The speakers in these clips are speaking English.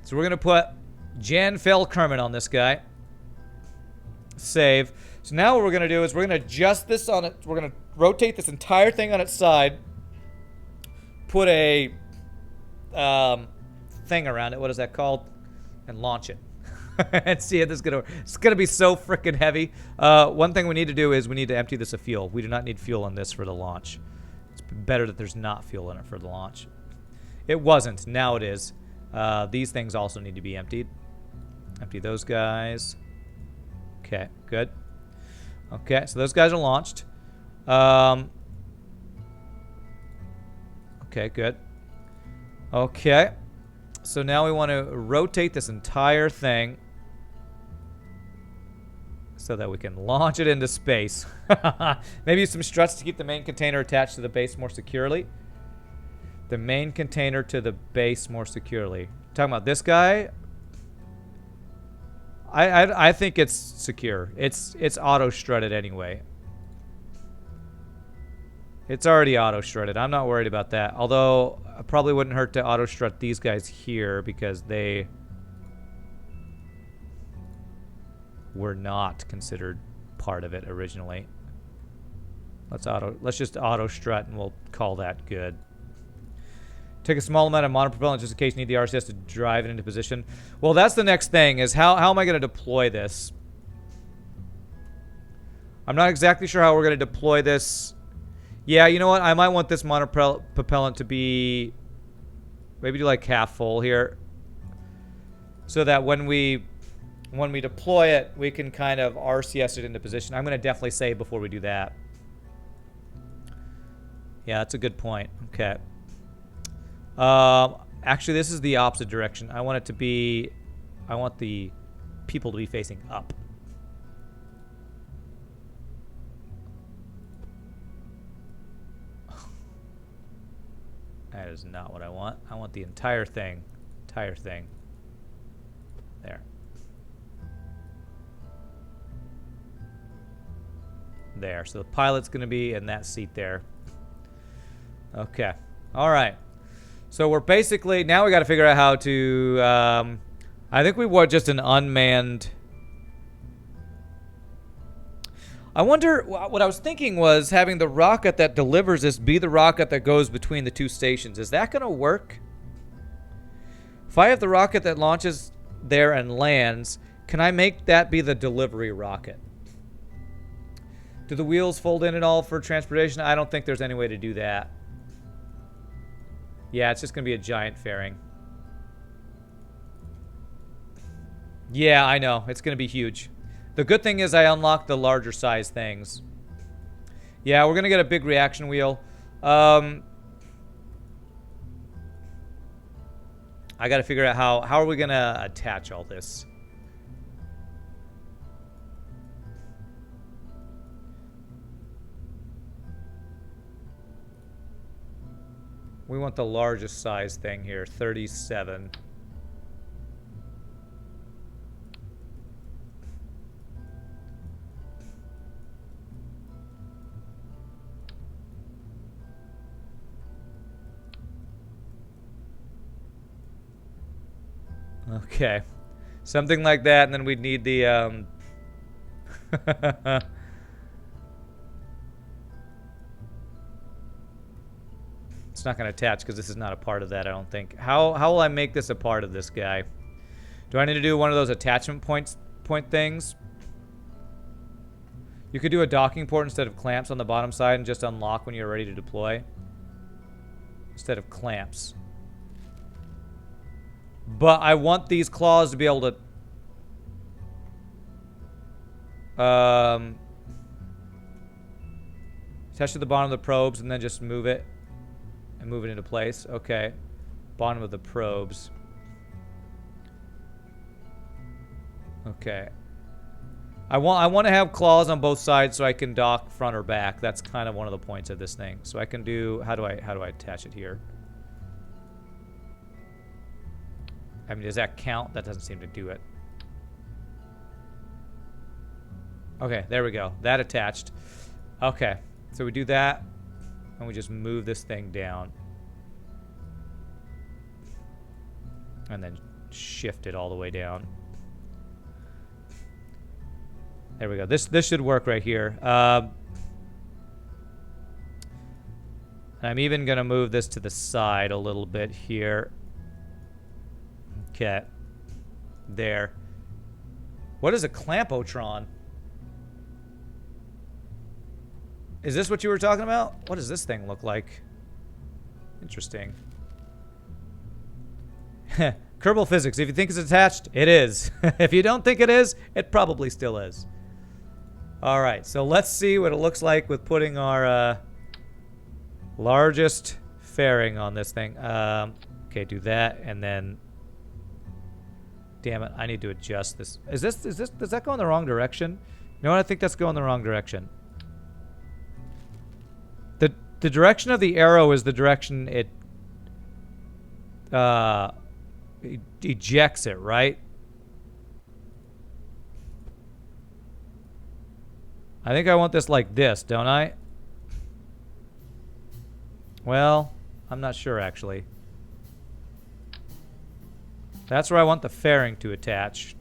So we're going to put Jan Fel Kerman on this guy. Save. So now what we're going to do is we're going to adjust this on it. We're going to rotate this entire thing on its side. Put a thing around it. What is that called? And launch it. And see if this is going to... It's going to be so freaking heavy. One thing we need to do is we need to empty this of fuel. We do not need fuel on this for the launch. It's better that there's not fuel in it for the launch. It wasn't. Now it is. These things also need to be emptied. Empty those guys. Okay, good. Okay, so those guys are launched. Okay, good. Okay. So now we want to rotate this entire thing so that we can launch it into space. Maybe some struts to keep the main container attached to the base more securely. The main container to the base more securely. Talking about this guy. I think it's secure. It's auto strutted anyway. It's already auto strutted. I'm not worried about that. Although it probably wouldn't hurt to auto strut these guys here because they were not considered part of it originally. Let's just auto strut and we'll call that good. Take a small amount of monopropellant just in case you need the RCS to drive it into position. Well, that's the next thing is how am I going to deploy this? I'm not exactly sure how we're going to deploy this. Yeah, you know what? I might want this monopropellant to be maybe do like half full here. So that when we deploy it, we can kind of RCS it into position. I'm going to definitely save before we do that. Yeah, that's a good point. Okay. Actually, this is the opposite direction. I want the people to be facing up. That is not what I want. I want the entire thing. Entire thing. There. There. So the pilot's going to be in that seat there. Okay. All right. So we're basically... Now we got to figure out how to... I think we want just an unmanned... I wonder... What I was thinking was having the rocket that delivers this be the rocket that goes between the two stations. Is that going to work? If I have the rocket that launches there and lands, can I make that be the delivery rocket? Do the wheels fold in at all for transportation? I don't think there's any way to do that. Yeah, it's just going to be a giant fairing. Yeah, I know. It's going to be huge. The good thing is I unlocked the larger size things. Yeah, we're going to get a big reaction wheel. I got to figure out how are we going to attach all this. We want the largest size thing here, 37. Okay. Something like that, and then we'd need the, It's not going to attach because this is not a part of that, I don't think. How will I make this a part of this guy? Do I need to do one of those attachment point things? You could do a docking port instead of clamps on the bottom side and just unlock when you're ready to deploy. Instead of clamps. But I want these claws to be able to... attach to the bottom of the probes and then just move it. And move it into place. Okay. Bottom of the probes. Okay. I want to have claws on both sides so I can dock front or back. That's kind of one of the points of this thing. So I can do... How do I attach it here? I mean, does that count? That doesn't seem to do it. Okay, there we go. That attached. Okay. So we do that. And we just move this thing down. And then shift it all the way down. There we go. This should work right here. I'm even going to move this to the side a little bit here. Okay. There. What is a clampotron? Is this what you were talking about? What does this thing look like? Interesting. Kerbal physics. If you think it's attached, it is. If you don't think it is, it probably still is. Alright, so let's see what it looks like with putting our largest fairing on this thing. Okay, do that, and then... Damn it, I need to adjust this. Does that go in the wrong direction? You know what? I think that's going the wrong direction. The direction of the arrow is the direction it ejects it, right? I think I want this like this, don't I? Well, I'm not sure actually. That's where I want the fairing to attach.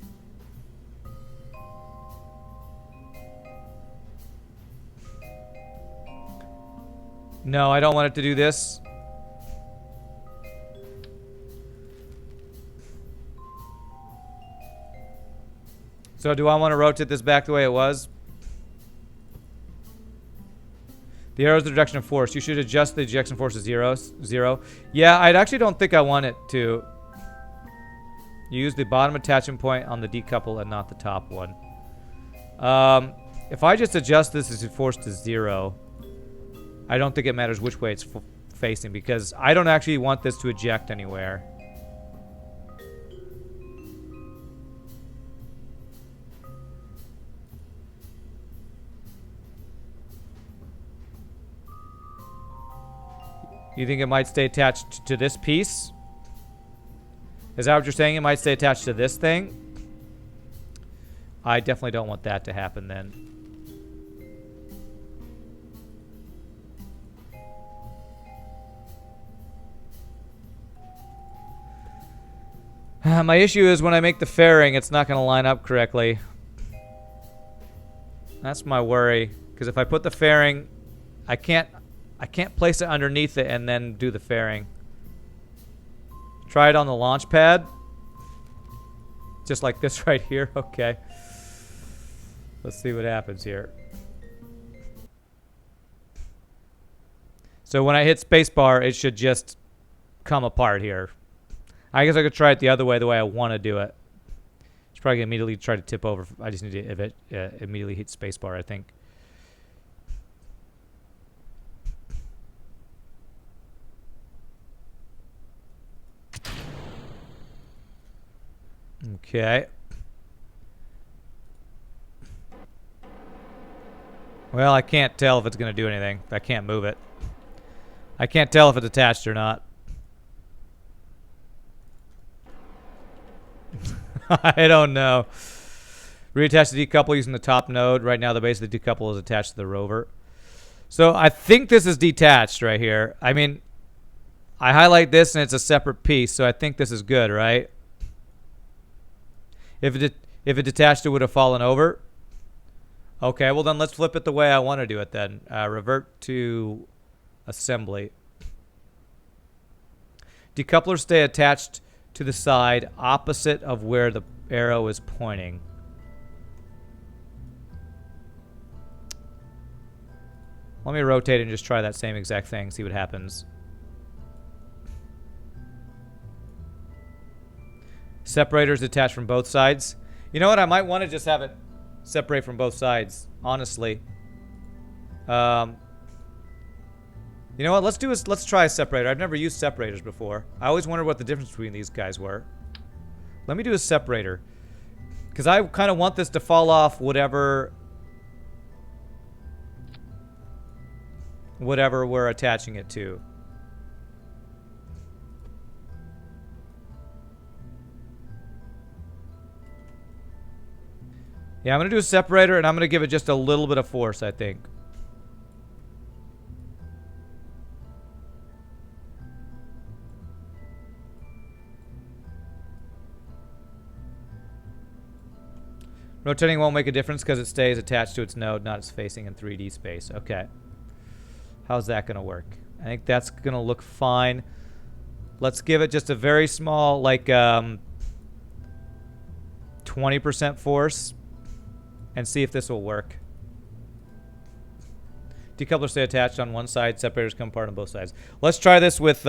No, I don't want it to do this. So do I want to rotate this back the way it was? The arrow is the direction of force. You should adjust the ejection force to zero. Yeah, I actually don't think I want it to. Use the bottom attachment point on the decouple and not the top one. If I just adjust this as force to 0, I don't think it matters which way it's facing because I don't actually want this to eject anywhere. You think it might stay attached to this piece? Is that what you're saying? It might stay attached to this thing? I definitely don't want that to happen then. My issue is when I make the fairing, it's not going to line up correctly. That's my worry. Because if I put the fairing, I can't place it underneath it and then do the fairing. Try it on the launch pad. Just like this right here. Okay. Let's see what happens here. So when I hit spacebar, it should just come apart here. I guess I could try it the other way, the way I want to do it. It's probably going to immediately try to tip over. I just need to immediately hit spacebar, I think. Okay. Well, I can't tell if it's going to do anything. I can't move it. I can't tell if it's attached or not. I don't know. Reattach the decouple using the top node. Right now, the base of the decouple is attached to the rover. So I think this is detached right here. I mean, I highlight this and it's a separate piece, so I think this is good, right? If it detached, it would have fallen over. Okay, well then let's flip it the way I want to do it then. Revert to assembly. Decouplers stay attached to the side opposite of where the arrow is pointing. Let me rotate and just try that same exact thing, see what happens. Separators attached from both sides. You know what? I might want to just have it separate from both sides, honestly. You know what? Let's try a separator. I've never used separators before. I always wondered what the difference between these guys were. Let me do a separator. Because I kind of want this to fall off whatever we're attaching it to. Yeah, I'm going to do a separator, and I'm going to give it just a little bit of force, I think. Rotating won't make a difference because it stays attached to its node, not its facing in 3D space. Okay. How's that going to work? I think that's going to look fine. Let's give it just a very small, like, 20% force and see if this will work. Decouplers stay attached on one side. Separators come apart on both sides. Let's try this with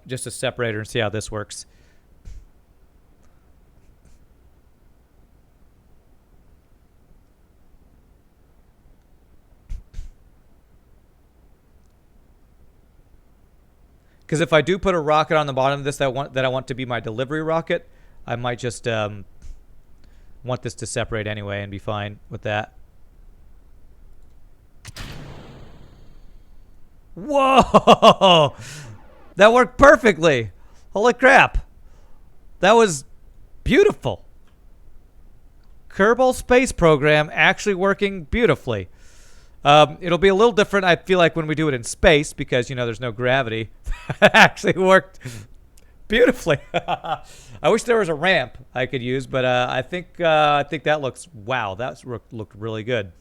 just a separator and see how this works. Because if I do put a rocket on the bottom of this that I want to be my delivery rocket, I might just want this to separate anyway and be fine with that. Whoa! That worked perfectly. Holy crap. That was beautiful. Kerbal space program actually working beautifully. It'll be a little different, I feel like, when we do it in space because, you know, there's no gravity. It actually worked beautifully. I wish there was a ramp I could use, but I think that looks, wow, that looked really good.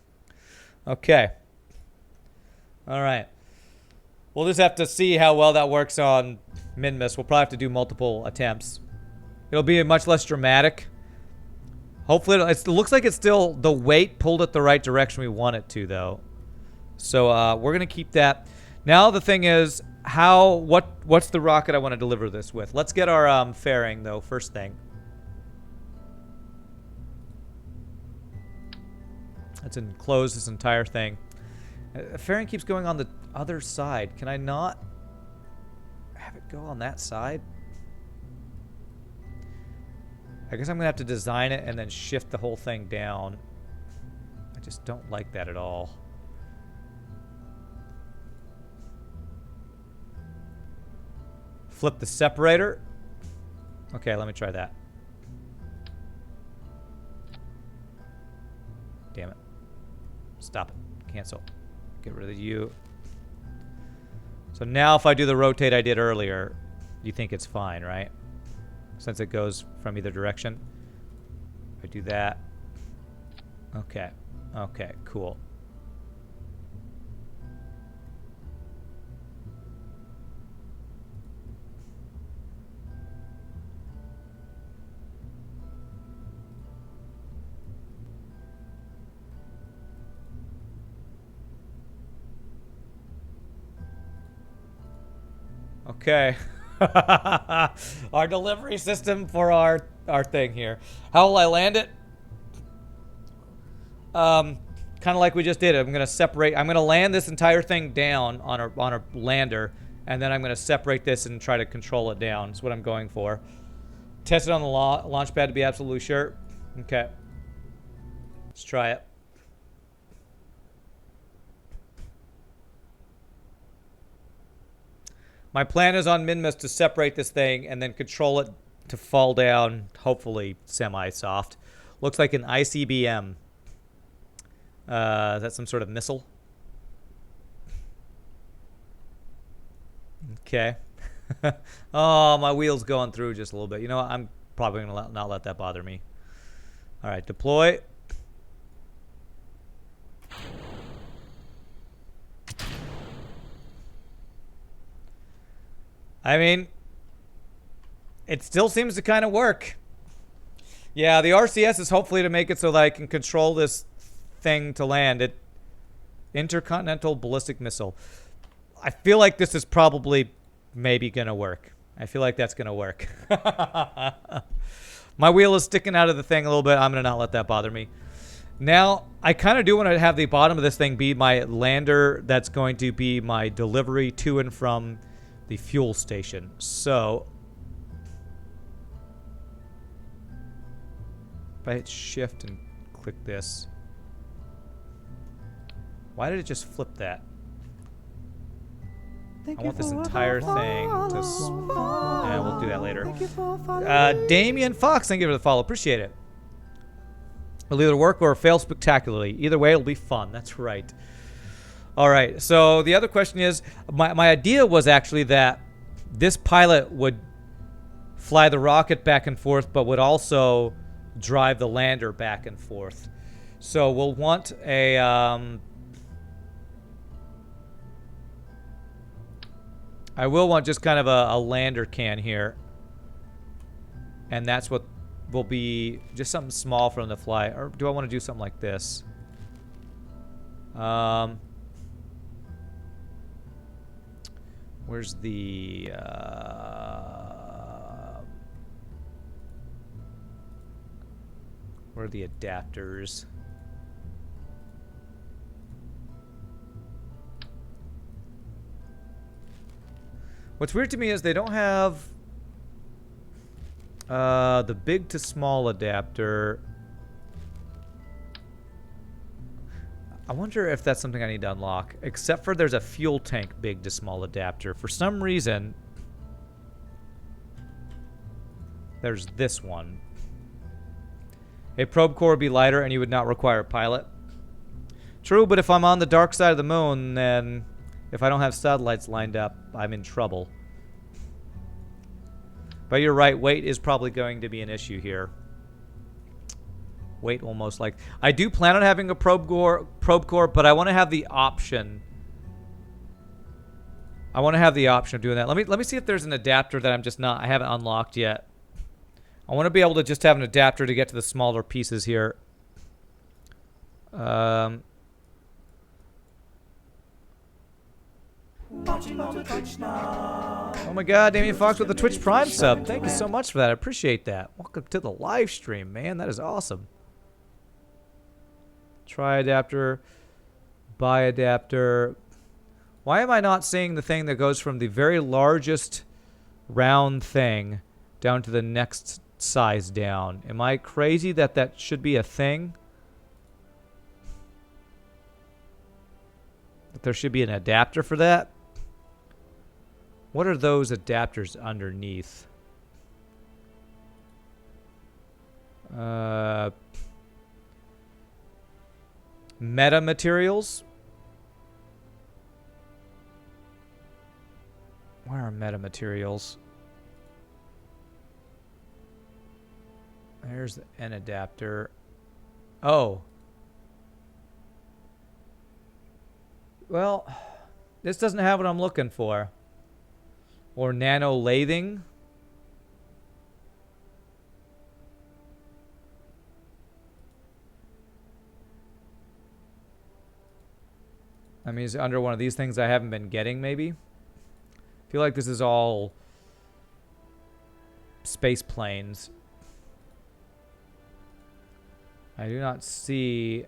Okay. All right. We'll just have to see how well that works on Minmus. We'll probably have to do multiple attempts. It'll be much less dramatic. Hopefully, it looks like it's still the weight pulled it the right direction we want it to, though. So we're gonna keep that. Now the thing is, what's the rocket I want to deliver this with? Let's get our fairing though. First thing. Let's enclose this entire thing. Fairing keeps going on the other side. Can I not have it go on that side? I guess I'm gonna have to design it and then shift the whole thing down. I just don't like that at all. Flip the separator. Okay, let me try that. Damn it. Stop it. Cancel. Get rid of you. So now if I do the rotate I did earlier, you think it's fine, right? Since it goes from either direction. If I do that. Okay. Okay, cool. Okay. Our delivery system for our thing here. How will I land it? Kind of like we just did. I'm gonna land this entire thing down on a lander, and then I'm gonna separate this and try to control it down. That's what I'm going for. Test it on the launch pad to be absolutely sure. Okay. Let's try it. My plan is on Minmus to separate this thing and then control it to fall down, hopefully semi-soft. Looks like an ICBM. Is that some sort of missile? Okay. Oh, my wheel's going through just a little bit. You know what? I'm probably going to not let that bother me. All right, deploy. I mean, it still seems to kind of work. Yeah, the RCS is hopefully to make it so that I can control this thing to land. Intercontinental ballistic missile. I feel like this is probably maybe going to work. I feel like that's going to work. My wheel is sticking out of the thing a little bit. I'm going to not let that bother me. Now, I kind of do want to have the bottom of this thing be my lander that's going to be my delivery to and from the fuel station. So if I hit shift and click this, why did it just flip that? I want this entire thing to... Yeah, we'll do that later. Damien Fox, thank you for the follow. Appreciate it. It'll either work or fail spectacularly. Either way, it'll be fun. That's right. All right, so the other question is, my idea was actually that this pilot would fly the rocket back and forth, but would also drive the lander back and forth. So we'll want a I will want just kind of a lander can here. And that's what will be just something small for them to fly. Or do I want to do something like this? Where's the where are the adapters? What's weird to me is they don't have the big to small adapter. I wonder if that's something I need to unlock. Except for there's a fuel tank big to small adapter. For some reason, there's this one. A probe core would be lighter and you would not require a pilot. True, but if I'm on the dark side of the moon, then if I don't have satellites lined up, I'm in trouble. But you're right, weight is probably going to be an issue here. Weight will most likely. I do plan on having a probe core, but I want to have the option. I want to have the option of doing that. Let me see if there's an adapter that I haven't unlocked yet. I want to be able to just have an adapter to get to the smaller pieces here. Oh my god, Damien Fox with the Twitch Prime sub. Thank you so much for that. I appreciate that. Welcome to the live stream, man. That is awesome. Try adapter. Buy adapter. Why am I not seeing the thing that goes from the very largest round thing down to the next size down? Am I crazy that that should be a thing? That there should be an adapter for that? What are those adapters underneath? Meta materials? Where are meta materials? There's an adapter. Oh. Well, this doesn't have what I'm looking for. Or nano lathing. I mean, is it under one of these things I haven't been getting, maybe? I feel like this is all space planes. I do not see...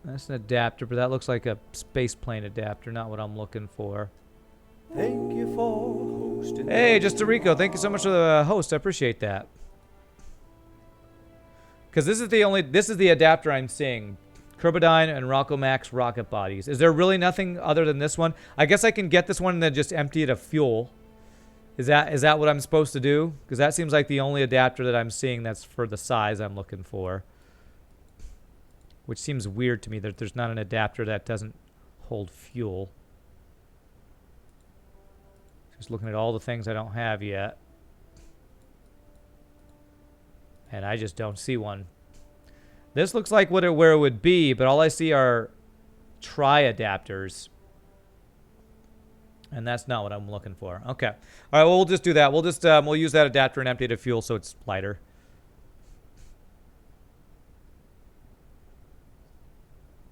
That's an adapter, but that looks like a space plane adapter, not what I'm looking for. Thank you for hosting. Hey, Just a Rico, thank you so much for the host. I appreciate that. Because this is the adapter I'm seeing. Kerbodyne and Rocco Max rocket bodies. Is there really nothing other than this one? I guess I can get this one and then just empty it of fuel. Is that what I'm supposed to do? Because that seems like the only adapter that I'm seeing that's for the size I'm looking for. Which seems weird to me that there's not an adapter that doesn't hold fuel. Just looking at all the things I don't have yet. And I just don't see one. This looks like where it would be, but all I see are tri-adapters. And that's not what I'm looking for. Okay. All right, well, we'll just do that. We'll use that adapter and empty it of fuel so it's lighter.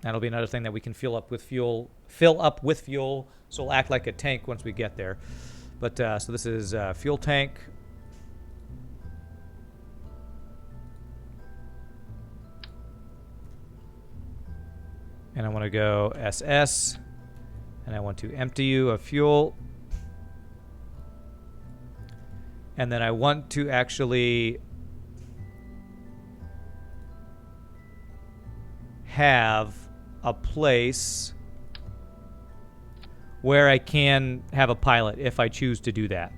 That'll be another thing that we can fill up with fuel, so it'll act like a tank once we get there. But so this is fuel tank. And I want to go SS. And I want to empty you of fuel. And then I want to actually have a place where I can have a pilot if I choose to do that.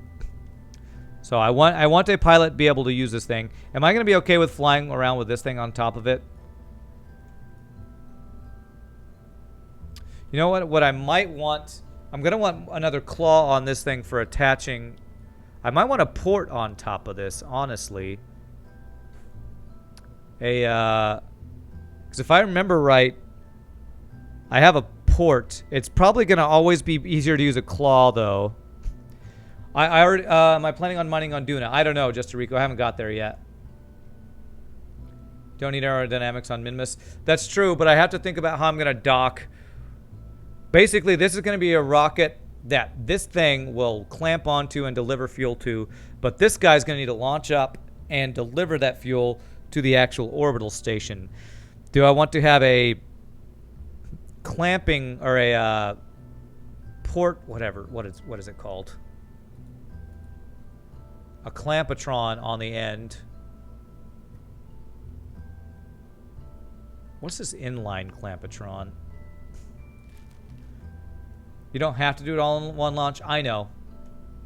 So I want a pilot to be able to use this thing. Am I going to be okay with flying around with this thing on top of it? You know what I might want? I'm going to want another claw on this thing for attaching. I might want a port on top of this, honestly. Because if I remember right, I have a port. It's probably going to always be easier to use a claw, though. I already, am I planning on mining on Duna? I don't know, Just Rico. I haven't got there yet. Don't need aerodynamics on Minmus. That's true, but I have to think about how I'm going to dock. Basically, this is going to be a rocket that this thing will clamp onto and deliver fuel to, but this guy's going to need to launch up and deliver that fuel to the actual orbital station. Do I want to have a clamping or a port, whatever, what is it called? A clampatron on the end. What's this inline clampatron? You don't have to do it all in one launch. I know,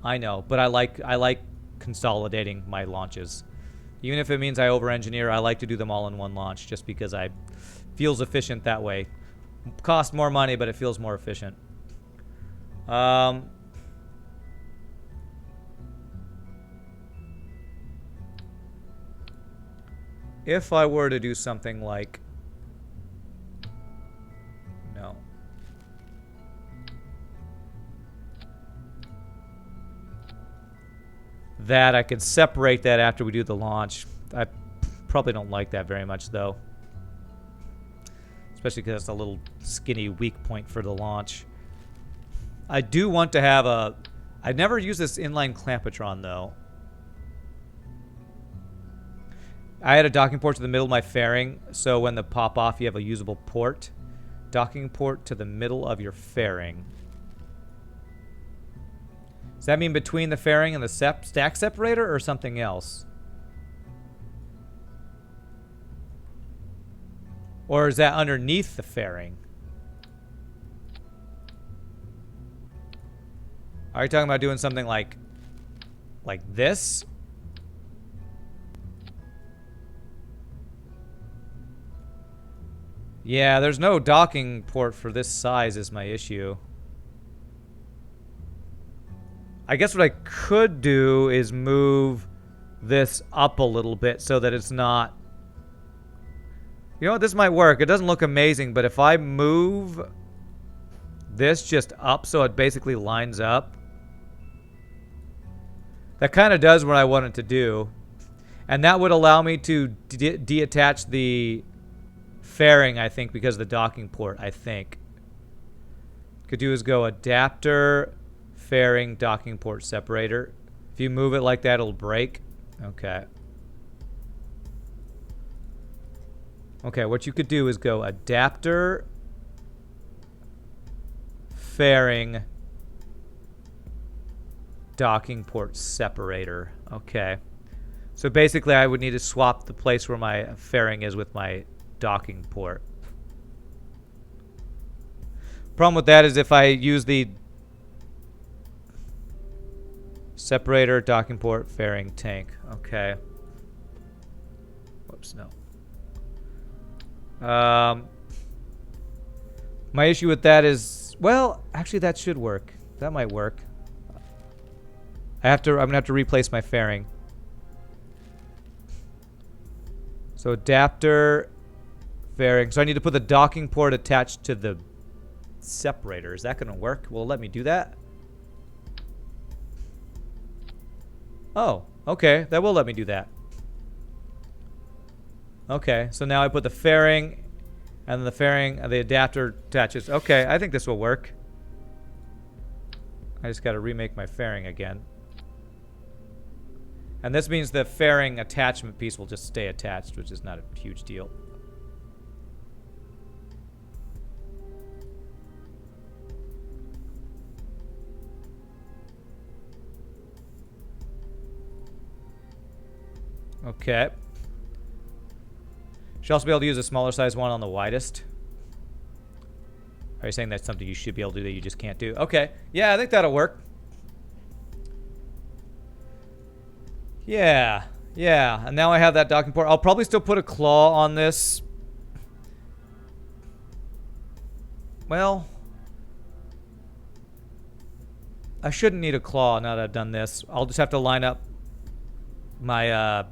but I like consolidating my launches. Even if it means I over-engineer, I like to do them all in one launch just because I feels efficient that way. Costs more money, but it feels more efficient. If I were to do something like... No. That, I could separate that after we do the launch. I probably don't like that very much, though. Especially because it's a little skinny weak point for the launch. I do want to have a... I've never used this inline clampatron, though. I had a docking port to the middle of my fairing, so when the pop off, you have a usable port. Docking port to the middle of your fairing. Does that mean between the fairing and the stack separator, or something else? Or is that underneath the fairing? Are you talking about doing something like this? Yeah, there's no docking port for this size is my issue. I guess what I could do is move this up a little bit so that it's not... You know what? This might work. It doesn't look amazing, but if I move this just up so it basically lines up, that kind of does what I want it to do. And that would allow me to deattach the fairing, I think, because of the docking port, I think. Could do is go adapter, fairing, docking port separator. If you move it like that, it'll break. Okay. Okay, what you could do is go adapter, fairing, docking port separator. Okay. So basically I would need to swap the place where my fairing is with my docking port. Problem with that is if I use the separator, docking port, fairing, tank. Okay. Whoops, no. My issue with that is, well, actually that should work. That might work. I'm gonna have to replace my fairing. So adapter, fairing. So I need to put the docking port attached to the separator. Is that gonna work? Will it let me do that? Oh, okay. That will let me do that. Okay, so now I put the fairing, and the fairing, the adapter attaches. Okay, I think this will work. I just got to remake my fairing again. And this means the fairing attachment piece will just stay attached, which is not a huge deal. Okay. Should also be able to use a smaller size one on the widest. Are you saying that's something you should be able to do that you just can't do? Okay. Yeah, I think that'll work. Yeah. Yeah. And now I have that docking port. I'll probably still put a claw on this. Well, I shouldn't need a claw now that I've done this. I'll just have to line up my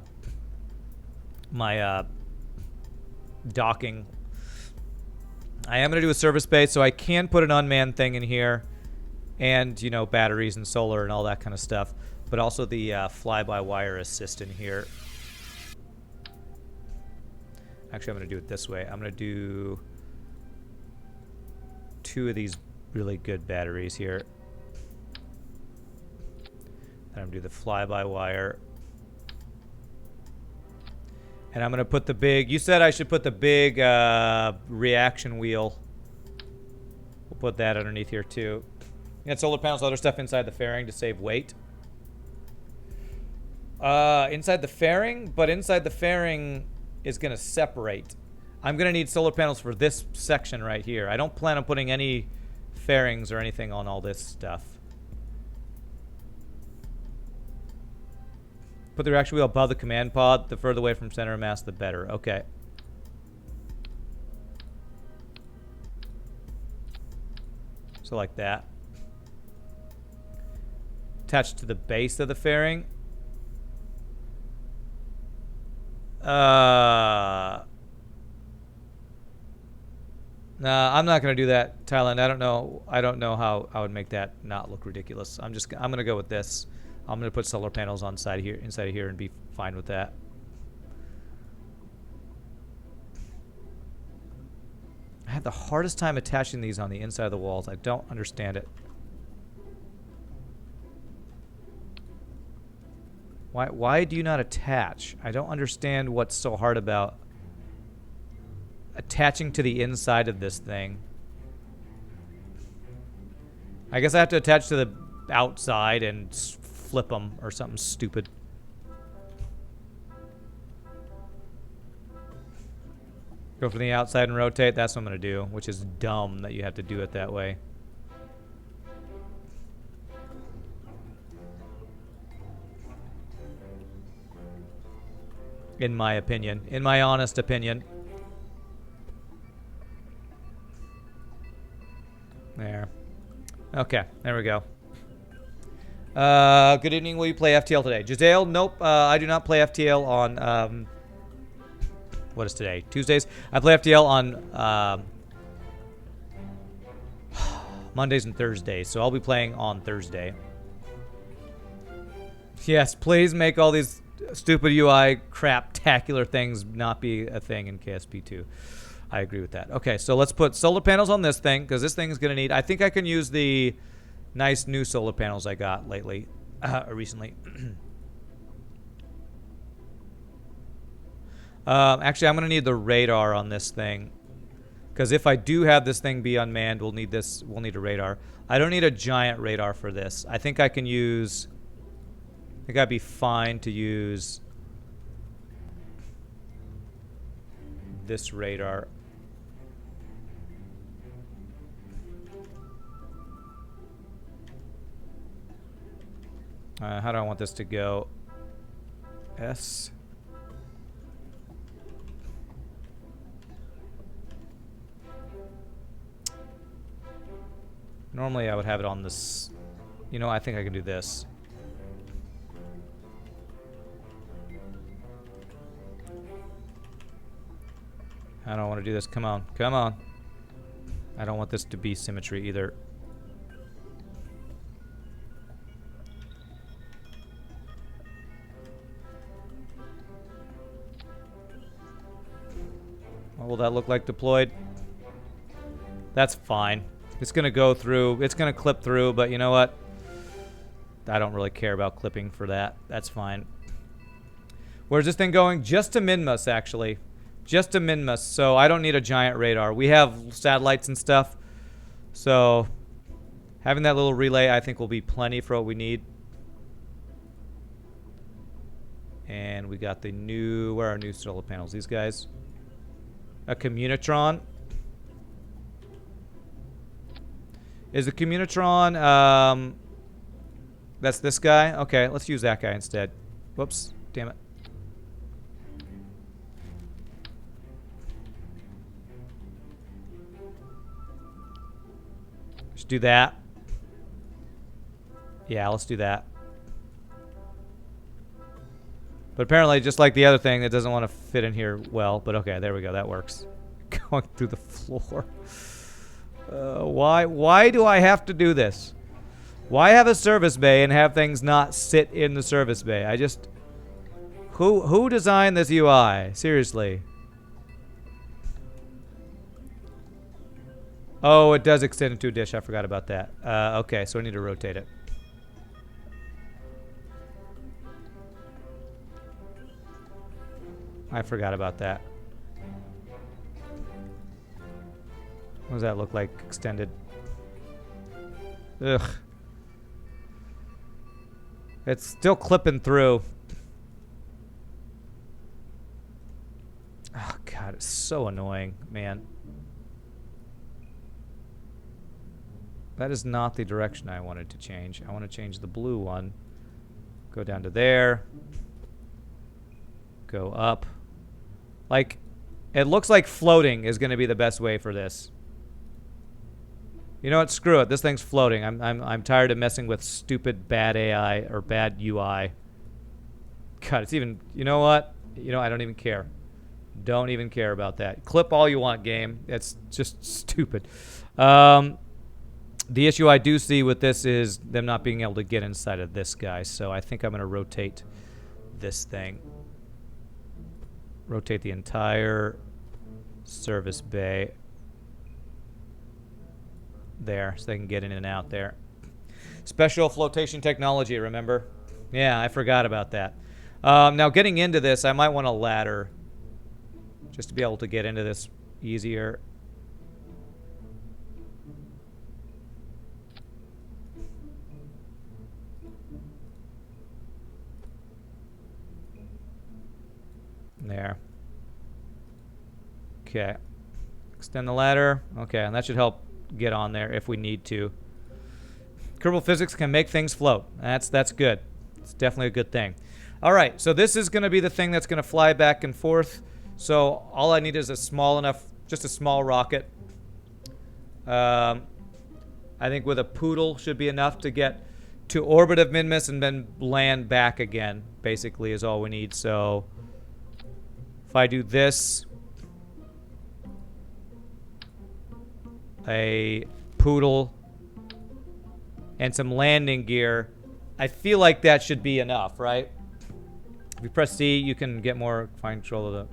docking I am going to do a service base, so I can put an unmanned thing in here. And, you know, batteries and solar and all that kind of stuff. But also the fly-by-wire assist in here. Actually, I'm going to do it this way. I'm going to do 2 of these really good batteries here. And I'm going to do the fly-by-wire. And I'm going to put the big... You said I should put the big reaction wheel. We'll put that underneath here, too. And solar panels, other stuff inside the fairing to save weight. Inside the fairing? But inside the fairing is going to separate. I'm going to need solar panels for this section right here. I don't plan on putting any fairings or anything on all this stuff. Put the reaction wheel above the command pod. The further away from center of mass, the better. Okay. So like that. Attached to the base of the fairing. Nah, I'm not gonna do that, Thailand. I don't know how I would make that not look ridiculous. I'm gonna go with this. I'm gonna put solar panels on inside of here and be fine with that. I have the hardest time attaching these on the inside of the walls. I don't understand it. Why do you not attach? I don't understand what's so hard about attaching to the inside of this thing. I guess I have to attach to the outside and flip them or something stupid. Go from the outside and rotate. That's what I'm going to do, which is dumb that you have to do it that way. In my opinion. In my honest opinion. There. Okay, there we go. Good evening. Will you play FTL today? Giselle, nope. I do not play FTL on... what is today? Tuesdays. I play FTL on Mondays and Thursdays, so I'll be playing on Thursday. Yes, please make all these stupid UI crap-tacular things not be a thing in KSP2. I agree with that. Okay, so let's put solar panels on this thing, because this thing is going to need... I think I can use the nice new solar panels I got lately, recently. Actually, I'm going to need the radar on this thing. Because if I do have this thing be unmanned, we'll need a radar. I don't need a giant radar for this. I think I can use... I think I'd be fine to use this radar. How do I want this to go? S. Normally I would have it on this. You know, I think I can do this. I don't want to do this. Come on. Come on. I don't want this to be symmetry either. What will that look like deployed? That's fine. It's going to go through. It's going to clip through, but you know what? I don't really care about clipping for that. That's fine. Where's this thing going? Just to Minmus, actually. Just to Minmus, so I don't need a giant radar. We have satellites and stuff, so having that little relay I think will be plenty for what we need. And we got the new... Where are our new solar panels? These guys. A Communitron. Is the Communitron... that's this guy? Okay, let's use that guy instead. Whoops. Damn it. Let's do that. Yeah, let's do that. But apparently, just like the other thing, it doesn't want to fit in here well. But okay, there we go. That works. going through the floor. Why do I have to do this? Why have a service bay and have things not sit in the service bay? I just... Who designed this UI? Seriously. Oh, it does extend into a dish. I forgot about that. Okay, so I need to rotate it. I forgot about that. What does that look like extended? Ugh. It's still clipping through. Oh, God, it's so annoying, man. That is not the direction I wanted to change. I want to change the blue one. Go down to there. Go up. Like, it looks like floating is going to be the best way for this. You know what? Screw it. This thing's floating. I'm tired of messing with stupid bad AI or bad UI. God, it's even... You know what? You know, I don't even care. Don't even care about that. Clip all you want, game. It's just stupid. The issue I do see with this is them not being able to get inside of this guy. So I think I'm going to rotate this thing. Rotate the entire service bay. There, so they can get in and out there. Special flotation technology, remember? Yeah, I forgot about that. Now, getting into this, I might want a ladder. Just to be able to get into this easier. There. Okay. Extend the ladder. Okay, and that should help get on there if we need to. Kerbal physics can make things float. That's good. It's definitely a good thing. All right, so this is going to be the thing that's going to fly back and forth. So all I need is a small enough, just a small rocket. I think with a poodle should be enough to get to orbit of Minmus and then land back again, basically, is all we need. So if I do this, a poodle, and some landing gear, I feel like that should be enough, right? If you press C, you can get more fine control of the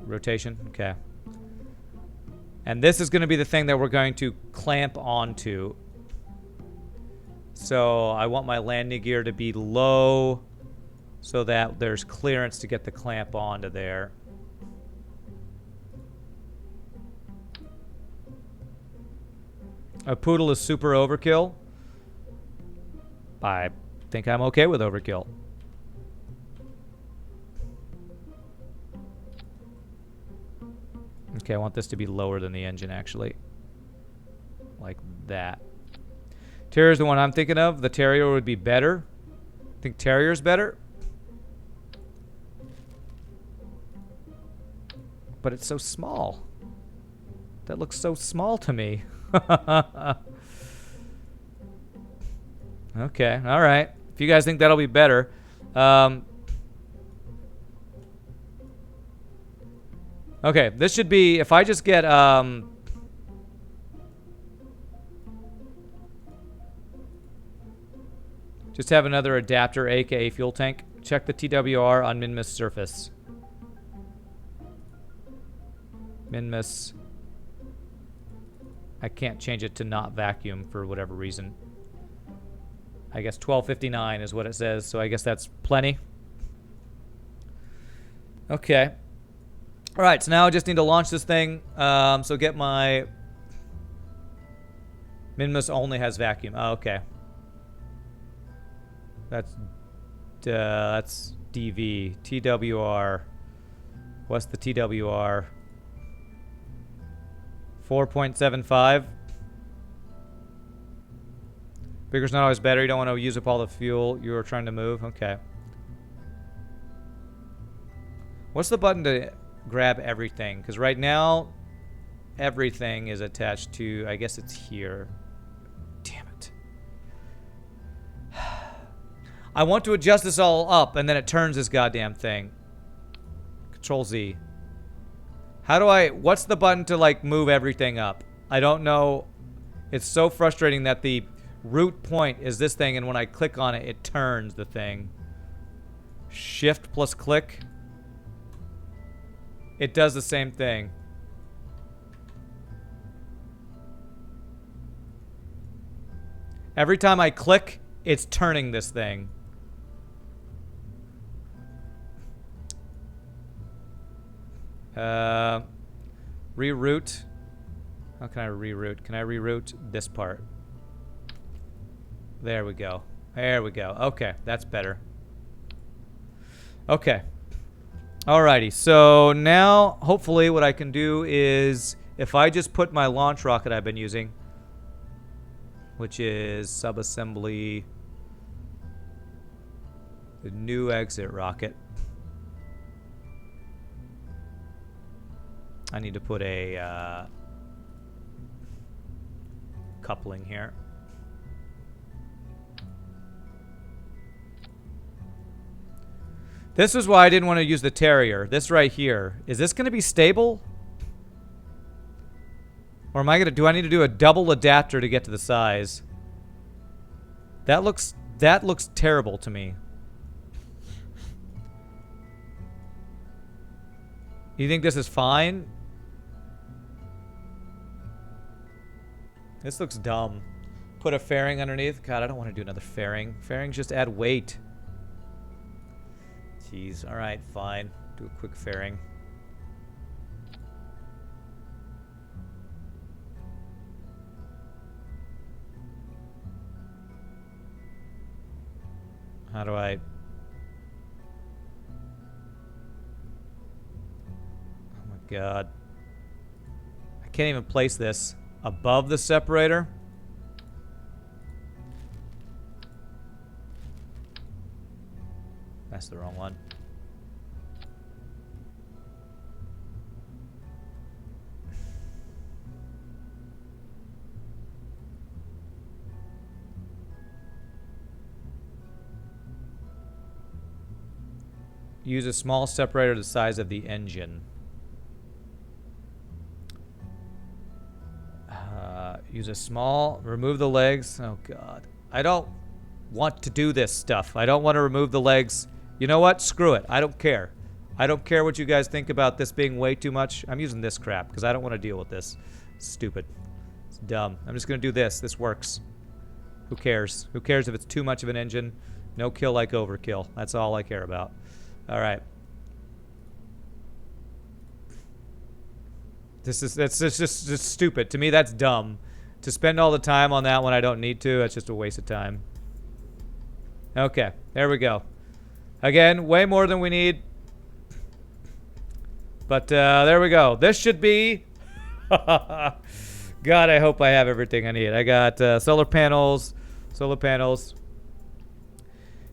rotation. Okay. And this is going to be the thing that we're going to clamp onto. So I want my landing gear to be low so that there's clearance to get the clamp onto there. A poodle is super overkill. I think I'm okay with overkill. Okay, I want this to be lower than the engine, actually. Like that. Terrier's the one I'm thinking of. The Terrier would be better. I think Terrier's better. But it's so small. That looks so small to me. Okay, alright. If you guys think that'll be better. Okay, this should be, if I just get, just have another adapter, aka fuel tank. Check the TWR on Minmus surface. Minmus. I can't change it to not vacuum for whatever reason. I guess 1259 is what it says, so I guess that's plenty. Okay. All right, so now I just need to launch this thing. So get my... Minmus only has vacuum. Oh, okay. That's DV. TWR. What's the TWR? 4.75. Bigger's not always better. You don't want to use up all the fuel you're trying to move. Okay. What's the button to grab everything? Because right now, everything is attached to... I guess it's here. Damn it. I want to adjust this all up, and then it turns this goddamn thing. Control Z. How do I... What's the button to, like, move everything up? I don't know. It's so frustrating that the root point is this thing, and when I click on it, it turns the thing. Shift plus click. It does the same thing. Every time I click, it's turning this thing. Reroute. How can I reroute? Can I reroute this part? There we go. There we go. Okay, that's better. Okay. Alrighty, so now hopefully what I can do is if I just put my launch rocket I've been using, which is subassembly, the new exit rocket. I need to put a coupling here. This is why I didn't want to use the Terrier. This right here. Is this going to be stable? Or am I going to... Do I need to do a double adapter to get to the size? That looks terrible to me. You think this is fine? This looks dumb. Put a fairing underneath. God, I don't want to do another fairing. Fairings just add weight. Jeez. Alright, fine. Do a quick fairing. How do I... Oh my god. I can't even place this above the separator. That's the wrong one. Use a small separator the size of the engine. Use a small... Remove the legs. Oh, God. I don't want to do this stuff. I don't want to remove the legs. You know what? Screw it. I don't care. I don't care what you guys think about this being way too much. I'm using this crap because I don't want to deal with this. It's stupid. It's dumb. I'm just going to do this. This works. Who cares? Who cares if it's too much of an engine? No kill like overkill. That's all I care about. All right. That's just stupid. To me, that's dumb. To spend all the time on that when I don't need to, that's just a waste of time. Okay, there we go. Again, way more than we need. But there we go. This should be... God, I hope I have everything I need. I got solar panels.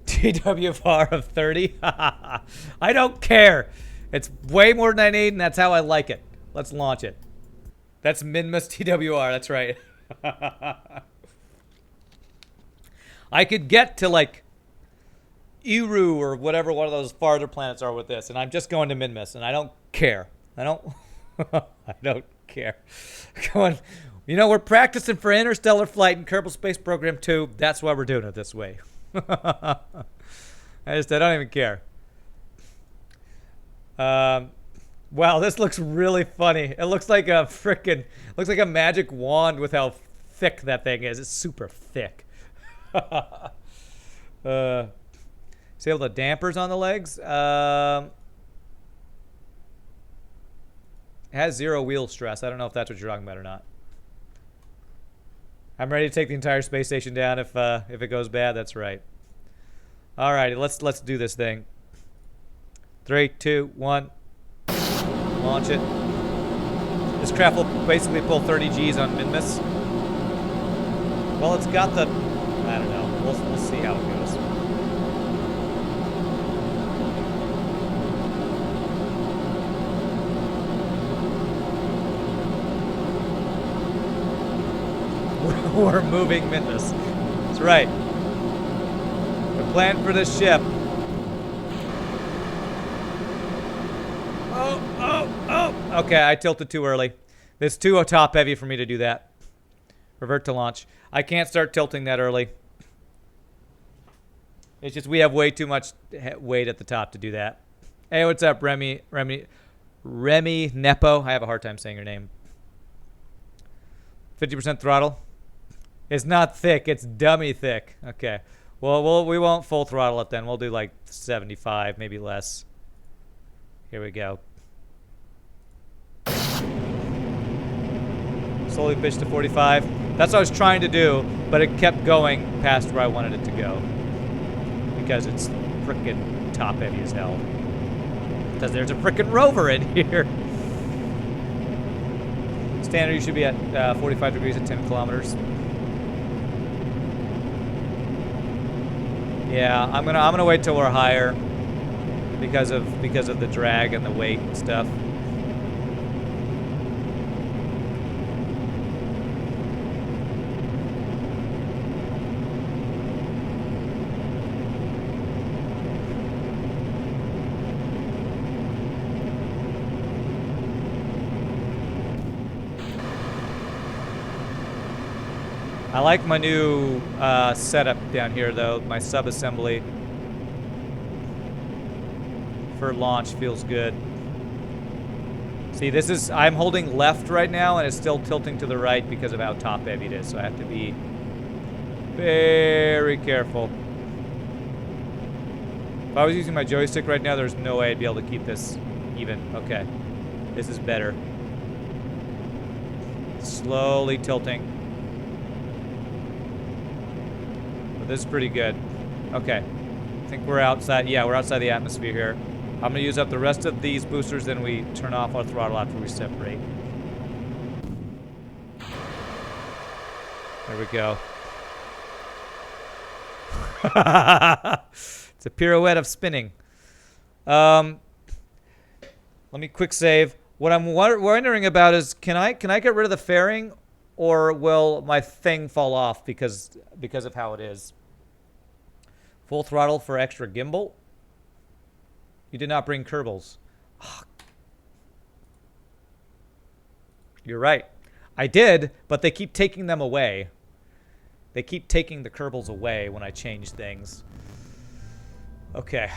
TWR of 30. I don't care. It's way more than I need, and that's how I like it. Let's launch it. That's Minmus TWR. That's right. I could get to, like, Eru or whatever one of those farther planets are with this, and I'm just going to Minmus, and I don't care. I don't... I don't care. Come on. You know, we're practicing for interstellar flight in Kerbal Space Program 2. That's why we're doing it this way. I don't even care. Wow, this looks really funny. It looks like a frickin', looks like a magic wand with how thick that thing is. It's super thick. See all the dampers on the legs? It has 0 wheel stress. I don't know if that's what you're talking about or not. I'm ready to take the entire space station down if it goes bad. That's right. Alrighty, let's do this thing. 3, 2, 1. Launch it. This craft will basically pull 30 Gs on Minmus. Well, it's got the... I don't know. We'll see how it goes. We're moving Minmus. That's right. The plan for this ship. Oh, oh, oh! Okay, I tilted too early. It's too top heavy for me to do that. Revert to launch. I can't start tilting that early. It's just we have way too much weight at the top to do that. Hey, what's up, Remy Nepo? I have a hard time saying your name. 50% throttle. It's not thick. It's dummy thick. Okay. Well, we won't full throttle it then. We'll do like 75, maybe less. Here we go. Slowly pitch to 45. That's what I was trying to do, but it kept going past where I wanted it to go. Because it's frickin' top heavy as hell. Because there's a frickin' rover in here. Standard, you should be at 45 degrees at 10 kilometers. Yeah, I'm gonna wait till we're higher because of the drag and the weight and stuff. I like my new setup down here, though. My sub-assembly for launch feels good. See, this is... I'm holding left right now, and it's still tilting to the right because of how top-heavy it is, so I have to be very careful. If I was using my joystick right now, there's no way I'd be able to keep this even. Okay. This is better. Slowly tilting. This is pretty good. Okay. I think we're outside. Yeah, we're outside the atmosphere here. I'm going to use up the rest of these boosters, then we turn off our throttle after we separate. There we go. It's a pirouette of spinning. Let me quick save. What I'm wondering about is, can I get rid of the fairing, or will my thing fall off because of how it is? Full throttle for extra gimbal. You did not bring Kerbals. Oh. You're right. I did, but they keep taking them away. They keep taking the Kerbals away when I change things. Okay.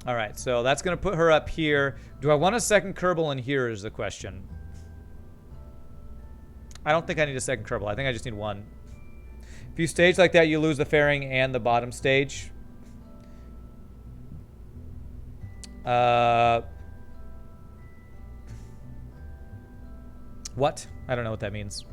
All right, so that's going to put her up here. Do I want a second Kerbal in here is the question. I don't think I need a second Kerbal. I think I just need one. If you stage like that, you lose the fairing and the bottom stage. What? I don't know what that means.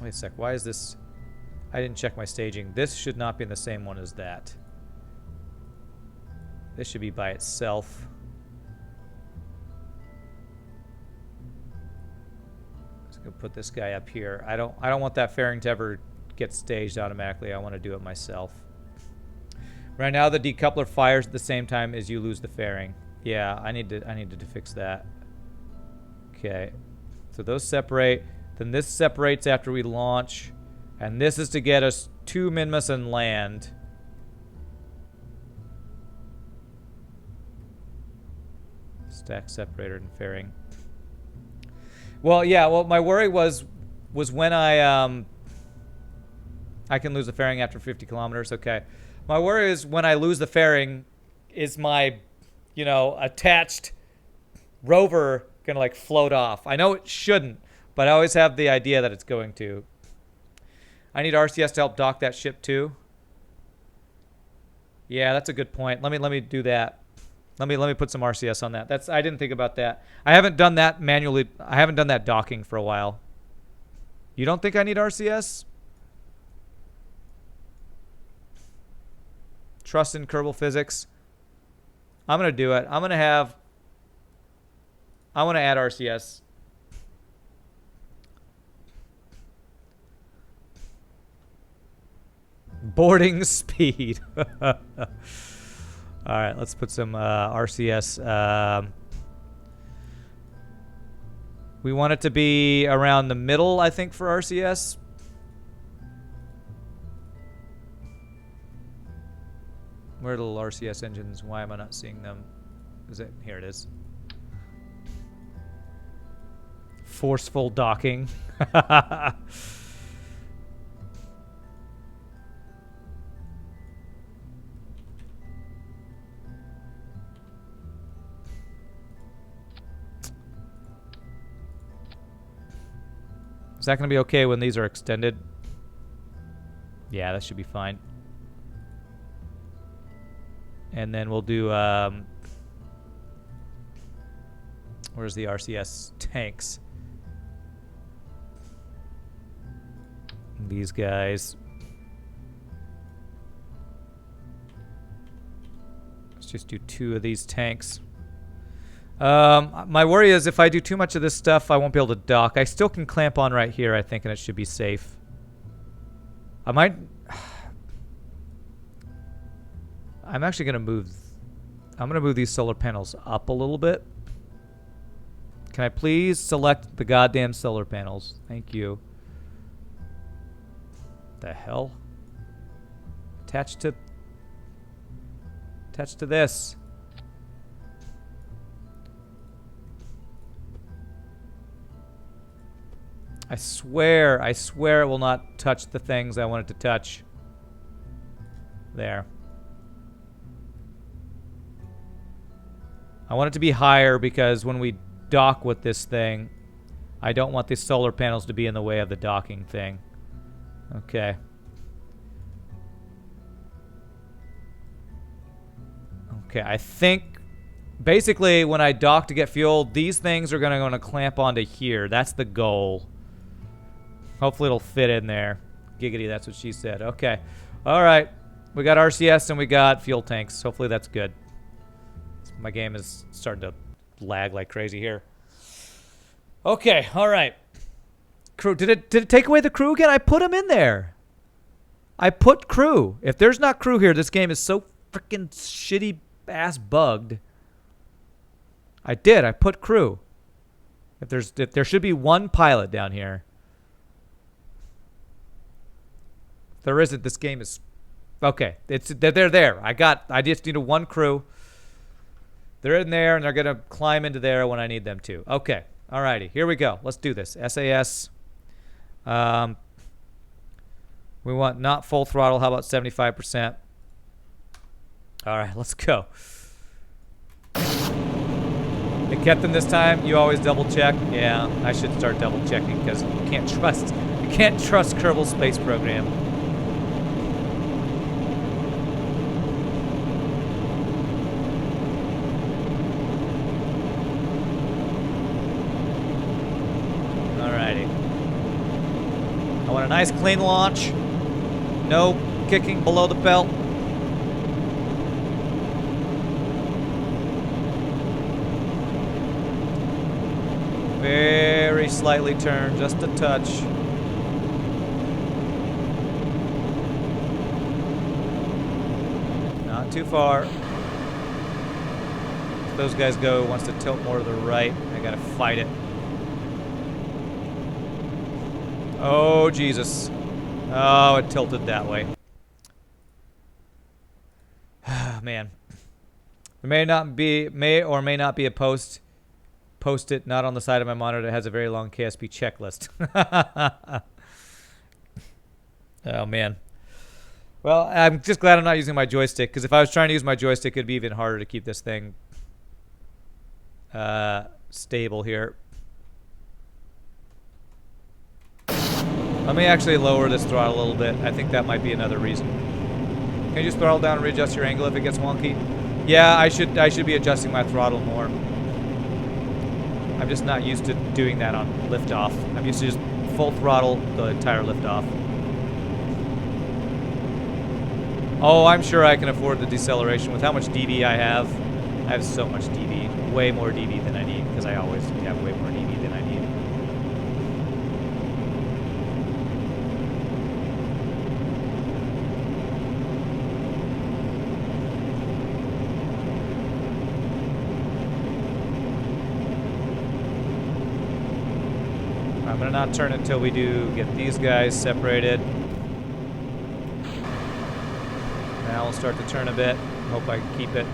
Wait a sec. Why is this? I didn't check my staging. This should not be in the same one as that. This should be by itself. Go put this guy up here. I don't want that fairing to ever get staged automatically. I want to do it myself. Right now the decoupler fires at the same time as you lose the fairing. Yeah, I need to fix that. Okay. So those separate. Then this separates after we launch. And this is to get us to Minmus and land. Stack separator and fairing. Well, yeah. Well, my worry was when I can lose the fairing after 50 kilometers. Okay. My worry is when I lose the fairing, is my, attached rover gonna like float off? I know it shouldn't, but I always have the idea that it's going to. I need RCS to help dock that ship too. Yeah, that's a good point. Let me do that. Let me put some RCS on that. I didn't think about that. I haven't done that manually. I haven't done that docking for a while. You don't think I need RCS? Trust in Kerbal physics. I'm gonna do it. I want to add RCS. Boarding speed. All right, let's put some RCS. We want it to be around the middle, I think, for RCS. Where are the little RCS engines? Why am I not seeing them? Is it? Here it is. Forceful docking. Is that going to be okay when these are extended? Yeah, that should be fine. And then we'll do, where's the RCS tanks? These guys. Let's just do 2 of these tanks. My worry is if I do too much of this stuff, I won't be able to dock. I still can clamp on right here, I think, and it should be safe. I might... I'm actually going to move... I'm going to move these solar panels up a little bit. Can I please select the goddamn solar panels? Thank you. The hell? Attached to this. I swear it will not touch the things I want it to touch. There. I want it to be higher because when we dock with this thing, I don't want these solar panels to be in the way of the docking thing. Okay. Okay, I think basically when I dock to get fuel, these things are going to clamp onto here. That's the goal. Hopefully it'll fit in there. Giggity, that's what she said. Okay. All right. We got RCS and we got fuel tanks. Hopefully that's good. My game is starting to lag like crazy here. Okay. All right. Crew. Did it take away the crew again? I put them in there. I put crew. If there's not crew here, this game is so freaking shitty ass bugged. I did. I put crew. If there should be 1 pilot down here. There isn't. This game is okay. They're there. I just need 1 crew. They're in there and they're gonna climb into there when I need them to. Okay. Alrighty. Here we go. Let's do this. SAS. We want not full throttle. How about 75%? All right. Let's go. It kept them this time. You always double check. Yeah, I should start double checking because you can't trust Kerbal space program. I want a nice clean launch. No kicking below the belt. Very slightly turn, just a touch. Not too far. If those guys go, wants to tilt more to the right. I gotta fight it. Oh, Jesus. Oh, it tilted that way. Man. There may or may not be a post-it not on the side of my monitor that has a very long KSP checklist. Oh, man. Well, I'm just glad I'm not using my joystick, because if I was trying to use my joystick, it'd be even harder to keep this thing stable here. Let me actually lower this throttle a little bit. I think that might be another reason. Can you just throttle down and readjust your angle if it gets wonky? Yeah, I should be adjusting my throttle more. I'm just not used to doing that on liftoff. I'm used to just full throttle the entire liftoff. Oh, I'm sure I can afford the deceleration with how much dB I have. I have so much dB, way more dB than I need, because I always have way more dB than I need. I'm gonna not turn until we do get these guys separated. Now we'll start to turn a bit. Hope I can keep it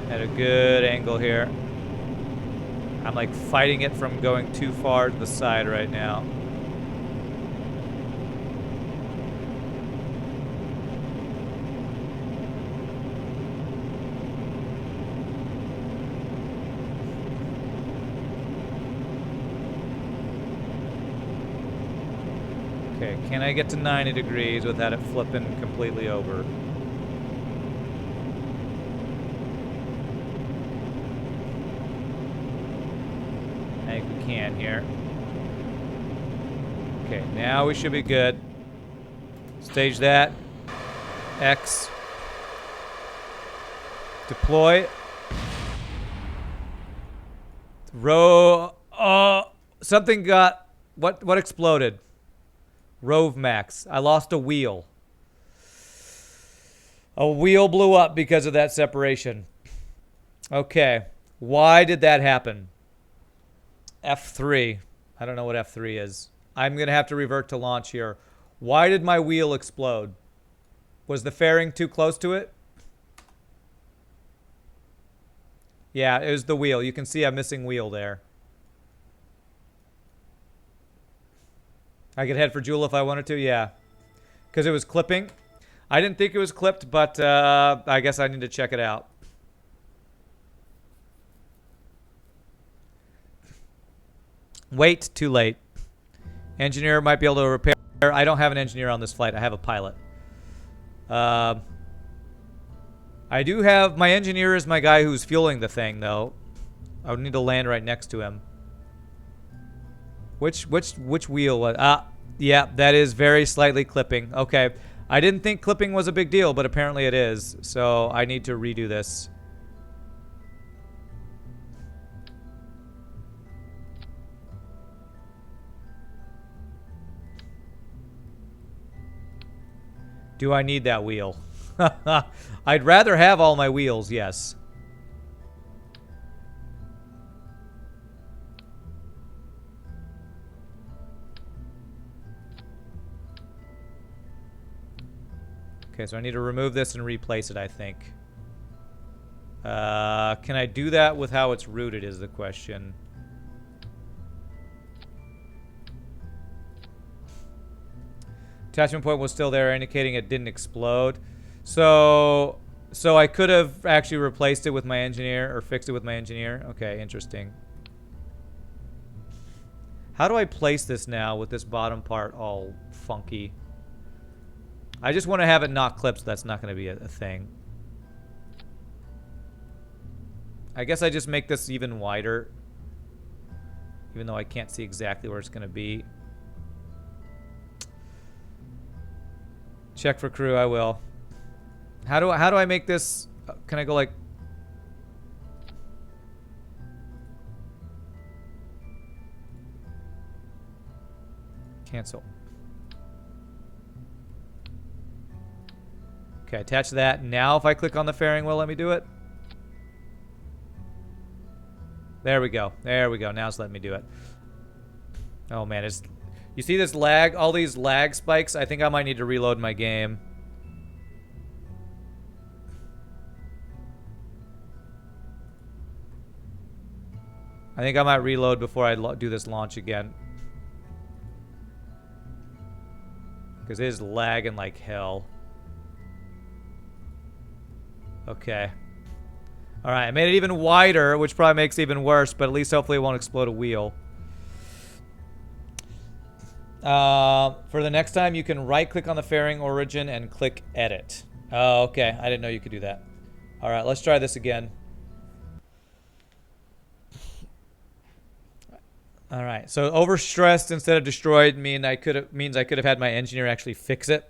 at a good angle here. I'm like fighting it from going too far to the side right now. Okay, can I get to 90 degrees without it flipping completely over? I think we can here. Okay, now we should be good. Stage that. X. Deploy. Row. Something got. What exploded? Rove Max. I lost a wheel. A wheel blew up because of that separation. Okay. Why did that happen? F3. I don't know what F3 is. I'm going to have to revert to launch here. Why did my wheel explode? Was the fairing too close to it? Yeah, it was the wheel. You can see I'm missing wheel there. I could head for Jewel if I wanted to, yeah. Because it was clipping. I didn't think it was clipped, but I guess I need to check it out. Wait, too late. Engineer might be able to repair. I don't have an engineer on this flight. I have a pilot. I do have... My engineer is my guy who's fueling the thing, though. I would need to land right next to him. Which wheel was... yeah, that is very slightly clipping. Okay. I didn't think clipping was a big deal, but apparently it is. So I need to redo this. Do I need that wheel? I'd rather have all my wheels, yes. Okay, so I need to remove this and replace it, I think. Can I do that with how it's routed is the question. Attachment point was still there, indicating it didn't explode. So I could have actually replaced it with my engineer, or fixed it with my engineer. Okay, interesting. How do I place this now with this bottom part all funky? I just want to have it not clipped, so that's not going to be a thing. I guess I just make this even wider, even though I can't see exactly where it's going to be. Check for crew, I will. How do I make this? Can I go like... Cancel. Okay, attach that. Now if I click on the fairing wheel, let me do it. There we go. There we go. Now it's letting me do it. Oh man, it's... You see this lag? All these lag spikes? I think I might need to reload my game. I think I might reload before I do this launch again. Because it is lagging like hell. Okay. Alright, I made it even wider, which probably makes it even worse, but at least hopefully it won't explode a wheel. For the next time, you can right-click on the fairing origin and click Edit. Oh, okay. I didn't know you could do that. Alright, let's try this again. Alright, so overstressed instead of destroyed means I could have had my engineer actually fix it.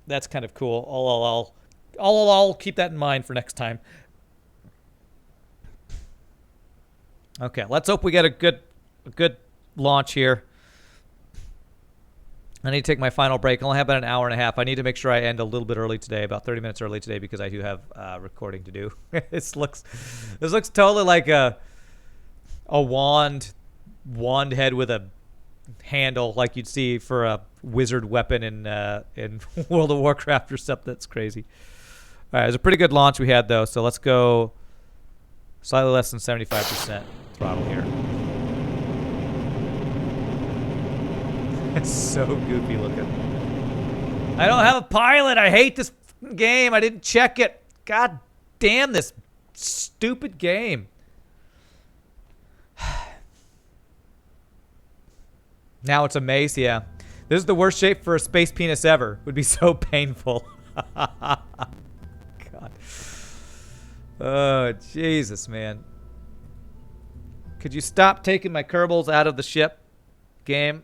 That's kind of cool. I'll keep that in mind for next time. Okay, let's hope we get a good launch here. I need to take my final break. I only have about an hour and a half. I need to make sure I end a little bit early today, about 30 minutes early today, because I do have recording to do. This looks totally like a wand head with a handle, like you'd see for a wizard weapon in World of Warcraft or something. That's crazy. All right, it was a pretty good launch we had though. So let's go slightly less than 75% throttle here. It's so goofy looking. I don't have a pilot. I hate this game. I didn't check it. God damn this stupid game. Now it's a maze, yeah. This is the worst shape for a space penis ever. Would be so painful. God. Oh, Jesus, man. Could you stop taking my Kerbals out of the ship? Game?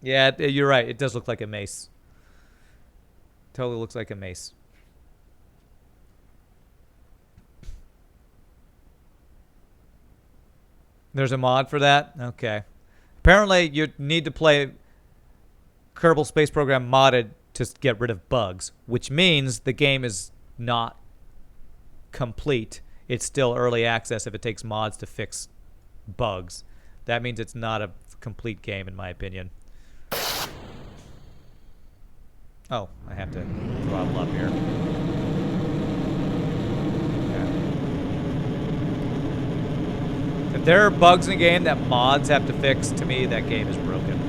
Yeah, you're right. It does look like a mace. Totally looks like a mace. There's a mod for that? Okay. Apparently, you need to play Kerbal Space Program modded to get rid of bugs, which means the game is not complete. It's still early access if it takes mods to fix bugs. That means it's not a complete game, in my opinion. Oh, I have to throttle up here. If there are bugs in a game that mods have to fix, to me, that game is broken.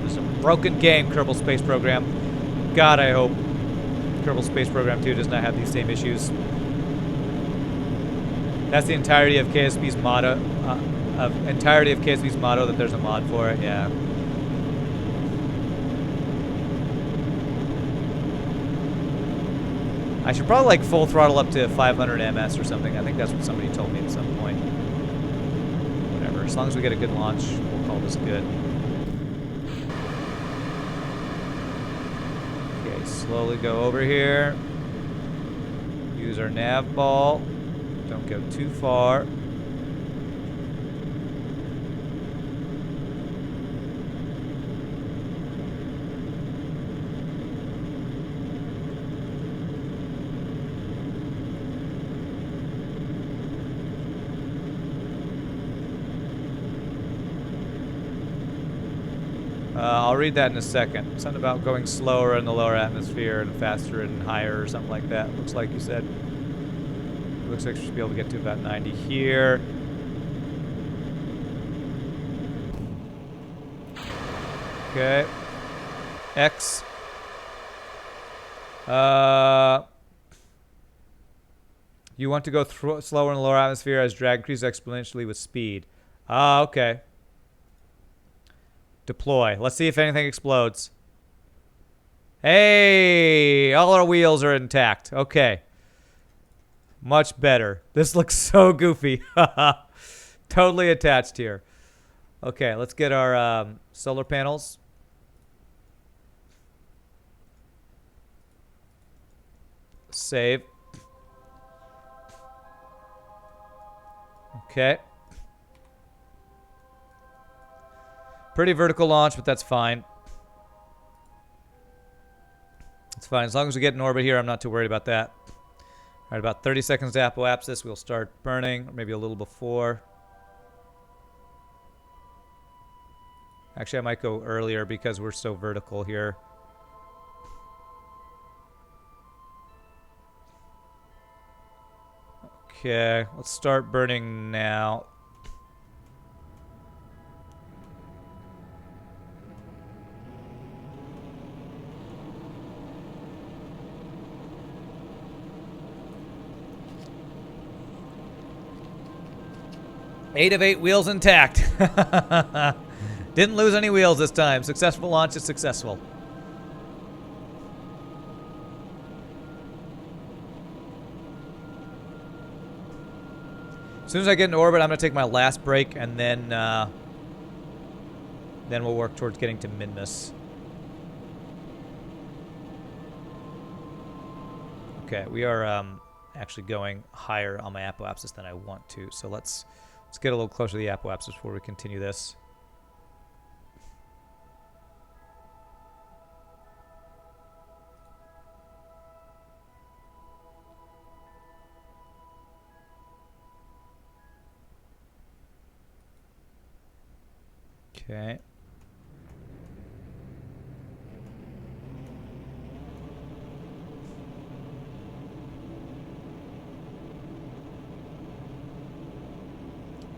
It's a broken game, Kerbal Space Program. God, I hope Kerbal Space Program 2 does not have these same issues. That's the entirety of KSP's motto. That there's a mod for it. Yeah. I should probably like full throttle up to 500 ms or something. I think that's what somebody told me at some point. Whatever. As long as we get a good launch, we'll call this good. Okay, slowly go over here. Use our nav ball. Don't go too far. I'll read that in a second. Something about going slower in the lower atmosphere and faster and higher or something like that. Looks like you said. Looks like we should be able to get to about 90 here. Okay. X. You want to go slower in the lower atmosphere as drag increases exponentially with speed. Okay. Deploy. Let's see if anything explodes. Hey! All our wheels are intact. Okay. Much better. This looks so goofy. Totally attached here. Okay, let's get our solar panels. Save. Okay. Pretty vertical launch, but that's fine. It's fine. As long as we get in orbit here, I'm not too worried about that. All right, about 30 seconds to apoapsis. We'll start burning, or maybe a little before. Actually, I might go earlier because we're so vertical here. Okay, let's start burning now. Eight of 8 wheels intact. Didn't lose any wheels this time. Successful launch is successful. As soon as I get into orbit, I'm going to take my last break, and then we'll work towards getting to Minmus. Okay, we are actually going higher on my apoapsis than I want to, so let's get a little closer to the apoapsis before we continue this. Okay.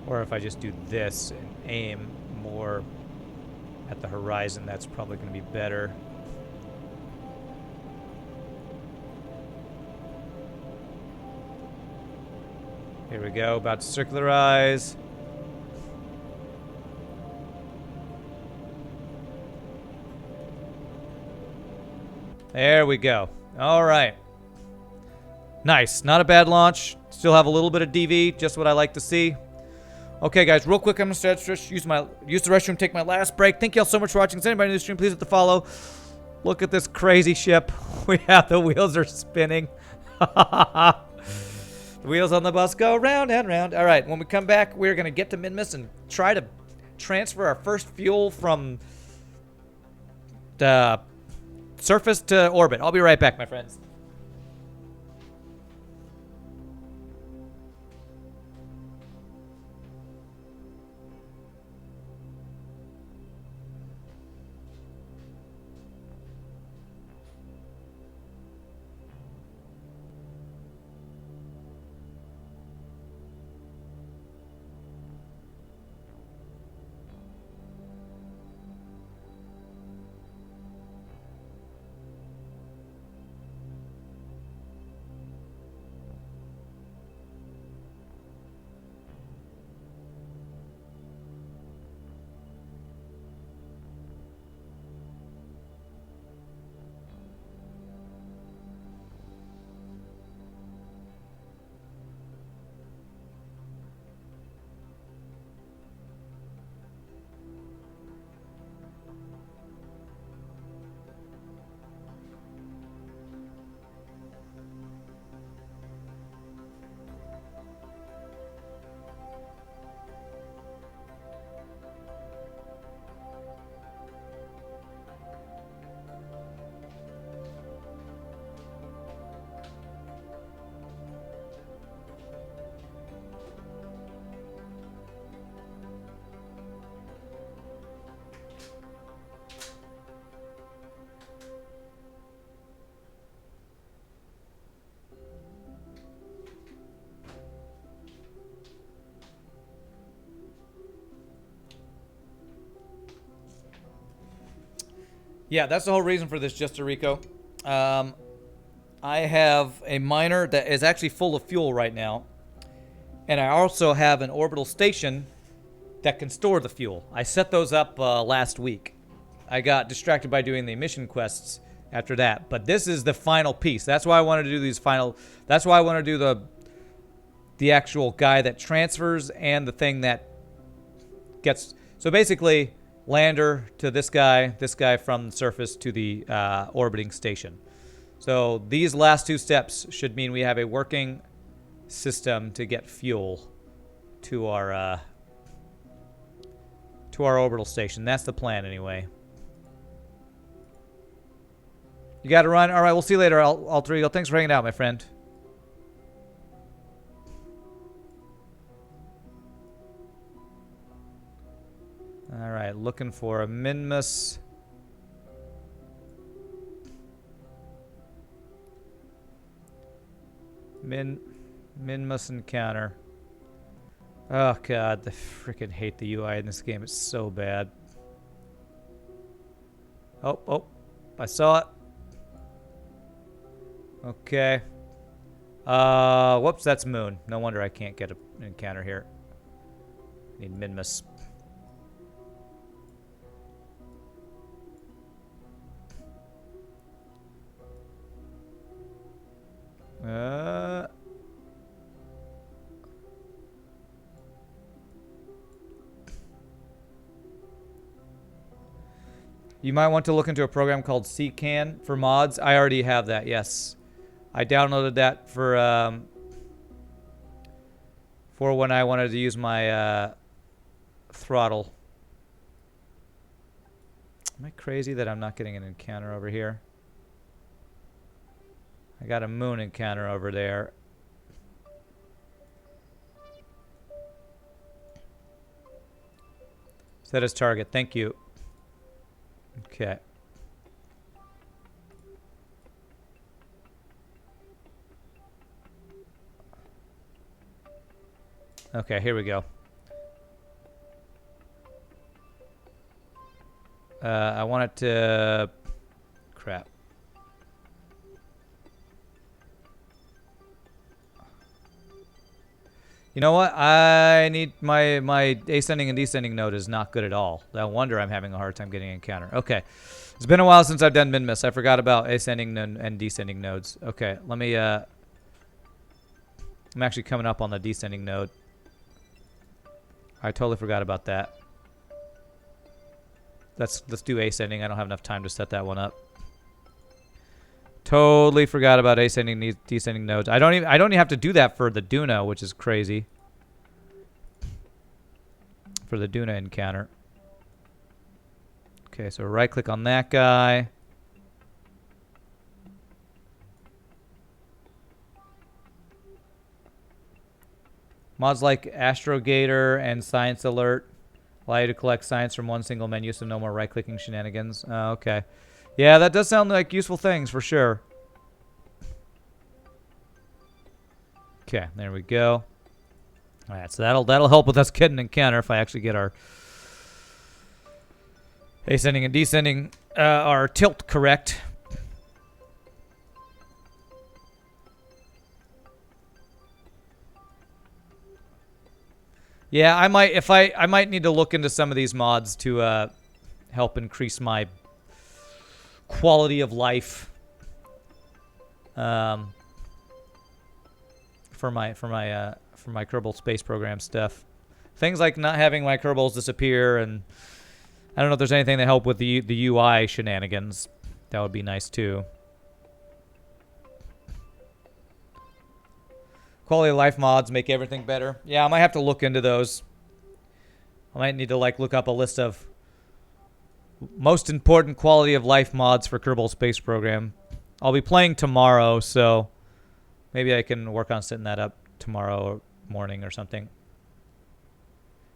Or if I just do this and aim more at the horizon, that's probably going to be better. Here we go, about to circularize. There we go. All right. Nice. Not a bad launch. Still have a little bit of DV, just what I like to see. Okay, guys, real quick, I'm going to use the restroom, take my last break. Thank you all so much for watching. Is anybody in the stream, please hit the follow. Look at this crazy ship. We have the wheels are spinning. The wheels on the bus go round and round. All right, when we come back, we're going to get to Minmus and try to transfer our first fuel from the surface to orbit. I'll be right back, my friends. Yeah, that's the whole reason for this, Just Rico. I have a miner that is actually full of fuel right now. And I also have an orbital station that can store the fuel. I set those up last week. I got distracted by doing the mission quests after that. But this is the final piece. That's why I wanted to do these final... That's why I want to do the actual guy that transfers and the thing that gets... So basically... lander to this guy from the surface to the orbiting station. So these last two steps should mean we have a working system to get fuel to our orbital station. That's the plan anyway. You gotta run? Alright, we'll see you later, Alter Ego. Thanks for hanging out, my friend. Alright, looking for a Minmus. Minmus encounter. Oh god, I freaking hate the UI in this game. It's so bad. Oh, I saw it. Okay. Whoops, that's Moon. No wonder I can't get an encounter here. Need Minmus. You might want to look into a program called CCAN for mods. I already have that, yes. I downloaded that for when I wanted to use my throttle. Am I crazy that I'm not getting an encounter over here? I got a Moon encounter over there. Set as target. Thank you. Okay. Okay, here we go. I want it to... Crap. You know what? I need my ascending and descending node is not good at all. No wonder I'm having a hard time getting an encounter. Okay. It's been a while since I've done Minmus. I forgot about ascending and descending nodes. Okay, let me I'm actually coming up on the descending node. I totally forgot about that. Let's do ascending. I don't have enough time to set that one up. Totally forgot about ascending descending nodes. I don't even have to do that for the Duna, which is crazy. For the Duna encounter. Okay, so right click on that guy. Mods like Astrogator and Science Alert allow you to collect science from one single menu, so no more right-clicking shenanigans. Okay. Yeah, that does sound like useful things for sure. Okay, there we go. All right, so that'll help with us getting an encounter if I actually get our ascending and descending our tilt correct. Yeah, I might need to look into some of these mods to help increase my quality of life for my Kerbal Space Program stuff. Things like not having my Kerbals disappear, and I don't know if there's anything to help with the UI shenanigans. That would be nice too. Quality of life mods make everything better. Yeah, I might have to look into those. I might need to look up a list of most important quality of life mods for Kerbal Space Program. I'll be playing tomorrow, so maybe I can work on setting that up tomorrow morning or something.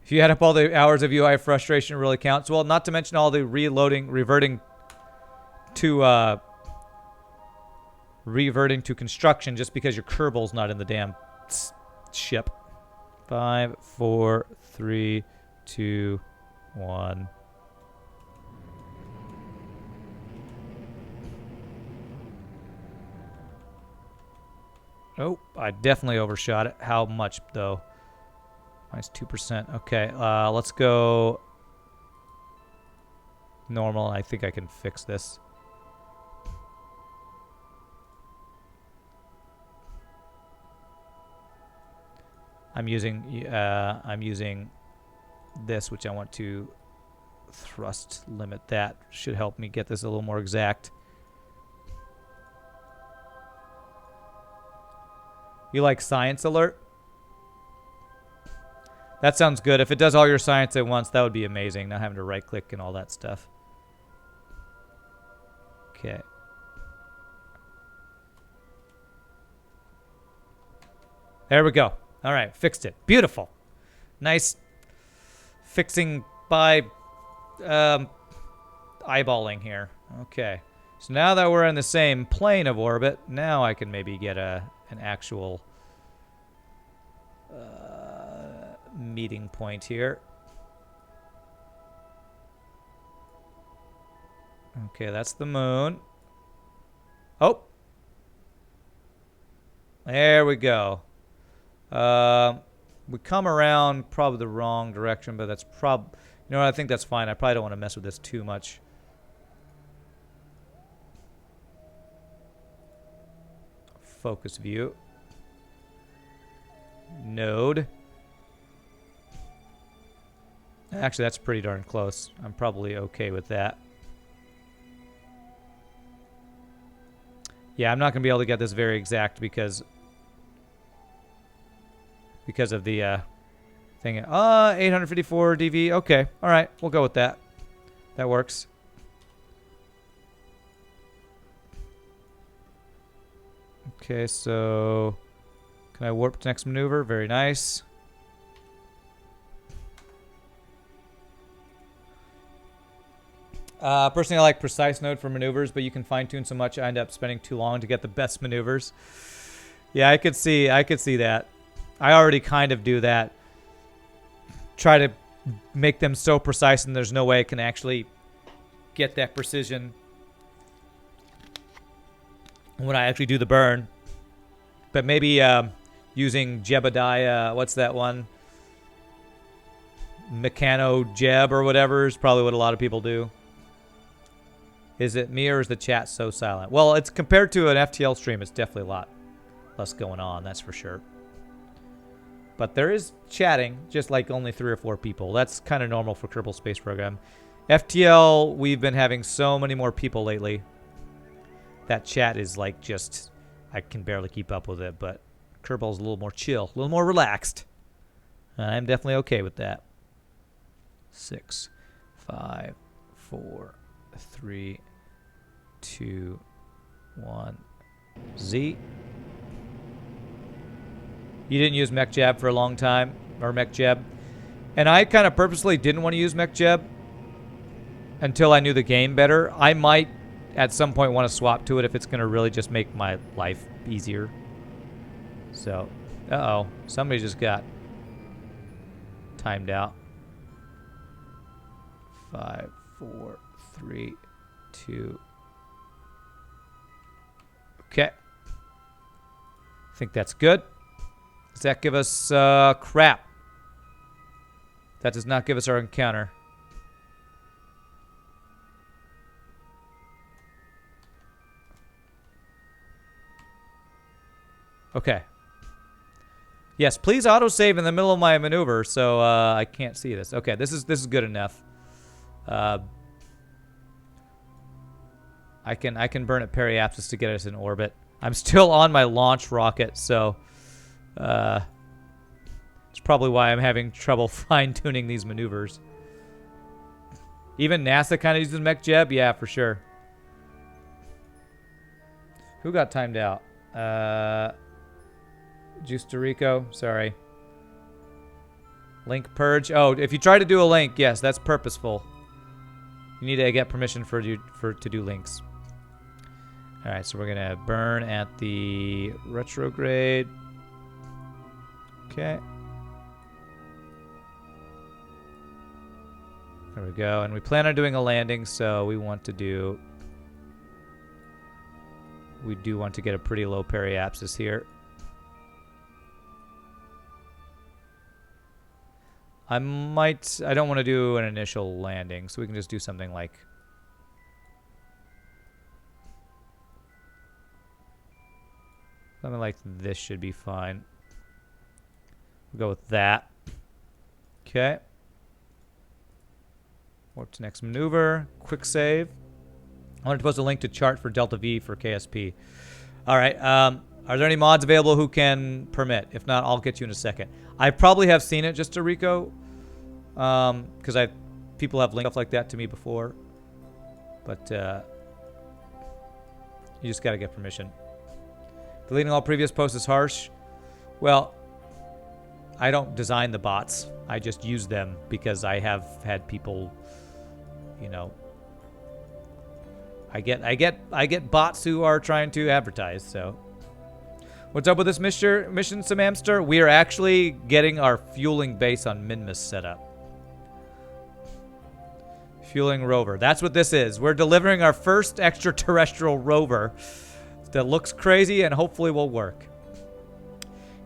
If you add up all the hours of UI frustration, it really counts. Well, not to mention all the reverting to construction just because your Kerbal's not in the damn ship. 5, 4, 3, 2, 1. Oh, I definitely overshot it. How much, though? Minus 2%. Okay, let's go normal. I think I can fix this. I'm using this, which I want to thrust limit. That should help me get this a little more exact. You like Science Alert? That sounds good. If it does all your science at once, that would be amazing. Not having to right click and all that stuff. Okay. There we go. All right, fixed it. Beautiful. Nice fixing by eyeballing here. Okay. So now that we're in the same plane of orbit, now I can maybe get an actual meeting point here. Okay, that's the moon. Oh. There we go. We come around probably the wrong direction, but that's you know what, I think that's fine. I probably don't want to mess with this too much. Focus view. Node. Actually, that's pretty darn close. I'm probably okay with that. Yeah, I'm not going to be able to get this very exact because of the thing. 854 dV. Okay. All right. We'll go with that. That works. Okay, so can I warp to next maneuver? Very nice. Personally, I like precise node for maneuvers, but you can fine-tune so much I end up spending too long to get the best maneuvers. Yeah, I could see that. I already kind of do that. Try to make them so precise and there's no way it can actually get that precision when I actually do the burn. But maybe using Jebediah, what's that one? Mechano Jeb or whatever is probably what a lot of people do. Is it me or is the chat so silent? Well, it's compared to an FTL stream, it's definitely a lot less going on, that's for sure. But there is chatting, just like only 3 or 4 people. That's kind of normal for Kerbal Space Program. FTL, we've been having so many more people lately. That chat is like just, I can barely keep up with it, but Kerbal's a little more chill, a little more relaxed. I'm definitely okay with that. 6, 5, 4, 3, 2, 1. Z. You didn't use Mech Jab for a long time, or Mech Jab. And I kind of purposely didn't want to use Mech Jab until I knew the game better. I might, at some point, want to swap to it if it's going to really just make my life easier. So, uh-oh. Somebody just got timed out. 5, 4, 3, 2. Okay. I think that's good. Does that give us, crap? That does not give us our encounter. Okay. Yes, please autosave in the middle of my maneuver, so I can't see this. Okay, this is good enough. I can burn at periapsis to get us in orbit. I'm still on my launch rocket, so it's probably why I'm having trouble fine-tuning these maneuvers. Even NASA kind of uses Mech Jeb? Yeah, for sure. Who got timed out? Juice Rico, sorry. Link purge. Oh, if you try to do a link, yes, that's purposeful. You need to get permission to do links. All right, so we're gonna burn at the retrograde. Okay. There we go, and we plan on doing a landing, so we want to do. We do want to get a pretty low periapsis here. I don't want to do an initial landing, so we can just do something like... Something like this should be fine. We'll go with that. Okay. Warp to next maneuver. Quick save. I want to post a link to chart for Delta V for KSP. All right. Are there any mods available who can permit? If not, I'll get you in a second. I probably have seen it just to Rico, because people have linked stuff like that to me before. But you just got to get permission. Deleting all previous posts is harsh. Well, I don't design the bots. I just use them because I have had people, you know. I get bots who are trying to advertise. So, what's up with this mission, Samamster? We are actually getting our fueling base on Minmus set up. Fueling rover. That's what this is. We're delivering our first extraterrestrial rover that looks crazy and hopefully will work.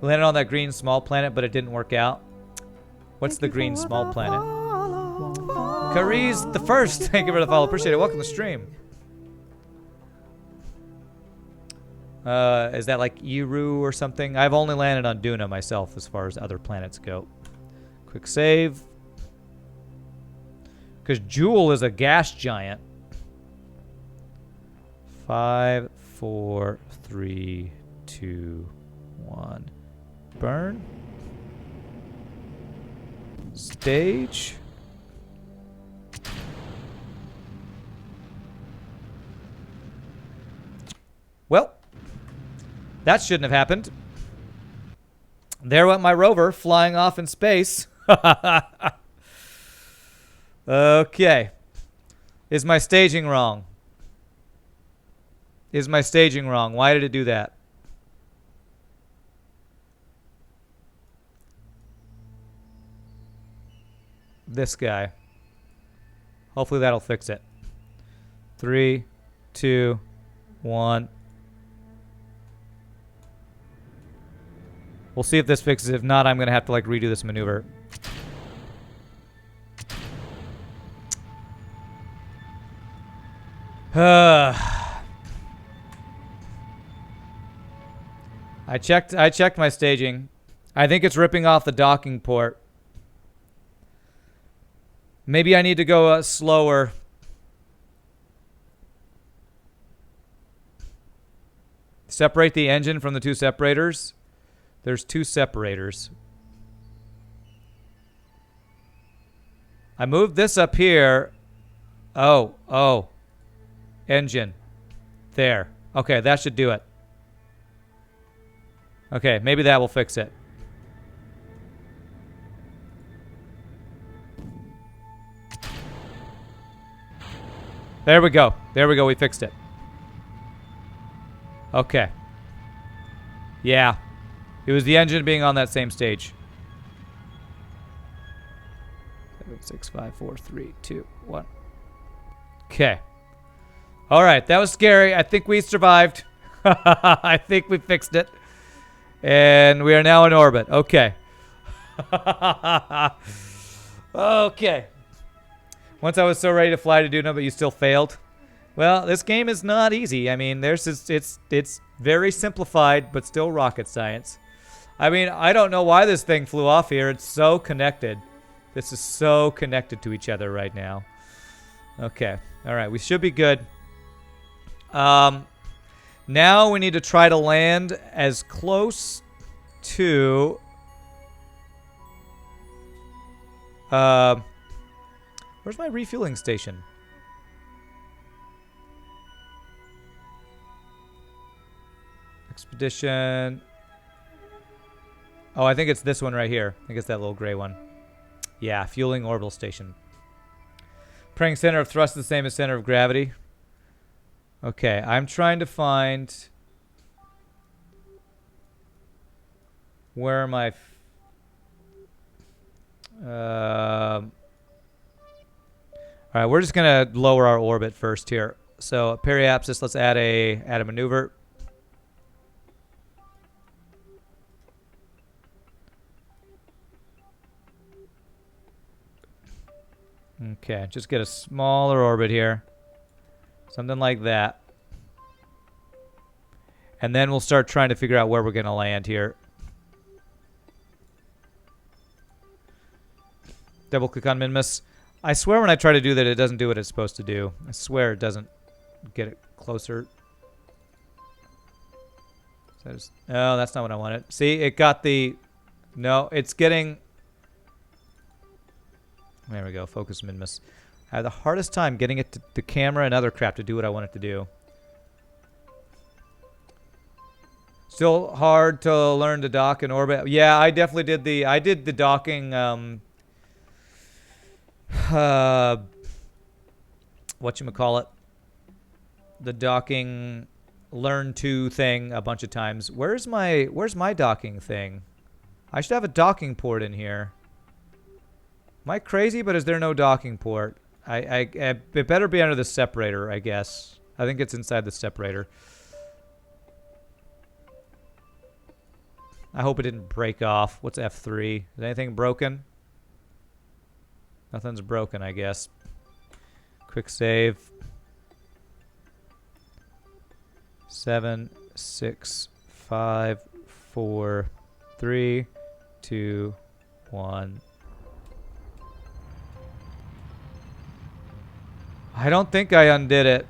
We landed on that green small planet, but it didn't work out. What's the green small planet? Kariz the first. Thank you for the follow. Appreciate it. Welcome to the stream. Is that like Eru or something? I've only landed on Duna myself as far as other planets go. Quick save. Because Jewel is a gas giant. 5, 4, 3, 2, 1. Burn. Stage. Well, that shouldn't have happened. There went my rover flying off in space. Okay. Is my staging wrong? Is my staging wrong? Why did it do that? This guy. Hopefully that'll fix it. 3, 2, 1. We'll see if this fixes it. If not, I'm going to have to like redo this maneuver. I checked my staging. I think it's ripping off the docking port. Maybe I need to go slower. Separate the engine from the two separators. There's two separators. I moved this up here. Oh. Engine. There. Okay, that should do it. Okay, maybe that will fix it. There we go. There we go. We fixed it. Okay. Yeah. It was the engine being on that same stage. 7, 6, 5, 4, 3, 2, 1. Okay. All right. That was scary. I think we survived. I think we fixed it. And we are now in orbit. Okay. Okay. Once I was so ready to fly to Duna, but you still failed. Well, this game is not easy. I mean, it's very simplified, but still rocket science. I mean, I don't know why this thing flew off here. It's so connected. This is so connected to each other right now. Okay. All right. We should be good. Now we need to try to land as close to... where's my refueling station? Expedition. Oh, I think it's this one right here. I think it's that little gray one. Yeah, fueling orbital station. Praying center of thrust is the same as center of gravity. Okay, I'm trying to find where my all right, we're just gonna lower our orbit first here. So periapsis, let's add a maneuver. Okay, just get a smaller orbit here. Something like that. And then we'll start trying to figure out where we're going to land here. Double click on Minmus. I swear when I try to do that, it doesn't do what it's supposed to do. I swear it doesn't get it closer. Oh, that's not what I wanted. See, it got the... No, it's getting... There we go. Focus Minmus. I had the hardest time getting it to the camera and other crap to do what I want it to do. Still hard to learn to dock in orbit. Yeah, I definitely did the... I did the docking... whatchamacallit? The docking learn to thing a bunch of times. Where's my docking thing? I should have a docking port in here. Am I crazy? But is there no docking port? It better be under the separator, I guess. I think it's inside the separator. I hope it didn't break off. What's F3? Is anything broken? Nothing's broken, I guess. Quick save. 7, 6, 5, 4, 3, 2, 1. I don't think I undid it.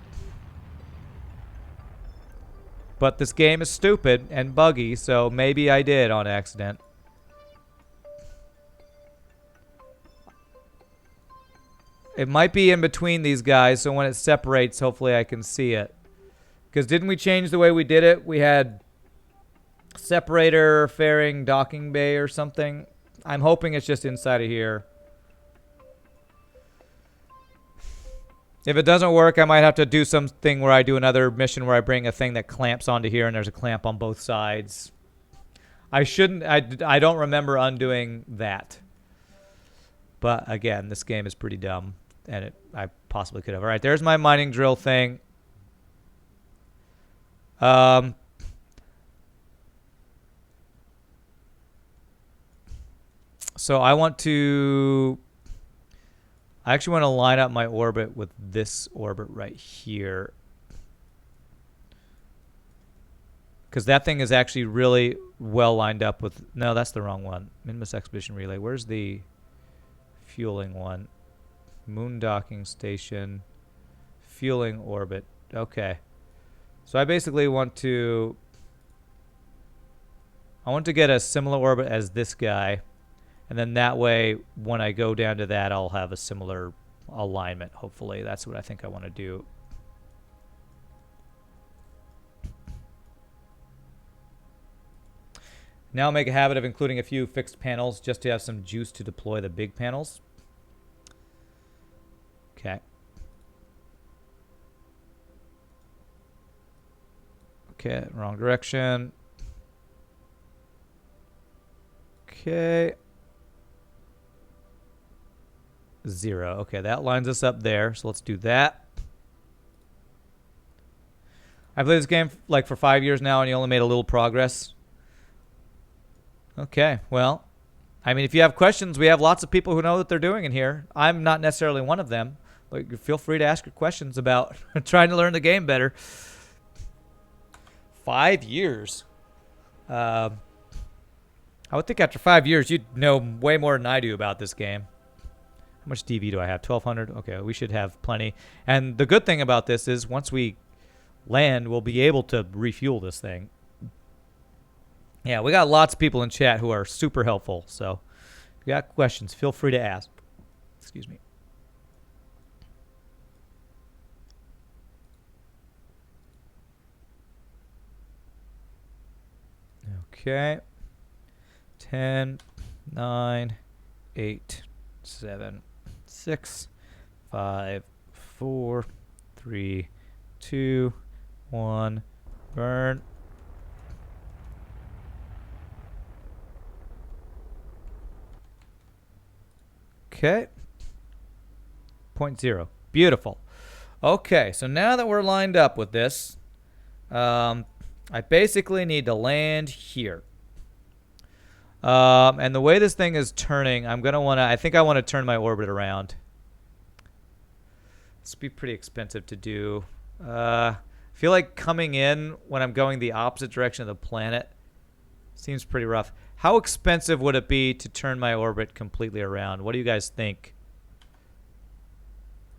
But this game is stupid and buggy, so maybe I did on accident. It might be in between these guys, so when it separates, hopefully I can see it. Because didn't we change the way we did it? We had separator, fairing, docking bay or something. I'm hoping it's just inside of here. If it doesn't work, I might have to do something where I do another mission where I bring a thing that clamps onto here and there's a clamp on both sides. I don't remember undoing that. But again, this game is pretty dumb. And I possibly could have. All right, there's my mining drill thing. So I actually want to line up my orbit with this orbit right here. Because that thing is actually really well lined up with... No, that's the wrong one. Minmus Expedition Relay. Where's the fueling one? Moon docking station. Fueling orbit. Okay. So I basically want to... I want to get a similar orbit as this guy. And then that way, when I go down to that, I'll have a similar alignment, hopefully. That's what I think I want to do. Now make a habit of including a few fixed panels just to have some juice to deploy the big panels. Okay. Okay, wrong direction. Okay. 0. Okay, that lines us up there. So let's do that. I played this game like for 5 years now, and you only made a little progress. Okay, well, I mean, if you have questions, we have lots of people who know what they're doing in here. I'm not necessarily one of them, but feel free to ask your questions about trying to learn the game better. 5 years. I would think after 5 years, you'd know way more than I do about this game. How much DV do I have? 1,200? Okay, we should have plenty. And the good thing about this is once we land, we'll be able to refuel this thing. Yeah, we got lots of people in chat who are super helpful. So if you got questions, feel free to ask. Excuse me. Okay. 10, 9, 8, 7, 6, 5, 4, 3, 2, 1. Burn. Okay. 0.0. Beautiful. Okay, so now that we're lined up with this, I basically need to land here. And the way this thing is turning, I think I want to turn my orbit around. This would be pretty expensive to do. I feel like coming in when I'm going the opposite direction of the planet seems pretty rough. How expensive would it be to turn my orbit completely around? What do you guys think?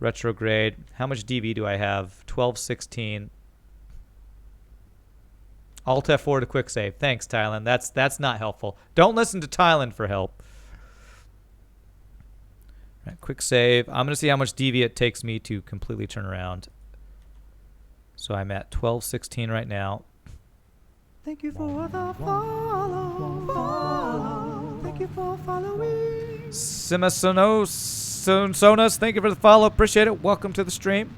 Retrograde. How much DV do I have? 1216. Alt F4 to quick save. Thanks, Thailand. That's not helpful. Don't listen to Thailand for help. All right, quick save. I'm going to see how much DV it takes me to completely turn around. So I'm at 1216 right now. Thank you for the follow. Thank you for following. Sonas, thank you for the follow. Appreciate it. Welcome to the stream.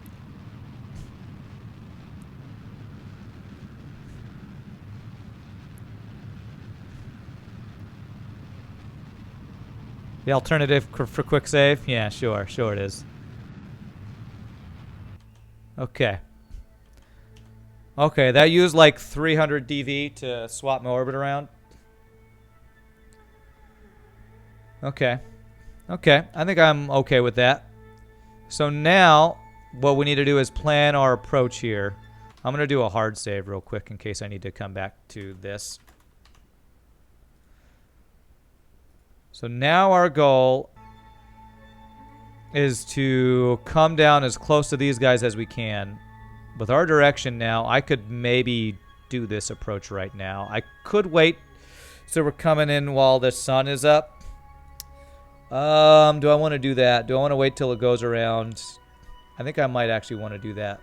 The alternative for quick save? Yeah, sure it is. Okay. Okay, that used like 300 DV to swap my orbit around. Okay. Okay, I think I'm okay with that. So now, what we need to do is plan our approach here. I'm going to do a hard save real quick in case I need to come back to this. So now our goal is to come down as close to these guys as we can. With our direction now, I could maybe do this approach right now. I could wait so we're coming in while the sun is up. Do I want to do that? Do I want to wait till it goes around? I think I might actually want to do that.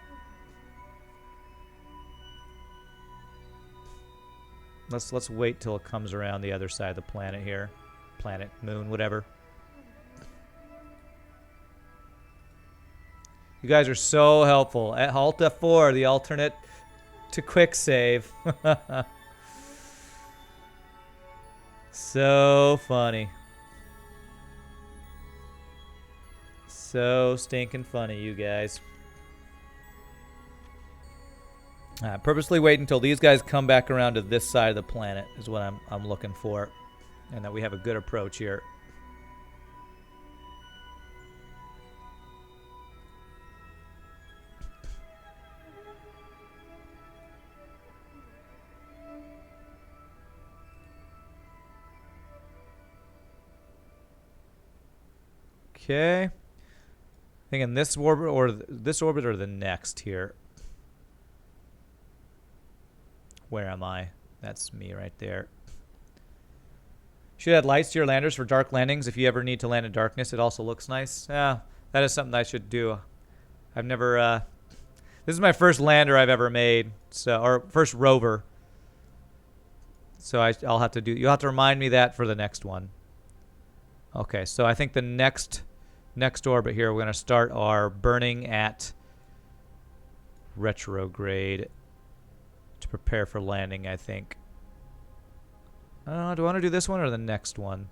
Let's wait till it comes around the other side of the planet here. Planet, moon, whatever. You guys are so helpful. At Alt F4, the alternate to quick save. So funny. So stinking funny, you guys. Purposely wait until these guys come back around to this side of the planet is what I'm looking for. And that we have a good approach here. Okay. I think in this orbit or the next here. Where am I? That's me right there. Should add lights to your landers for dark landings if you ever need to land in darkness. It also looks nice. Yeah, that is something I should do. I've never this is my first lander I've ever made, so or first rover. So I'll have to do. You'll have to remind me that for the next one. Okay, so I think the next orbit here, we're going to start our burning at retrograde to prepare for landing, I think. Do I want to do this one or the next one?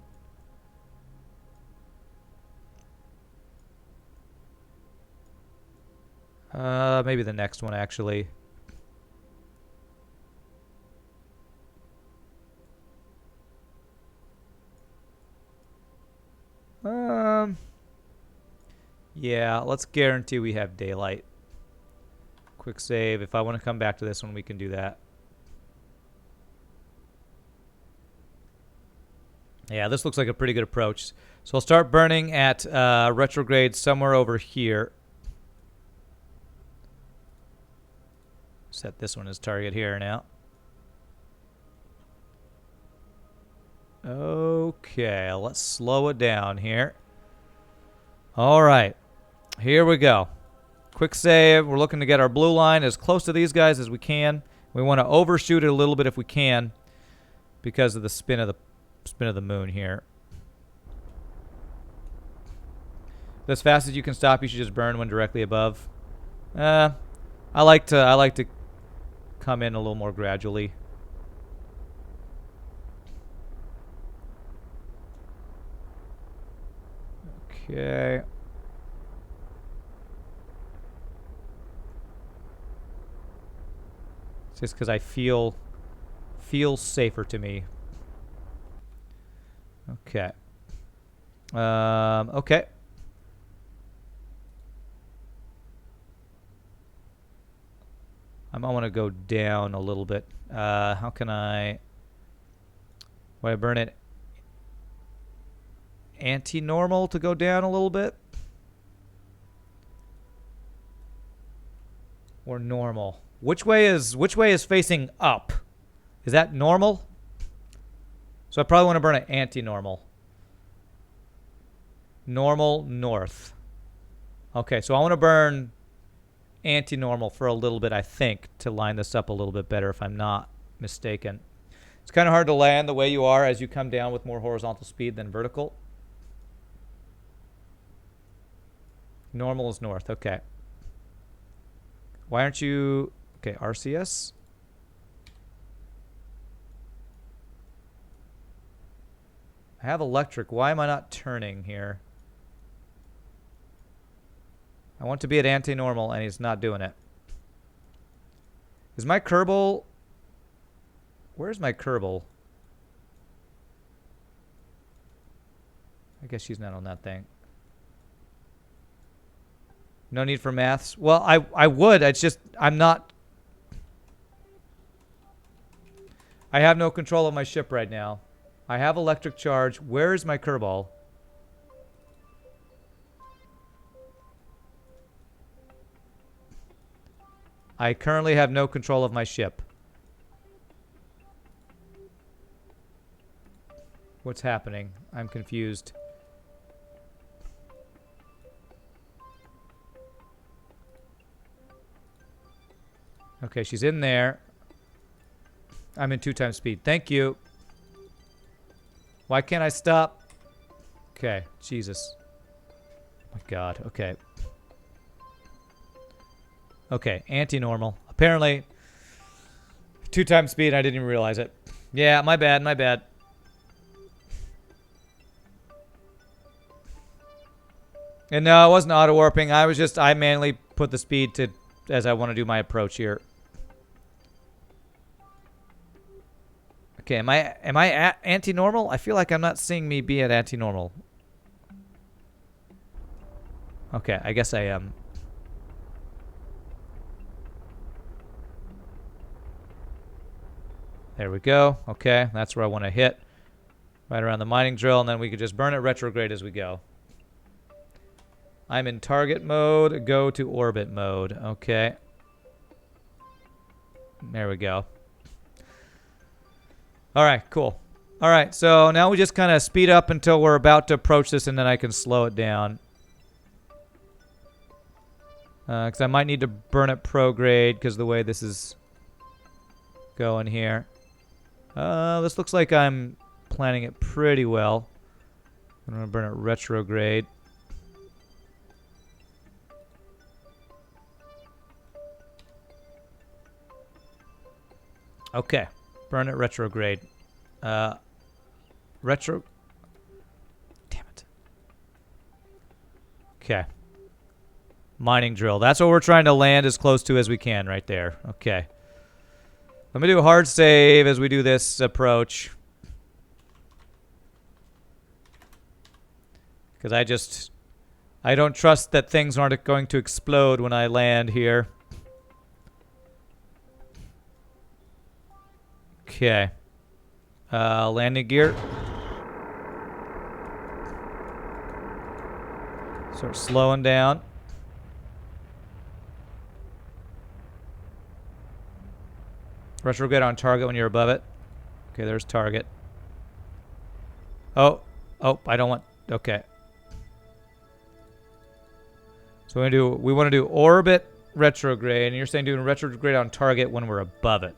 Maybe the next one, actually. Yeah, let's guarantee we have daylight. Quick save. If I want to come back to this one, we can do that. Yeah, this looks like a pretty good approach. So I'll start burning at retrograde somewhere over here. Set this one as target here now. Okay, let's slow it down here. All right, here we go. Quick save. We're looking to get our blue line as close to these guys as we can. We want to overshoot it a little bit if we can because of the spin of the moon here. As fast as you can stop, you should just burn when directly above. I like to come in a little more gradually. Okay. It's just because I feels safer to me. Okay. Okay. I might want to go down a little bit. How can I... Will I burn it anti-normal to go down a little bit? Or normal? Which way is facing up? Is that normal? So I probably want to burn it anti-normal. Normal north. Okay, so I want to burn anti-normal for a little bit, I think, to line this up a little bit better if I'm not mistaken. It's kind of hard to land the way you are as you come down with more horizontal speed than vertical. Normal is north, okay. Why aren't you... Okay, RCS. I have electric. Why am I not turning here? I want to be at anti-normal, and he's not doing it. Is my Kerbal... Where's my Kerbal? I guess she's not on that thing. No need for maths. Well, I would. It's just I'm not... I have no control of my ship right now. I have electric charge. Where is my Kerbal? I currently have no control of my ship. What's happening? I'm confused. Okay, she's in there. I'm in 2 times speed. Thank you. Why can't I stop? Okay, Jesus. Oh my God, okay. Okay, anti-normal. Apparently, 2 times speed, I didn't even realize it. Yeah, my bad, my bad. And no, it wasn't auto warping. I manually put the speed to as I want to do my approach here. Okay, am I at anti-normal? I feel like I'm not seeing me be at anti-normal. Okay, I guess I am. There we go. Okay, that's where I want to hit. Right around the mining drill, and then we could just burn it retrograde as we go. I'm in target mode. Go to orbit mode. Okay. There we go. All right, cool. All right, so now we just kind of speed up until we're about to approach this, and then I can slow it down. Because I might need to burn it prograde because the way this is going here. This looks like I'm planning it pretty well. I'm going to burn it retrograde. Okay. Burn it retrograde. Retro... Damn it. Okay. Mining drill. That's what we're trying to land as close to as we can right there. Okay. Let me do a hard save as we do this approach. Because I don't trust that things aren't going to explode when I land here. Okay. Landing gear. Start slowing down. Retrograde on target when you're above it. Okay, there's target. Oh, I don't want... Okay. So we want to do orbit retrograde, and you're saying doing retrograde on target when we're above it.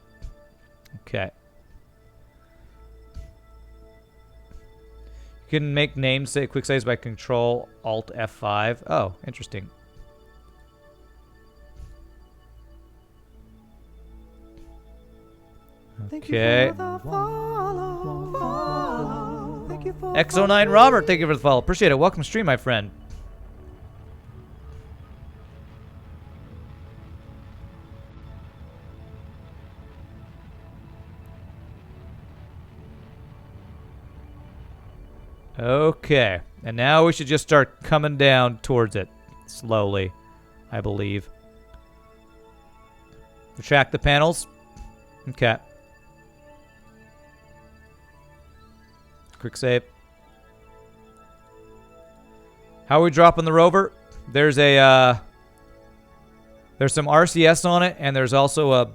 Okay. You can make namesake quick saves by Control Alt F5. Oh, interesting. Okay. X09 Robert, thank you for the follow. Appreciate it. Welcome to stream, my friend. Okay. And now we should just start coming down towards it. Slowly, I believe. Retract the panels. Okay. Quick save. How are we dropping the rover? There's a there's some RCS on it, and there's also a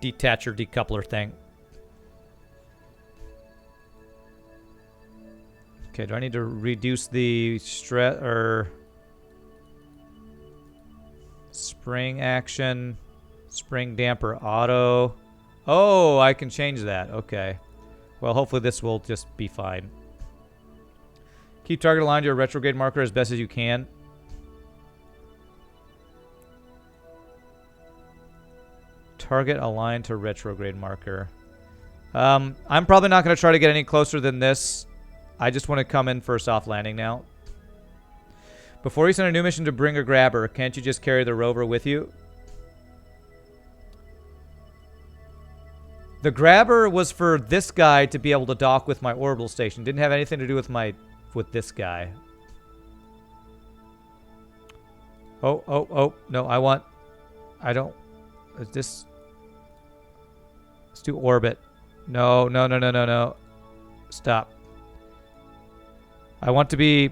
detacher decoupler thing. Okay, do I need to reduce the stress or spring action, spring damper auto? Oh, I can change that. Okay. Well, hopefully this will just be fine. Keep target aligned to your retrograde marker as best as you can. Target aligned to retrograde marker. I'm probably not going to try to get any closer than this. I just want to come in for a soft landing now. Before you send a new mission to bring a grabber, can't you just carry the rover with you? The grabber was for this guy to be able to dock with my orbital station. Didn't have anything to do with this guy. Oh. No, I don't. Is this... Let's do orbit. No. Stop. I want to be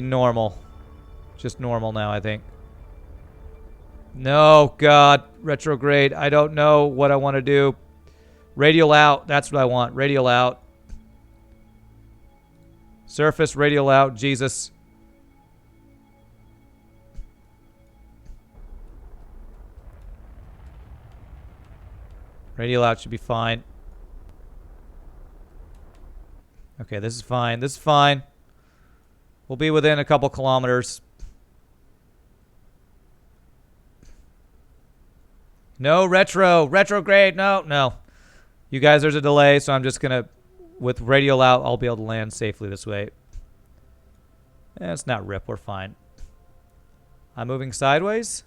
normal. Just normal now, I think. No, God. Retrograde. I don't know what I want to do. Radial out. That's what I want. Radial out. Surface, radial out. Jesus. Radial out should be fine. Okay, this is fine. This is fine. We'll be within a couple kilometers. No retrograde. No. You guys, there's a delay, so I'm just gonna with radial out, I'll be able to land safely this way. It's not rip. We're fine. I'm moving sideways?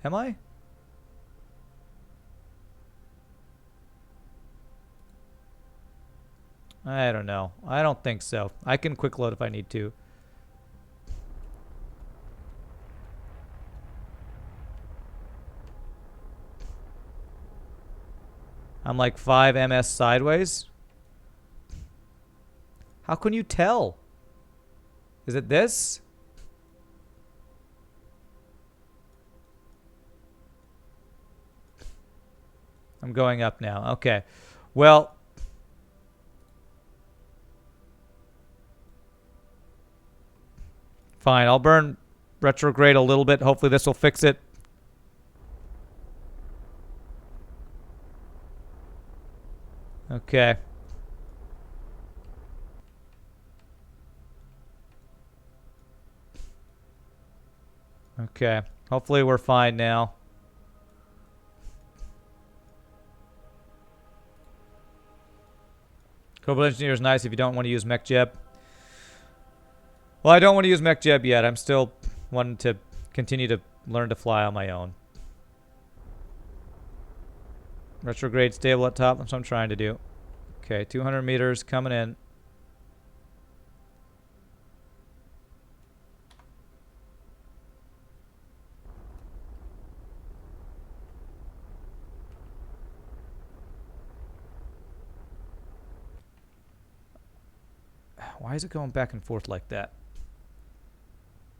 Am I? I don't know. I don't think so. I can quick load if I need to. I'm like 5 ms sideways. How can you tell? Is it this? I'm going up now. Okay. Well, fine. I'll burn retrograde a little bit. Hopefully this will fix it. Okay. Okay. Hopefully we're fine now. Kerbal Engineer is nice if you don't want to use Mech Jeb. Well, I don't want to use Mech Jeb yet. I'm still wanting to continue to learn to fly on my own. Retrograde stable at top. That's what I'm trying to do. Okay, 200 meters coming in. Why is it going back and forth like that?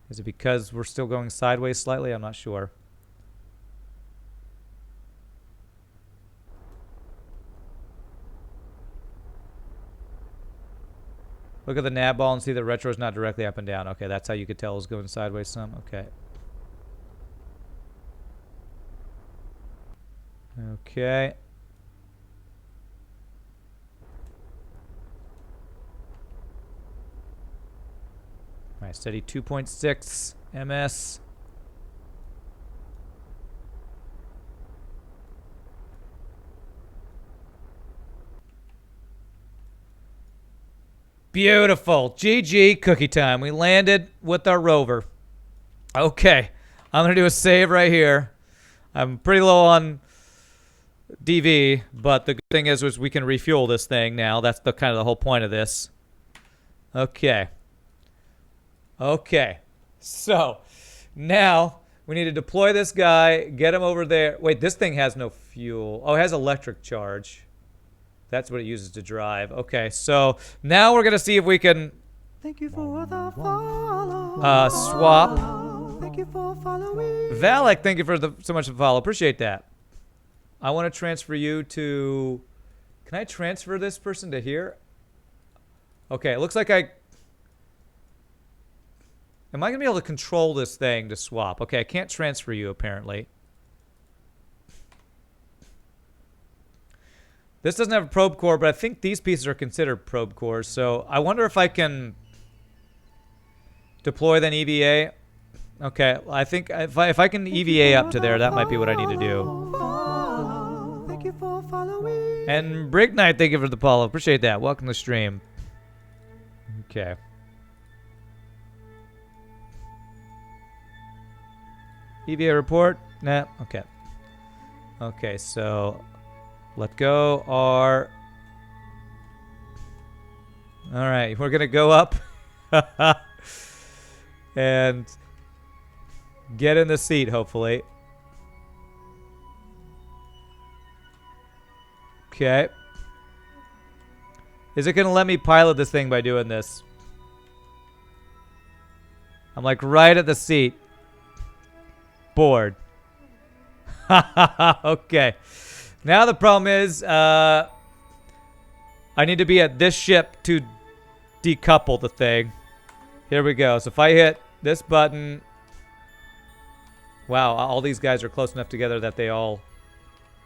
Is it because we're still going sideways slightly? I'm not sure. Look at the nav ball and see the retro is not directly up and down. Okay, that's how you could tell it was going sideways some. Okay. Okay. All right, steady 2.6 ms. Beautiful. GG cookie time. We landed with our rover. Okay. I'm going to do a save right here. I'm pretty low on DV, but the good thing is we can refuel this thing now. That's the kind of the whole point of this. Okay. Okay. So, now we need to deploy this guy, get him over there. Wait, this thing has no fuel. Oh, it has electric charge. That's what it uses to drive. Okay, so now we're going to see if we can Thank you for the follow. swap. Thank you for following. Valek, thank you for so much for the follow. Appreciate that. I want to transfer you to... Can I transfer this person to here? Okay, it looks like I... Am I going to be able to control this thing to swap? Okay, I can't transfer you, apparently. This doesn't have a probe core, but I think these pieces are considered probe cores. So I wonder if I can deploy then EVA. Okay, I think if I can EVA up to there, that might be what I need to do. Thank you for following. And Brick Knight, thank you for the follow. Appreciate that. Welcome to the stream. Okay. EVA report? Nah, okay. Okay, so let go our... Alright, we're gonna go up and get in the seat, hopefully. Okay. Is it gonna let me pilot this thing by doing this? I'm like right at the seat. Bored. Okay. Now the problem is, I need to be at this ship to decouple the thing. Here we go. So if I hit this button... Wow, all these guys are close enough together that they all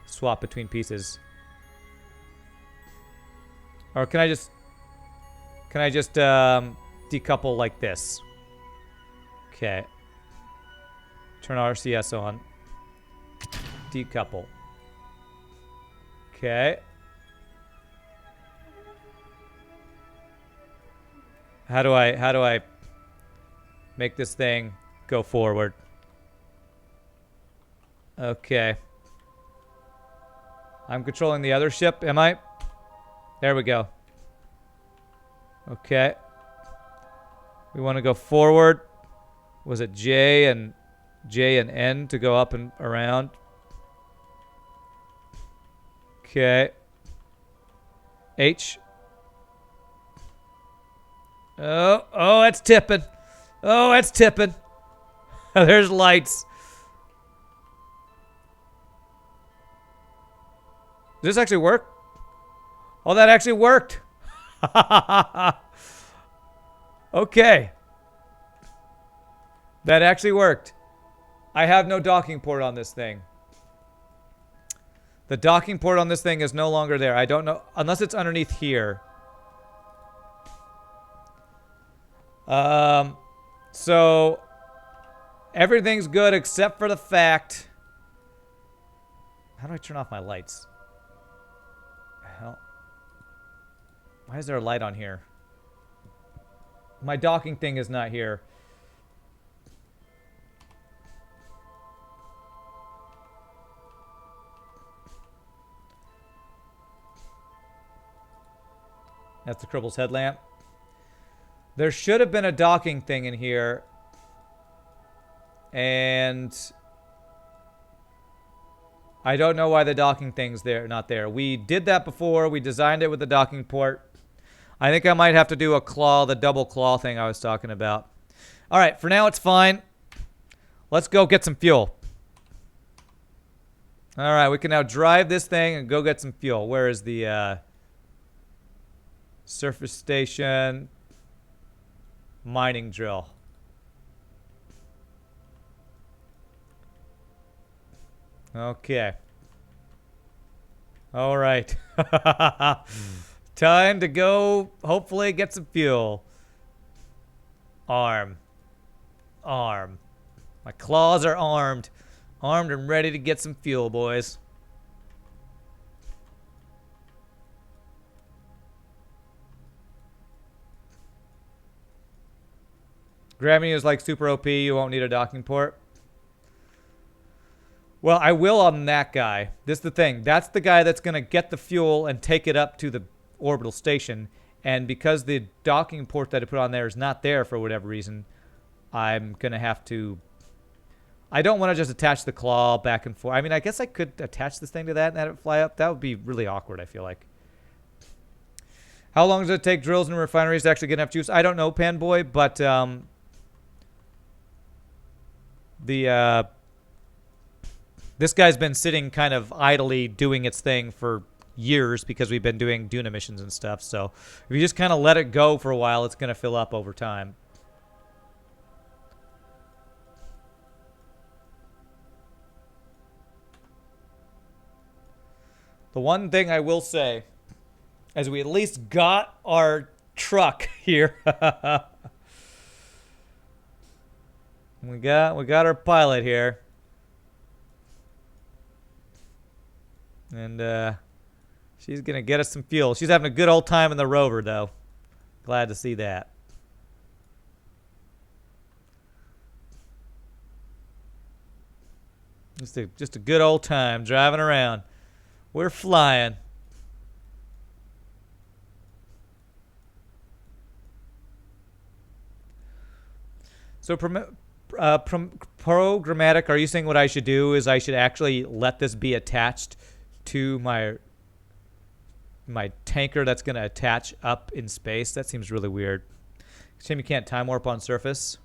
swap between pieces. Or can I just... decouple like this? Okay. Turn RCS on. Decouple. Okay. How do I make this thing go forward? Okay. I'm controlling the other ship, am I? There we go. Okay. We want to go forward. Was it J and N to go up and around? Okay. H. Oh, it's tipping. Oh, it's tipping. There's lights. Does this actually work? Oh, that actually worked. Okay. That actually worked. I have no docking port on this thing. The docking port on this thing is no longer there. I don't know, unless it's underneath here. So everything's good except for the fact. How do I turn off my lights? Hell. Why is there a light on here? My docking thing is not here. That's the Kerbal's headlamp. There should have been a docking thing in here. And I don't know why the docking thing's there, not there. We did that before. We designed it with the docking port. I think I might have to do a claw, the double claw thing I was talking about. All right, for now it's fine. Let's go get some fuel. All right, we can now drive this thing and go get some fuel. Where is the surface station mining drill? Okay. All right. Time to go, hopefully, get some fuel. Arm. Arm. My claws are armed. Armed and ready to get some fuel, boys. Gravity is like super OP. You won't need a docking port. Well, I will on that guy. This is the thing. That's the guy that's going to get the fuel and take it up to the orbital station. And because the docking port that I put on there is not there for whatever reason, I'm going to have to... I don't want to just attach the claw back and forth. I mean, I guess I could attach this thing to that and have it fly up. That would be really awkward, I feel like. How long does it take drills and refineries to actually get enough juice? I don't know, Panboy, but... This guy's been sitting kind of idly doing its thing for years because we've been doing Duna missions and stuff. So if you just kind of let it go for a while, it's going to fill up over time. The one thing I will say is we at least got our truck here. we got our pilot here. And she's going to get us some fuel. She's having a good old time in the rover, though. Glad to see that. Just a good old time driving around. We're flying. So programmatic, are you saying what I should do is I should actually let this be attached to my tanker that's going to attach up in space? That seems really weird. Shame you can't time warp on surface.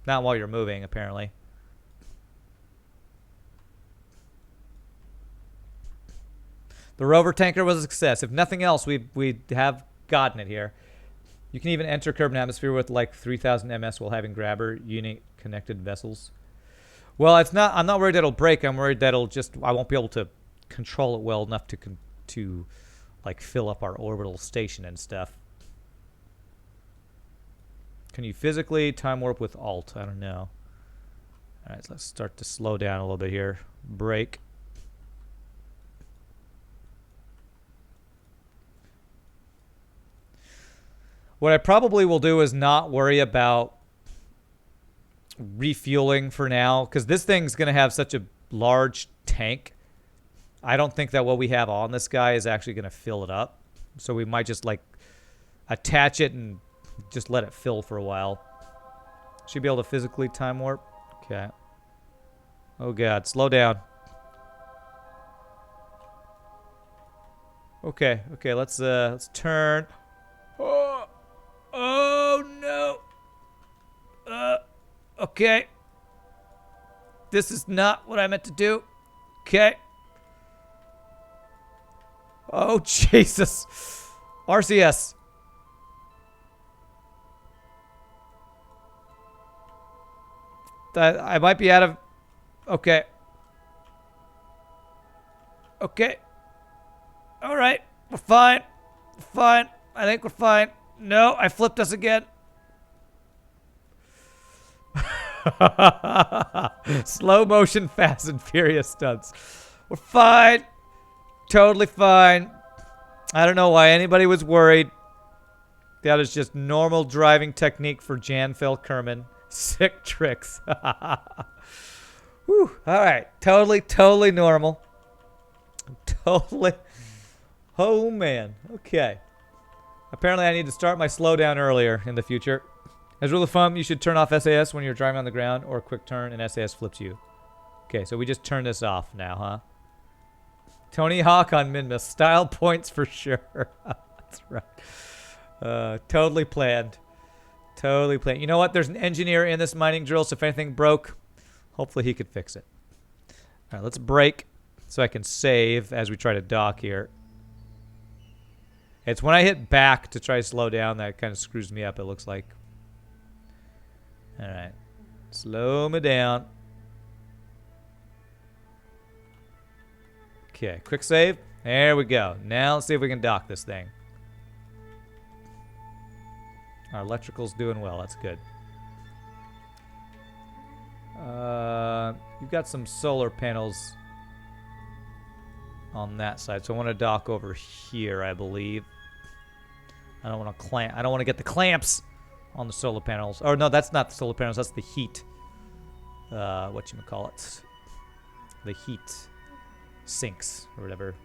Not while you're moving, apparently. The rover tanker was a success. If nothing else, we have gotten it here. You can even enter Kerbal atmosphere with like 3,000 ms while having grabber unit connected vessels. Well, it's not. I'm not worried that it'll break. I'm worried that it'll just. I won't be able to control it well enough to like fill up our orbital station and stuff. Can you physically time warp with Alt? I don't know. All right, so let's start to slow down a little bit here. Brake. What I probably will do is not worry about refueling for now, because this thing's going to have such a large tank. I don't think that what we have on this guy is actually going to fill it up. So we might just, like, attach it and just let it fill for a while. Should be able to physically time warp. Okay. Oh, God. Slow down. Okay. Okay, let's turn. Oh, no. Okay. This is not what I meant to do. Okay. Oh, Jesus. RCS. I might be out of... Okay. Okay. All right. We're fine. We're fine. I think we're fine. No, I flipped us again. Slow motion, fast and furious stunts. We're fine. Totally fine. I don't know why anybody was worried. That is just normal driving technique for Jan Phil Kerman. Sick tricks. Whew. All right. Totally normal. Totally. Oh, man. Okay. Apparently, I need to start my slowdown earlier in the future. As rule of thumb, you should turn off SAS when you're driving on the ground or quick turn and SAS flips you. Okay, so we just turn this off now, huh? Tony Hawk on Minmus. Style points for sure. That's right. Totally planned. Totally planned. You know what? There's an engineer in this mining drill, so if anything broke, hopefully he could fix it. All right, let's brake so I can save as we try to dock here. It's when I hit back to try to slow down that kind of screws me up, it looks like. All right. Slow me down. Okay, quick save. There we go. Now let's see if we can dock this thing. Our electrical's doing well. That's good. You've got some solar panels on that side, so I want to dock over here, I believe. I don't want to clamp. I don't want to get the clamps on the solar panels. Or no, that's not the solar panels. That's the heat. Whatchamacallit. The heat sinks or whatever.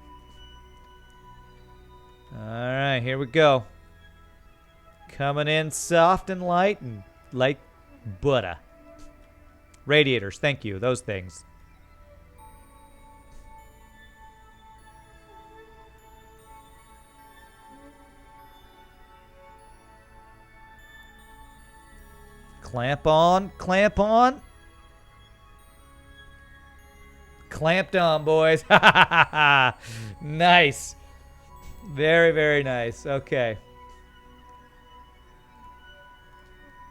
All right, here we go. Coming in soft and light and like butter. Radiators, thank you. Those things. Clamp on, clamp on. Clamped on, boys. Nice. Very, very nice. Okay.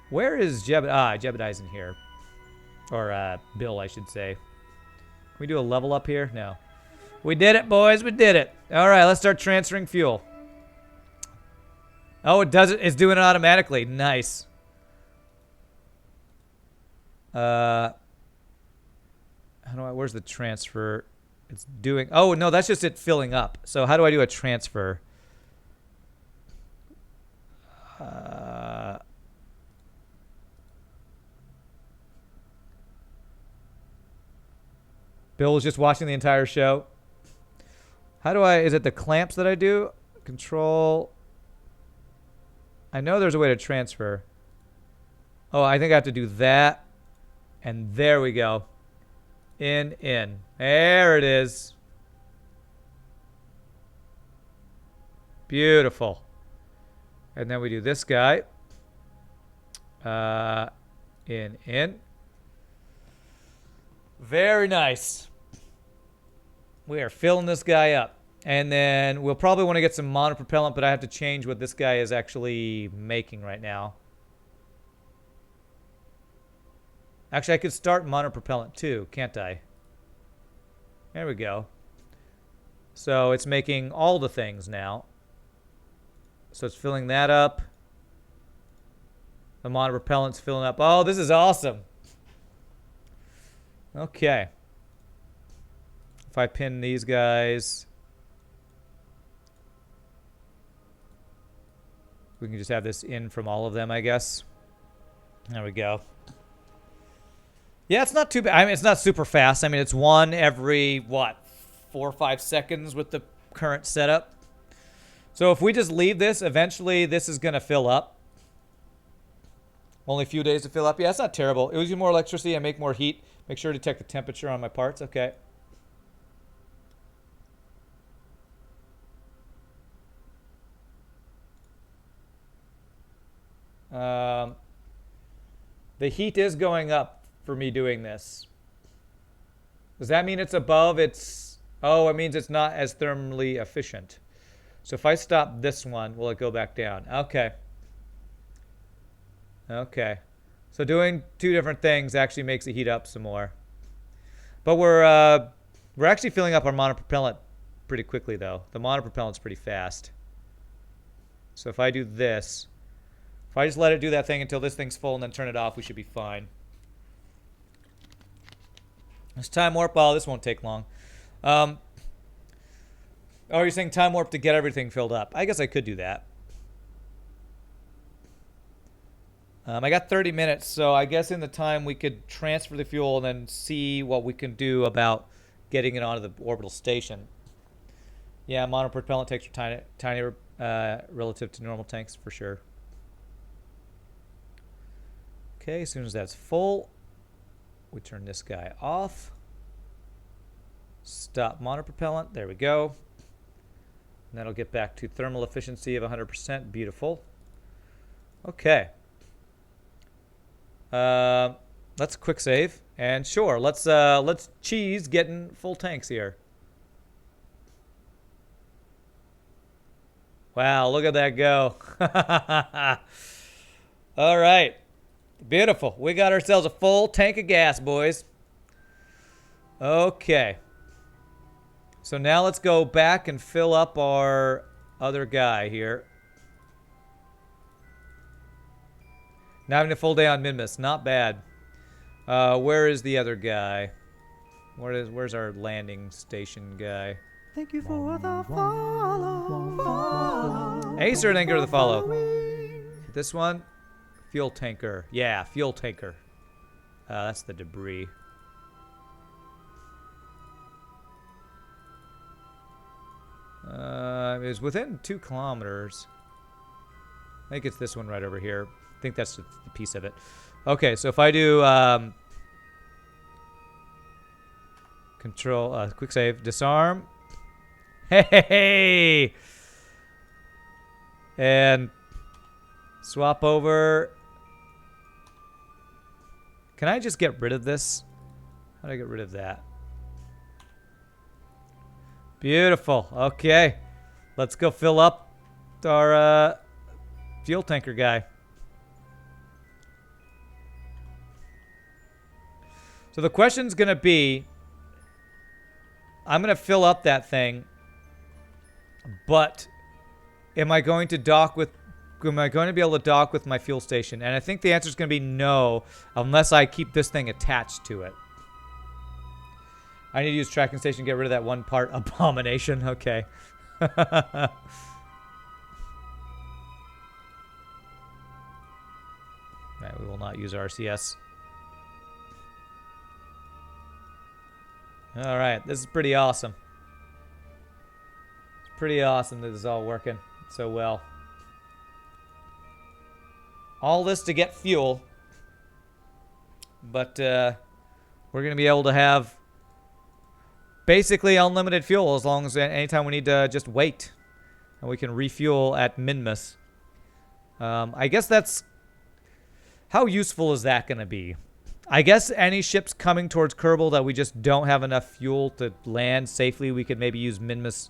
Where is Jebediah? Jebediah's in here. Or, Bill, I should say. Can we do a level up here? No. We did it, boys. We did it. All right, let's start transferring fuel. Oh, it does it. It's doing it automatically. Nice. How do I, where's the transfer? It's doing, oh, no, that's just it filling up. So how do I do a transfer? Bill was just watching the entire show. How do I, is it the clamps that I do? Control. I know there's a way to transfer. Oh, I think I have to do that. And there we go. In. There it is. Beautiful. And then we do this guy. In. Very nice. We are filling this guy up. And then we'll probably want to get some monopropellant, but I have to change what this guy is actually making right now. Actually, I could start monopropellant too, can't I? There we go. So it's making all the things now. So it's filling that up. The monopropellant's filling up. Oh, this is awesome. Okay. If I pin these guys. We can just have this in from all of them, I guess. There we go. Yeah, it's not too bad. I mean, it's not super fast. I mean, it's one every, what, 4 or 5 seconds with the current setup. So if we just leave this, eventually this is going to fill up. Only a few days to fill up. Yeah, it's not terrible. It will use more electricity and make more heat. Make sure to detect the temperature on my parts. Okay. The heat is going up for me doing this. Does that mean it's above its... Oh, it means it's not as thermally efficient. So if I stop this one, will it go back down? Okay. Okay. So doing 2 different things actually makes it heat up some more. But we're actually filling up our monopropellant pretty quickly, though. The monopropellant's pretty fast. So if I do this... If I just let it do that thing until this thing's full and then turn it off, we should be fine. This time warp, well, this won't take long. Oh, you're saying time warp to get everything filled up. I guess I could do that. I got 30 minutes, so I guess in the time we could transfer the fuel and then see what we can do about getting it onto the orbital station. Yeah, monopropellant tanks are tiny relative to normal tanks, for sure. Okay, as soon as that's full, we turn this guy off. Stop monopropellant. There we go. And that'll get back to thermal efficiency of 100%. Beautiful. Okay. Let's quick save. And sure, let's cheese getting full tanks here. Wow, look at that go. All right. Beautiful. We got ourselves a full tank of gas, boys. Okay. So now let's go back and fill up our other guy here. Now having a full day on Minmus. Not bad. Where is the other guy? Where's our landing station guy? Thank you for the follow. Hey, sir, thank you for the follow. Following. This one? Fuel tanker. Yeah, fuel tanker. That's the debris. It was within 2 kilometers. I think it's this one right over here. I think that's the piece of it. Okay, so if I do control, quick save, disarm. Hey! And swap over. Can I just get rid of this? How do I get rid of that? Beautiful. Okay. Let's go fill up our fuel tanker guy. So the question's going to be, I'm going to fill up that thing, but am I going to dock with... Am I going to be able to dock with my fuel station? And I think the answer is going to be no, unless I keep this thing attached to it. I need to use tracking station to get rid of that one part abomination. Okay. Right, we will not use RCS. All right, this is pretty awesome. It's pretty awesome that this is all working so well. All this to get fuel, but we're going to be able to have basically unlimited fuel as long as anytime we need to just wait, and we can refuel at Minmus. I guess that's... How useful is that going to be? I guess any ships coming towards Kerbal that we just don't have enough fuel to land safely, we could maybe use Minmus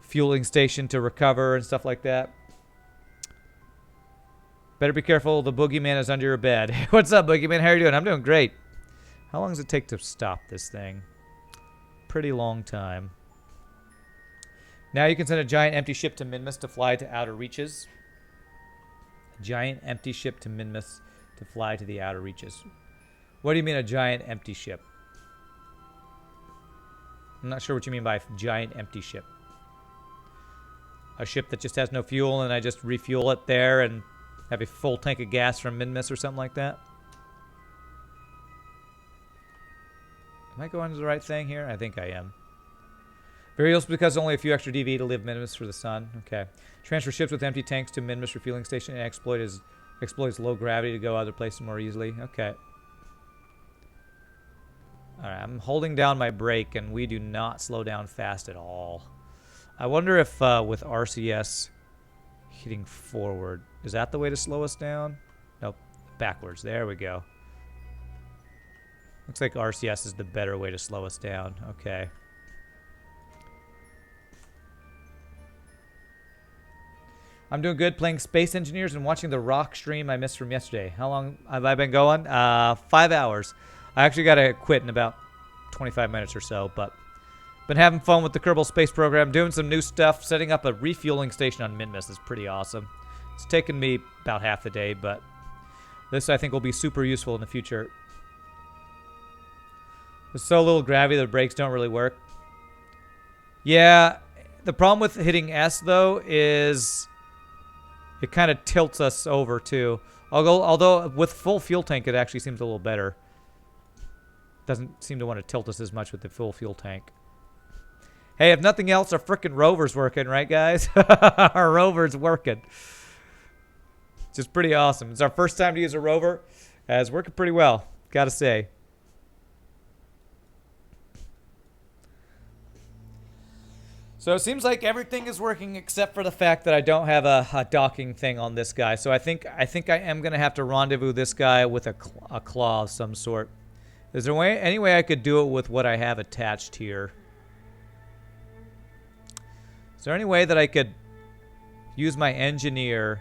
fueling station to recover and stuff like that. Better be careful, the boogeyman is under your bed. What's up, boogeyman? How are you doing? I'm doing great. How long does it take to stop this thing? Pretty long time. Now you can send a giant empty ship to Minmus to fly to outer reaches. A giant empty ship to Minmus to fly to the outer reaches. What do you mean a giant empty ship? I'm not sure what you mean by giant empty ship. a ship that just has no fuel and I just refuel it there and have a full tank of gas from Minmus or something like that. Am I going to the right thing here? I think I am. Very useful because only a few extra DV to live Minmus for the sun. Okay. Transfer ships with empty tanks to Minmus refueling station and exploits low gravity to go other places more easily. Okay. Alright, I'm holding down my brake and we do not slow down fast at all. I wonder if with RCS hitting forward, is that the way to slow us down? Nope. Backwards. There we go. Looks like RCS is the better way to slow us down. Okay. I'm doing good playing Space Engineers and watching the rock stream I missed from yesterday. How long have I been going? 5 hours. I actually got to quit in about 25 minutes or so, but been having fun with the Kerbal space program, doing some new stuff, setting up a refueling station on Minmus is pretty awesome. It's taken me about half the day, but this I think will be super useful in the future. There's so little gravity the brakes don't really work. Yeah, the problem with hitting S though is it kind of tilts us over too. Although with full fuel tank it actually seems a little better. Doesn't seem to want to tilt us as much with the full fuel tank. Hey, if nothing else, our frickin' rover's working, right guys? Our rover's working. Which is pretty awesome. It's our first time to use a rover. It's working pretty well, gotta say. So it seems like everything is working except for the fact that I don't have a docking thing on this guy. So I think I am gonna have to rendezvous this guy with a claw of some sort. Is there any way I could do it with what I have attached here? Is there any way that I could use my engineer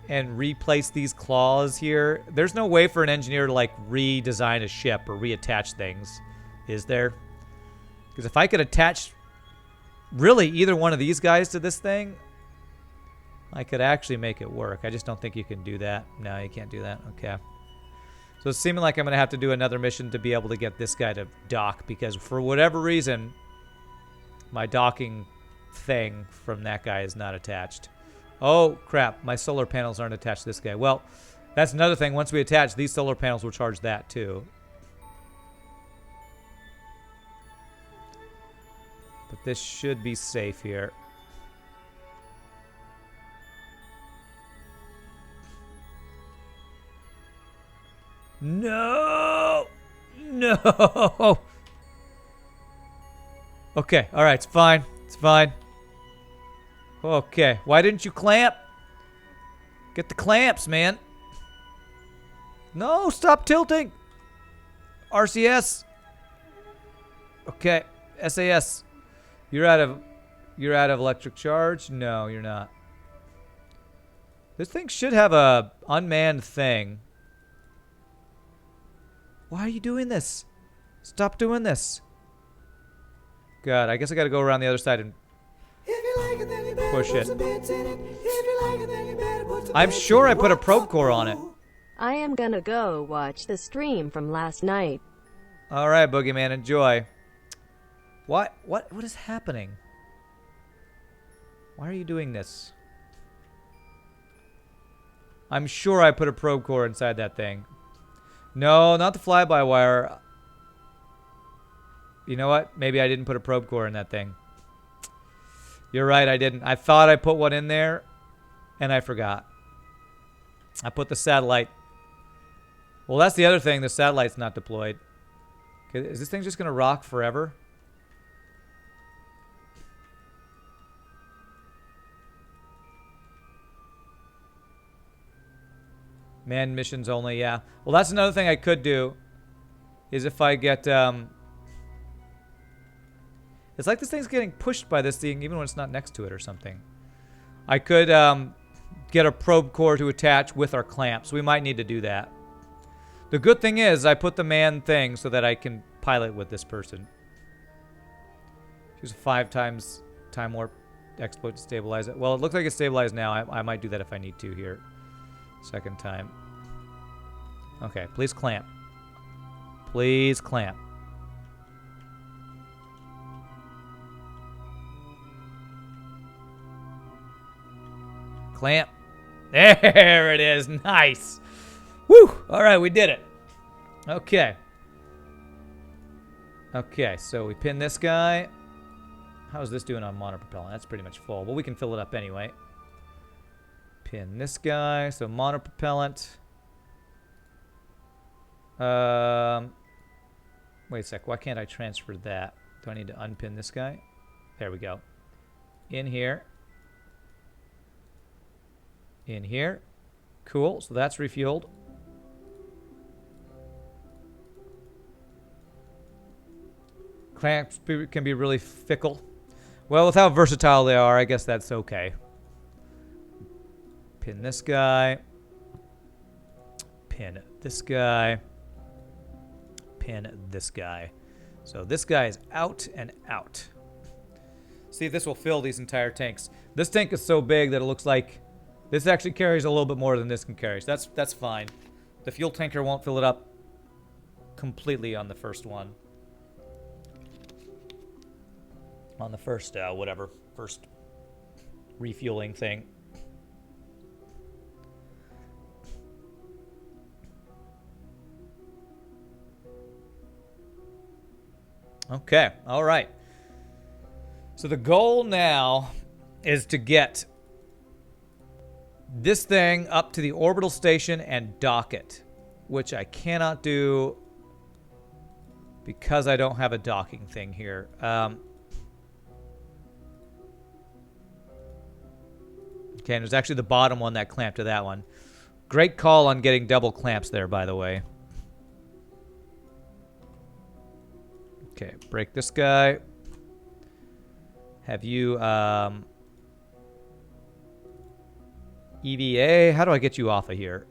and replace these claws here? There's no way for an engineer to like redesign a ship or reattach things, is there? Because if I could attach really either one of these guys to this thing, I could actually make it work. I just don't think you can do that. No, you can't do that. Okay. So it's seeming like I'm going to have to do another mission to be able to get this guy to dock because for whatever reason, my docking thing from that guy is not attached. Oh, crap. My solar panels aren't attached to this guy. Well, that's another thing. Once we attach, these solar panels will charge that too. But this should be safe here. No! No! Okay, alright, it's fine. It's fine. Okay, why didn't you clamp? Get the clamps, man. No, stop tilting! RCS. Okay, SAS. You're out of electric charge? No, you're not. This thing should have a unmanned thing. Why are you doing this? Stop doing this. God, I guess I gotta go around the other side and push it. I'm sure I put a probe core on it. I am gonna go watch the stream from last night. Alright, Boogeyman, enjoy. What is happening? Why are you doing this? I'm sure I put a probe core inside that thing. No, not the fly-by-wire. You know what? Maybe I didn't put a probe core in that thing. You're right, I didn't. I thought I put one in there, and I forgot. I put the satellite. Well, that's the other thing. The satellite's not deployed. Okay, is this thing just going to rock forever? Manned missions only, yeah. Well, that's another thing I could do. Is if I get, it's like this thing's getting pushed by this thing even when it's not next to it or something. I could, get a probe core to attach with our clamps. We might need to do that. The good thing is I put the manned thing so that I can pilot with this person. Use a 5 times time warp exploit to stabilize it. Well, it looks like it's stabilized now. I might do that if I need to here. Second time. Okay, please clamp. Please clamp. Clamp. There it is. Nice. Woo! All right, we did it. Okay. Okay, so we pin this guy. How's this doing on monopropellant? That's pretty much full, but we can fill it up anyway. Pin this guy. So monopropellant. Wait a sec. Why can't I transfer that? Do I need to unpin this guy? There we go. In here. In here. Cool. So that's refueled. Clamps can be really fickle. Well, with how versatile they are, I guess that's okay. Pin this guy. Pin this guy. Pin this guy. So this guy is out and out. See if this will fill these entire tanks. This tank is so big that it looks like this actually carries a little bit more than this can carry. So that's fine. The fuel tanker won't fill it up completely on the first one. On the first, first refueling thing. Okay, all right. So the goal now is to get this thing up to the orbital station and dock it, which I cannot do because I don't have a docking thing here. Okay, and it was actually the bottom one that clamped to that one. Great call on getting double clamps there, by the way. Okay, break this guy. Have you, EVA? How do I get you off of here?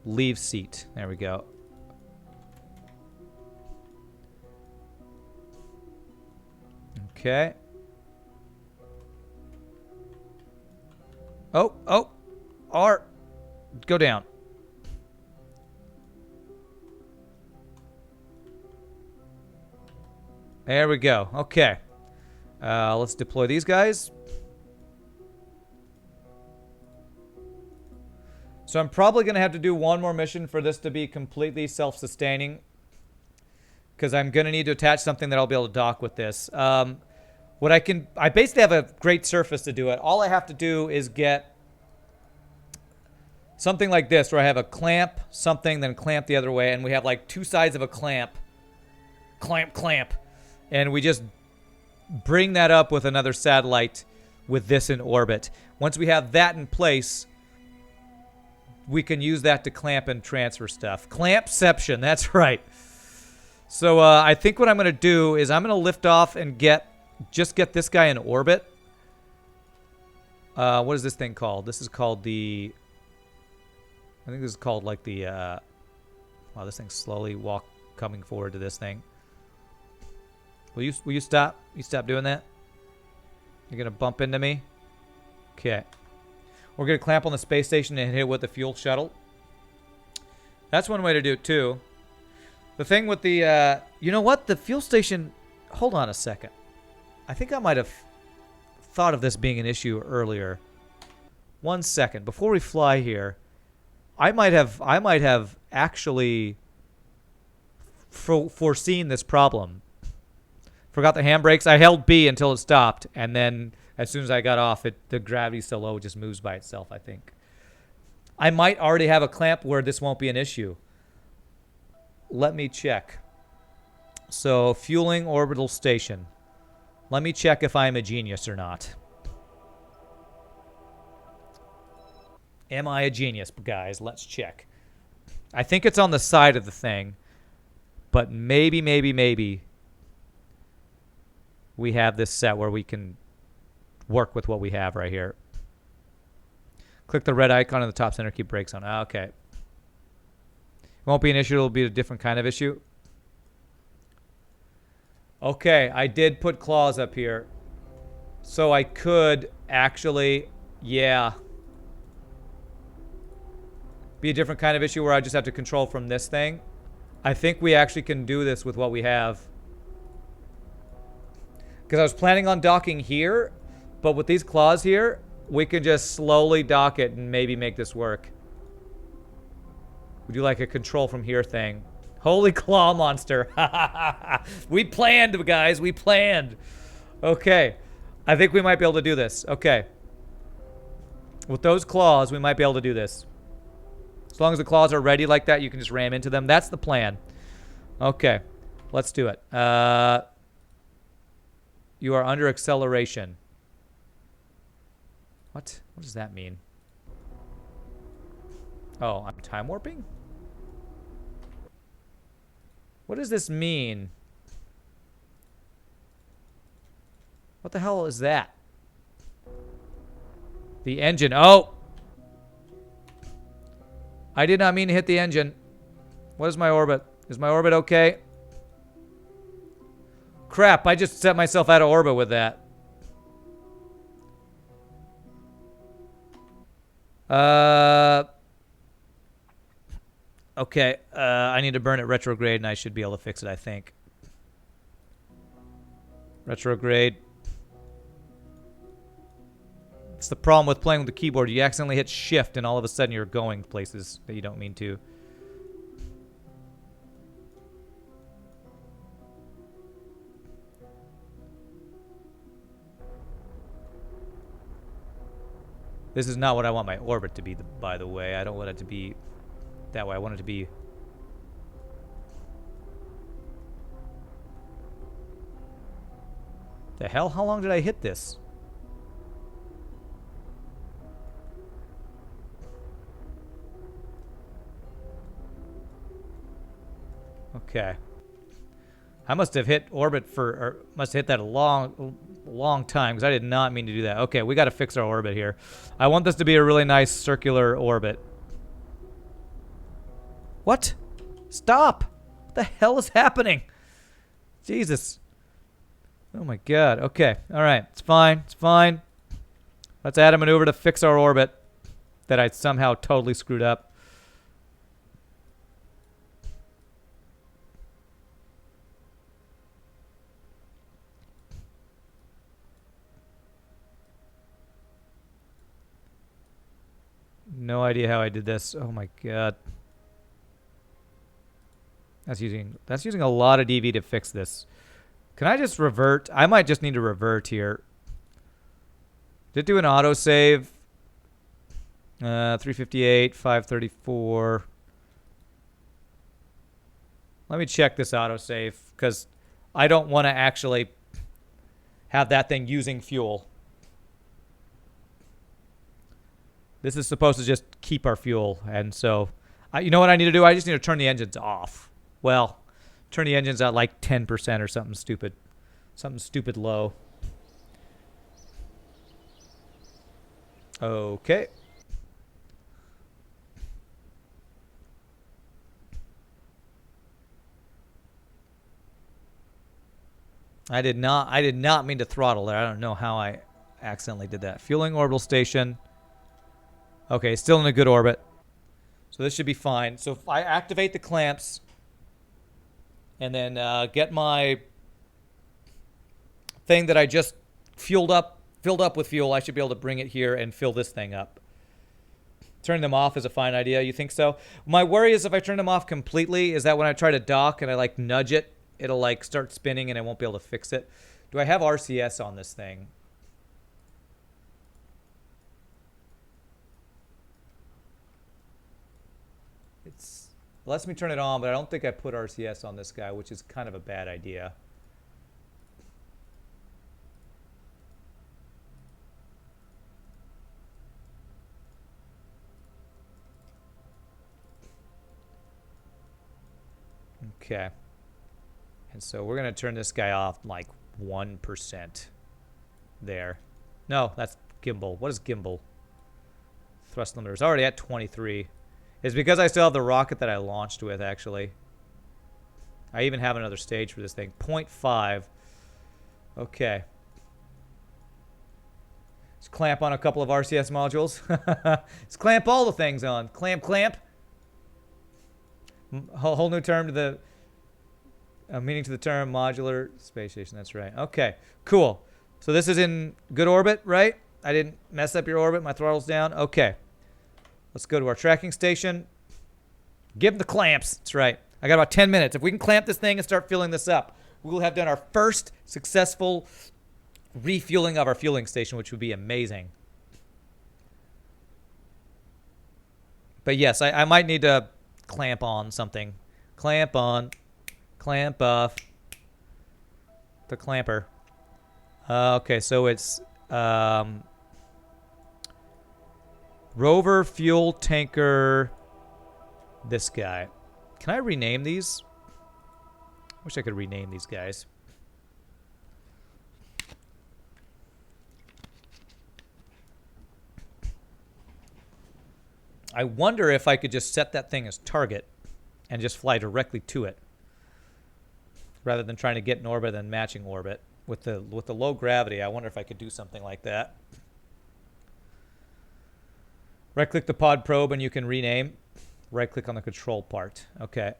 Leave seat. There we go. Okay. Oh. R. Go down. There we go. Okay. Let's deploy these guys. So I'm probably going to have to do one more mission for this to be completely self-sustaining. Because I'm going to need to attach something that I'll be able to dock with this. I basically have a great surface to do it. All I have to do is get something like this where I have a clamp, something, then clamp the other way. And we have like two sides of a clamp. Clamp. And we just bring that up with another satellite with this in orbit. Once we have that in place, we can use that to clamp and transfer stuff. Clampception, that's right. So I think what I'm going to do is I'm going to lift off and just get this guy in orbit. What is this thing called? This is called the... I think this is called like the... wow, this thing's slowly coming forward to this thing. Will you stop? You stop doing that? You're going to bump into me? Okay. We're going to clamp on the space station and hit it with the fuel shuttle. That's one way to do it, too. The thing with the... you know what? The fuel station... Hold on a second. I think I might have thought of this being an issue earlier. 1 second. Before we fly here, I might have actually foreseen this problem. Forgot the handbrakes. I held B until it stopped, and then as soon as I got off, the gravity's so low it just moves by itself, I think. I might already have a clamp where this won't be an issue. Let me check. So, fueling orbital station. Let me check if I'm a genius or not. Am I a genius, guys? Let's check. I think it's on the side of the thing, but maybe we have this set where we can work with what we have right here. Click the red icon in the top center, keep brakes on. Okay. It won't be an issue, it'll be a different kind of issue. Okay, I did put claws up here. So I could actually, yeah. Be a different kind of issue where I just have to control from this thing. I think we actually can do this with what we have. Because I was planning on docking here, but with these claws here, we can just slowly dock it and maybe make this work. We do like a control from here thing. Holy claw monster. We planned, guys. We planned. Okay. I think we might be able to do this. Okay. With those claws, we might be able to do this. As long as the claws are ready like that, you can just ram into them. That's the plan. Okay. Let's do it. You are under acceleration. What? What does that mean? Oh, I'm time warping? What does this mean? What the hell is that? The engine. Oh! I did not mean to hit the engine. What is my orbit? Is my orbit okay? Crap, I just set myself out of orbit with that. Okay, I need to burn it retrograde and I should be able to fix it, I think. Retrograde. It's the problem with playing with the keyboard. You accidentally hit shift and all of a sudden you're going places that you don't mean to. This is not what I want my orbit to be, by the way. I don't want it to be that way. I want it to be... The hell? How long did I hit this? Okay. I must have hit orbit for... Or must have hit that a long time, because I did not mean to do that. Okay, we got to fix our orbit here. I want this to be a really nice circular orbit. What? Stop! What the hell is happening? Jesus. Oh my god. Okay. Alright. It's fine. It's fine. Let's add a maneuver to fix our orbit that I somehow totally screwed up. No idea how I did this. Oh my god. That's using a lot of DV to fix this. Can I just revert? I might just need to revert here. Did do an autosave. 358, 534. Let me check this autosave because I don't want to actually have that thing using fuel. This is supposed to just keep our fuel, and so, you know what I need to do? I just need to turn the engines off. Well, turn the engines at like 10% or something stupid. Something stupid low. Okay. I did not mean to throttle there. I don't know how I accidentally did that. Fueling orbital station. Okay, still in a good orbit. So this should be fine. So if I activate the clamps and then get my thing that I just filled up with fuel, I should be able to bring it here and fill this thing up. Turn them off is a fine idea. You think so? My worry is if I turn them off completely, is that when I try to dock and I like nudge it, it'll like start spinning and I won't be able to fix it. Do I have RCS on this thing? It lets me turn it on, but I don't think I put RCS on this guy, which is kind of a bad idea. Okay. And so we're going to turn this guy off like 1% there. No, that's gimbal. What is gimbal? Thrust limiter is already at 23. It's because I still have the rocket that I launched with, actually. I even have another stage for this thing. 0.5. Okay. Let's clamp on a couple of RCS modules. Let's clamp all the things on. Clamp, clamp. Whole new term to the Meaning to the term modular space station. That's right. Okay, cool. So this is in good orbit, right? I didn't mess up your orbit. My throttle's down. Okay. Let's go to our tracking station. Give them the clamps. That's right. I got about 10 minutes. If we can clamp this thing and start filling this up, we will have done our first successful refueling of our fueling station, which would be amazing. But yes, I might need to clamp on something. Clamp on. Clamp off. The clamper. Okay, so it's rover, fuel tanker, this guy. Can I rename these? Wish I could rename these guys. I wonder if I could just set that thing as target and just fly directly to it, rather than trying to get in orbit and matching orbit. With the low gravity, I wonder if I could do something like that. Right-click the pod probe and you can rename. Right-click on the control part. Okay.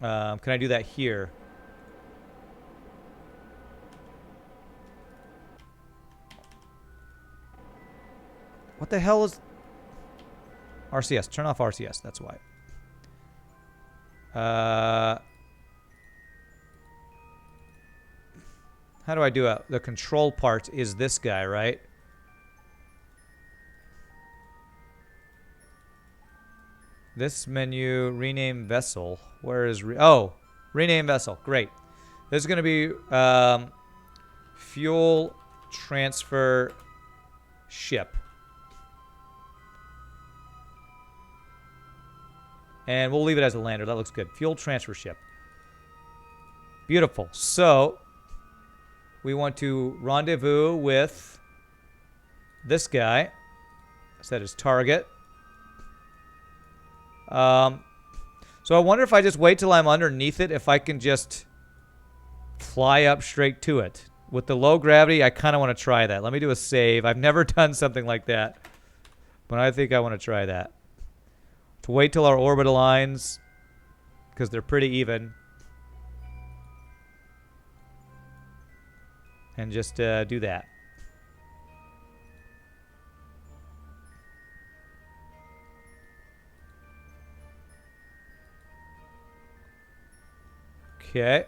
Can I do that here? What the hell is... RCS. Turn off RCS. That's why. How do I do it? The control part is this guy, right? This menu, rename vessel. Where is... rename vessel. Great. This is going to be fuel transfer ship. And we'll leave it as a lander. That looks good. Fuel transfer ship. Beautiful. So, we want to rendezvous with this guy. Set as target. So I wonder if I just wait till I'm underneath it, if I can just fly up straight to it. With the low gravity, I kind of want to try that. Let me do a save. I've never done something like that, but I think I want to try that. To wait till our orbit aligns, because they're pretty even. And just do that. Okay.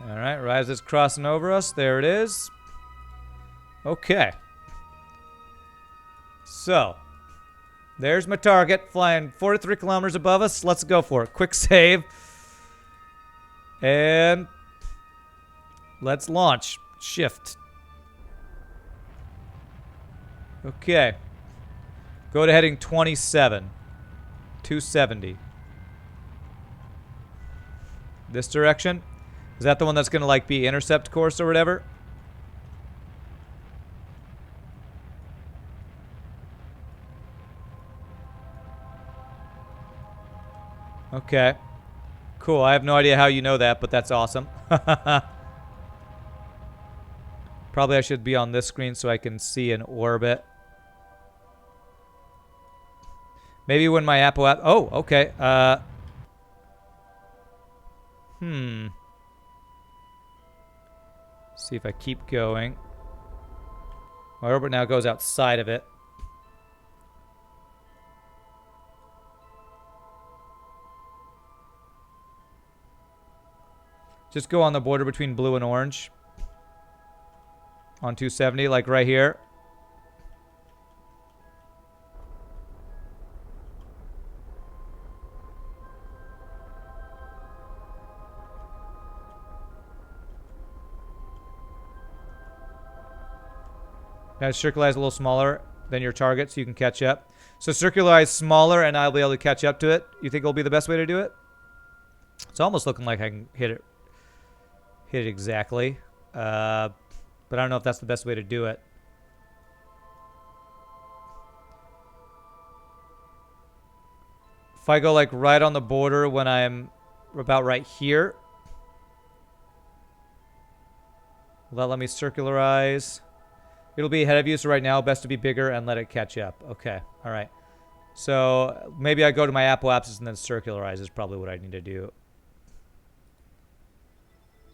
All right, Rise is crossing over us. There it is. Okay. So, there's my target, flying 43 kilometers above us. Let's go for it. Quick save. And let's launch. Shift. Okay. Go to heading 27. 270. This direction? Is that the one that's going to like be intercept course or whatever? Okay. Cool. I have no idea how you know that, but that's awesome. Probably I should be on this screen so I can see an orbit. Maybe when my Apple app... Oh, okay. See if I keep going. My orbit now goes outside of it. Just go on the border between blue and orange. On 270, like right here. Now circularize a little smaller than your target so you can catch up. So circularize smaller and I'll be able to catch up to it. You think it'll be the best way to do it? It's almost looking like I can hit it exactly. But I don't know if that's the best way to do it. If I go like right on the border when I'm about right here. Will that let me circularize? It'll be ahead of you, so right now, best to be bigger and let it catch up. Okay, all right. So maybe I go to my apoapsis and then circularize is probably what I need to do.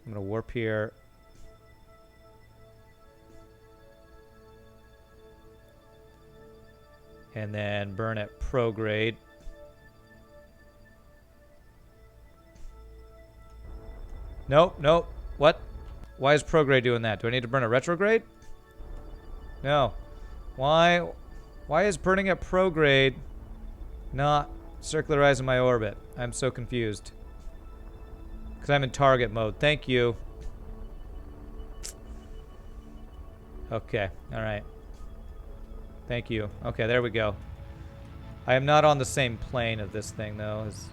I'm going to warp here. And then burn at prograde. Nope, nope. What? Why is prograde doing that? Do I need to burn a retrograde? No. Why is burning at prograde not circularizing my orbit? I'm so confused. Because I'm in target mode. Thank you. Okay, alright. Thank you. Okay, there we go. I am not on the same plane of this thing, though. It's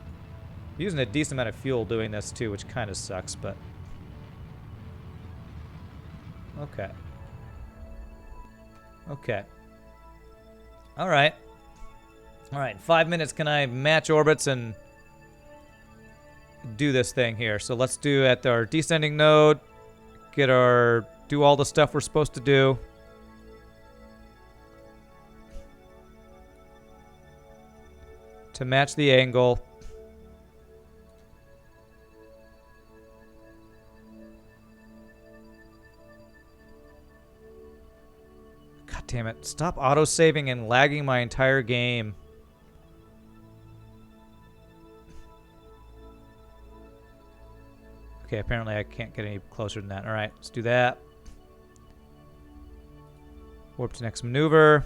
using a decent amount of fuel doing this, too, which kind of sucks, but... Okay. Okay. Alright. Alright, 5 minutes can I match orbits and do this thing here. So let's do at our descending node, do all the stuff we're supposed to do. To match the angle. God damn it. Stop auto-saving and lagging my entire game. Okay, apparently I can't get any closer than that. Alright, let's do that. Warp to next maneuver.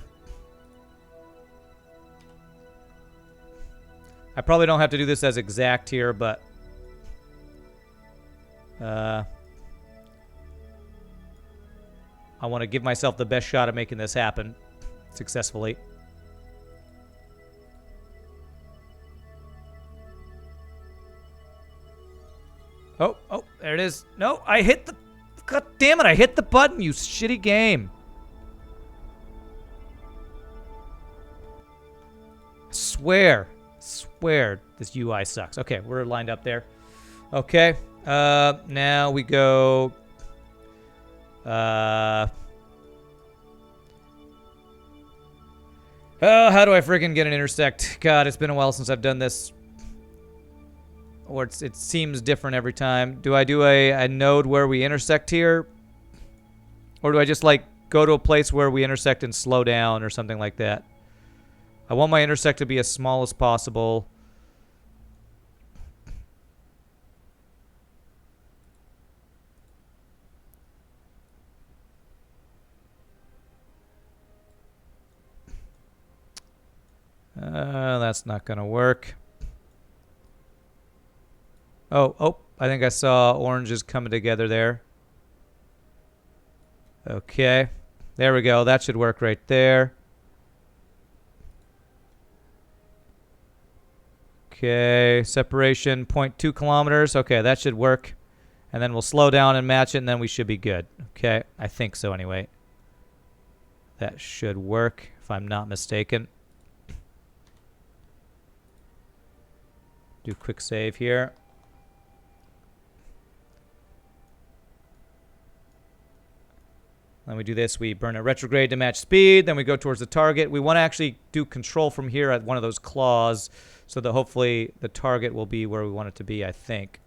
I probably don't have to do this as exact here, but... I want to give myself the best shot at making this happen successfully. Oh, there it is. No, I hit the... God damn it, I hit the button, you shitty game. I swear this UI sucks. Okay, we're lined up there. Okay, now we go... Oh, how do I freaking get an intersect? God, it's been a while since I've done this. Or it seems different every time. Do I do a node where we intersect here? Or do I just, like, go to a place where we intersect and slow down or something like that? I want my intersect to be as small as possible. That's not gonna work. Oh, I think I saw oranges coming together there. Okay. There we go. That should work right there. Okay, separation 0.2 kilometers. Okay, that should work. And then we'll slow down and match it, and then we should be good. Okay, I think so anyway. That should work, if I'm not mistaken. Do quick save here. Then we do this. We burn a retrograde to match speed. Then we go towards the target. We want to actually do control from here at one of those claws so that hopefully the target will be where we want it to be, I think.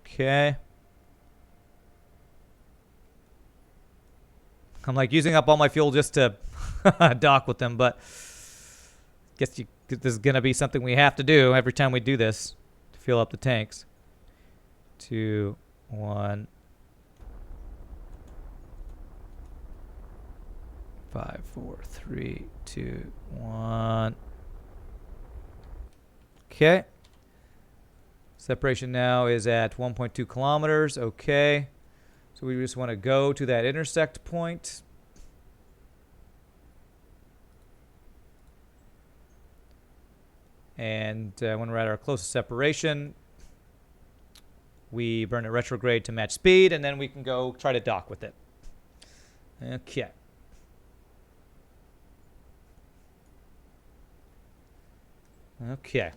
Okay. I'm like using up all my fuel just to dock with them, but guess this is going to be something we have to do every time we do this to fill up the tanks. 2, 1. 5, 4, 3, 2, 1. Okay. Separation now is at 1.2 kilometers. Okay. So we just want to go to that intersect point. And when we're at our closest separation, we burn a retrograde to match speed, and then we can go try to dock with it. Okay. Okay.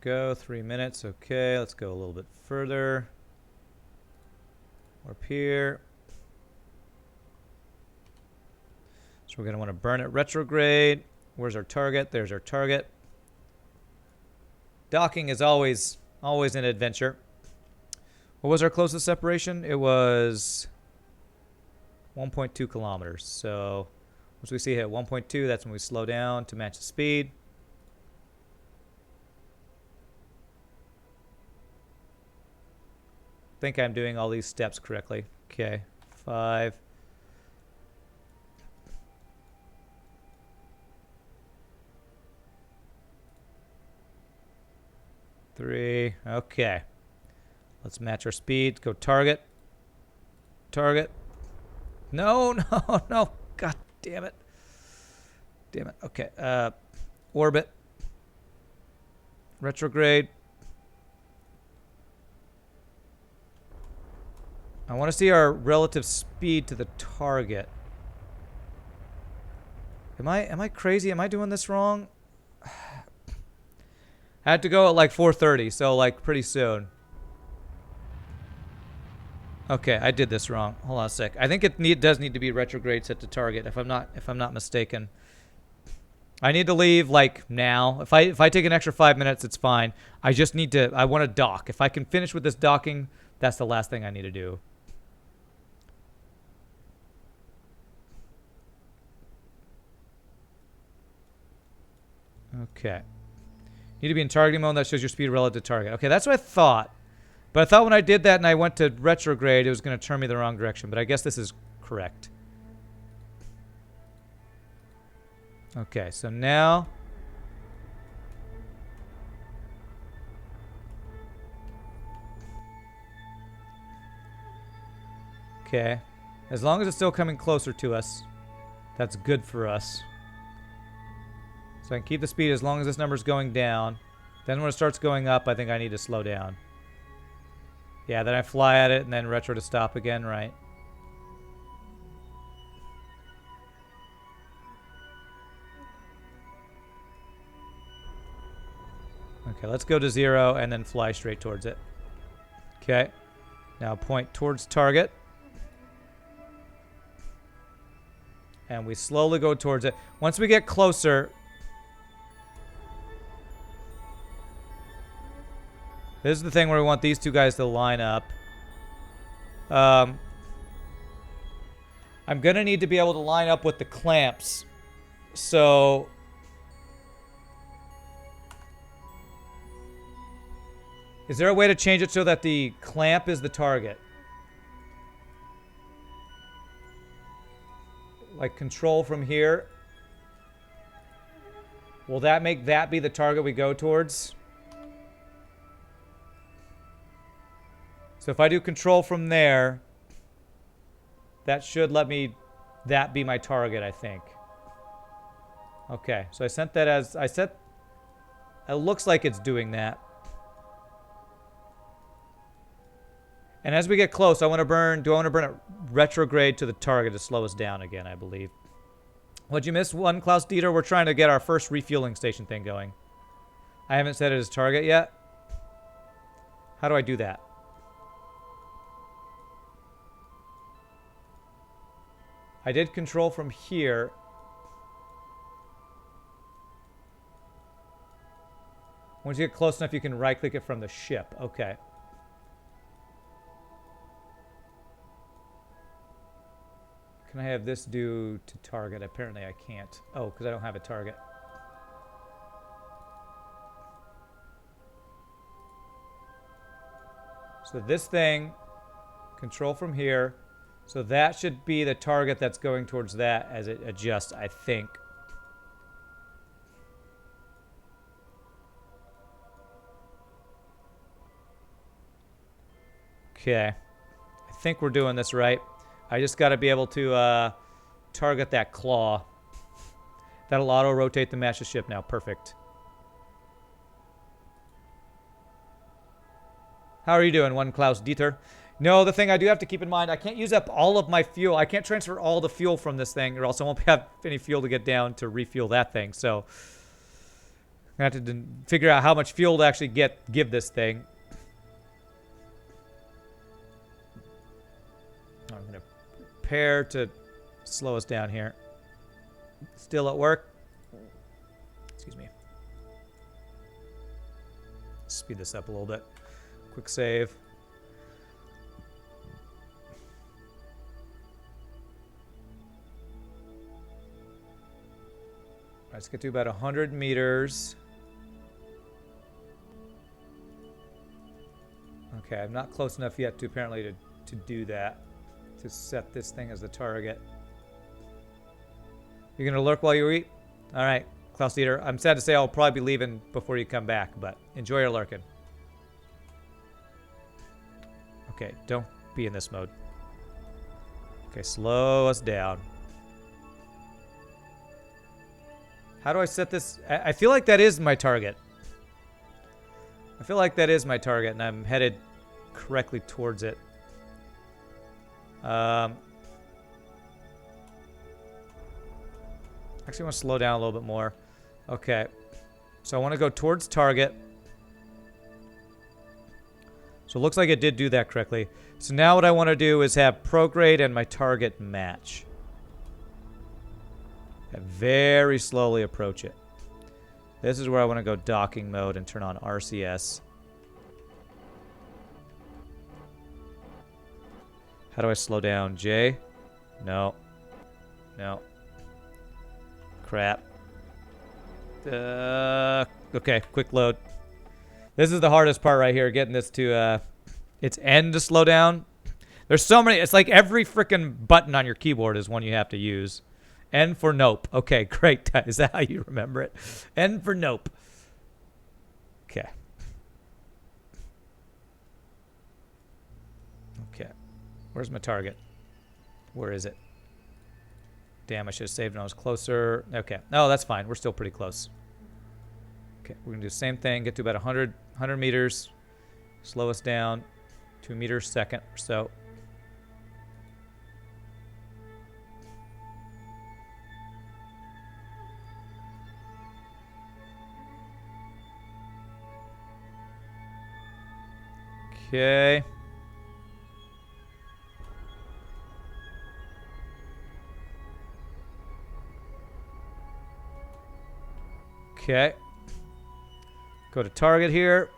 Go 3 minutes. Okay, let's go a little bit further. Warp here. So we're going to want to burn it retrograde. Where's our target? There's our target. Docking is always an adventure. What was our closest separation? It was 1.2 kilometers. So once we see hit 1.2, that's when we slow down to match the speed. I think I'm doing all these steps correctly. Okay, 5. Three. Okay. Let's match our speed. Go target. Target. No, no, no. God damn it. Damn it. Okay. Orbit. Retrograde. I want to see our relative speed to the target. Am I crazy? Am I doing this wrong? I had to go at like 4:30, so like pretty soon. Okay, I did this wrong. Hold on a sec. I think it does need to be retrograde set to target if I'm not mistaken. I need to leave like now. If I take an extra 5 minutes, it's fine. I just need to. I want to dock. If I can finish with this docking, that's the last thing I need to do. Okay. Need to be in targeting mode. That shows your speed relative to target. Okay, that's what I thought. But I thought when I did that and I went to retrograde, it was going to turn me the wrong direction. But I guess this is correct. Okay, so now... Okay. As long as it's still coming closer to us, that's good for us. So I can keep the speed as long as this number's going down. Then when it starts going up, I think I need to slow down. Yeah, then I fly at it and then retro to stop again, right? Okay, let's go to 0 and then fly straight towards it. Okay. Now point towards target. And we slowly go towards it. Once we get closer... This is the thing where we want these two guys to line up. I'm going to need to be able to line up with the clamps. So... Is there a way to change it so that the clamp is the target? Like control from here. Will that make that be the target we go towards? So if I do control from there, that should let me, that be my target, I think. Okay, so I sent that as, it looks like it's doing that. And as we get close, I want to burn, do I want to burn it retrograde to the target to slow us down again, I believe. What'd you miss, one Klaus Dieter? We're trying to get our first refueling station thing going. I haven't set it as target yet. How do I do that? I did control from here. Once you get close enough, you can right-click it from the ship. Okay. Can I have this do to target? Apparently I can't. Oh, because I don't have a target. So this thing, control from here. So that should be the target that's going towards that as it adjusts, I think. Okay. I think we're doing this right. I just got to be able to target that claw. That'll auto-rotate the match the ship now. Perfect. How are you doing, one Klaus Dieter? No, the thing I do have to keep in mind, I can't use up all of my fuel. I can't transfer all the fuel from this thing, or else I won't have any fuel to get down to refuel that thing. So I have to figure out how much fuel to actually give this thing. I'm going to prepare to slow us down here. Still at work. Excuse me. Speed this up a little bit. Quick save. All right, let's get to about 100 meters. Okay, I'm not close enough yet to apparently to do that. To set this thing as the target. You're gonna lurk while you eat? All right, Klaus Dieter. I'm sad to say I'll probably be leaving before you come back, but enjoy your lurking. Okay, don't be in this mode. Okay, slow us down. How do I set this? I feel like that is my target. I feel like that is my target, and I'm headed correctly towards it. Actually, I want to slow down a little bit more. Okay. So I want to go towards target. So it looks like it did do that correctly. So now what I want to do is have prograde and my target match. And very slowly approach it. This is where I want to go docking mode and turn on RCS. How do I slow down? J? No. No. Crap. Okay, quick load. This is the hardest part right here, getting this to its end to slow down. There's so many. It's like every freaking button on your keyboard is one you have to use. N for nope. Okay, great. Is that how you remember it? N for nope. Okay. Okay. Where's my target? Where is it? Damn, I should have saved when I was closer. Okay. No, that's fine. We're still pretty close. Okay, we're going to do the same thing. Get to about 100 meters. Slow us down. 2 meters a second or so. Okay. Okay. Go to target here.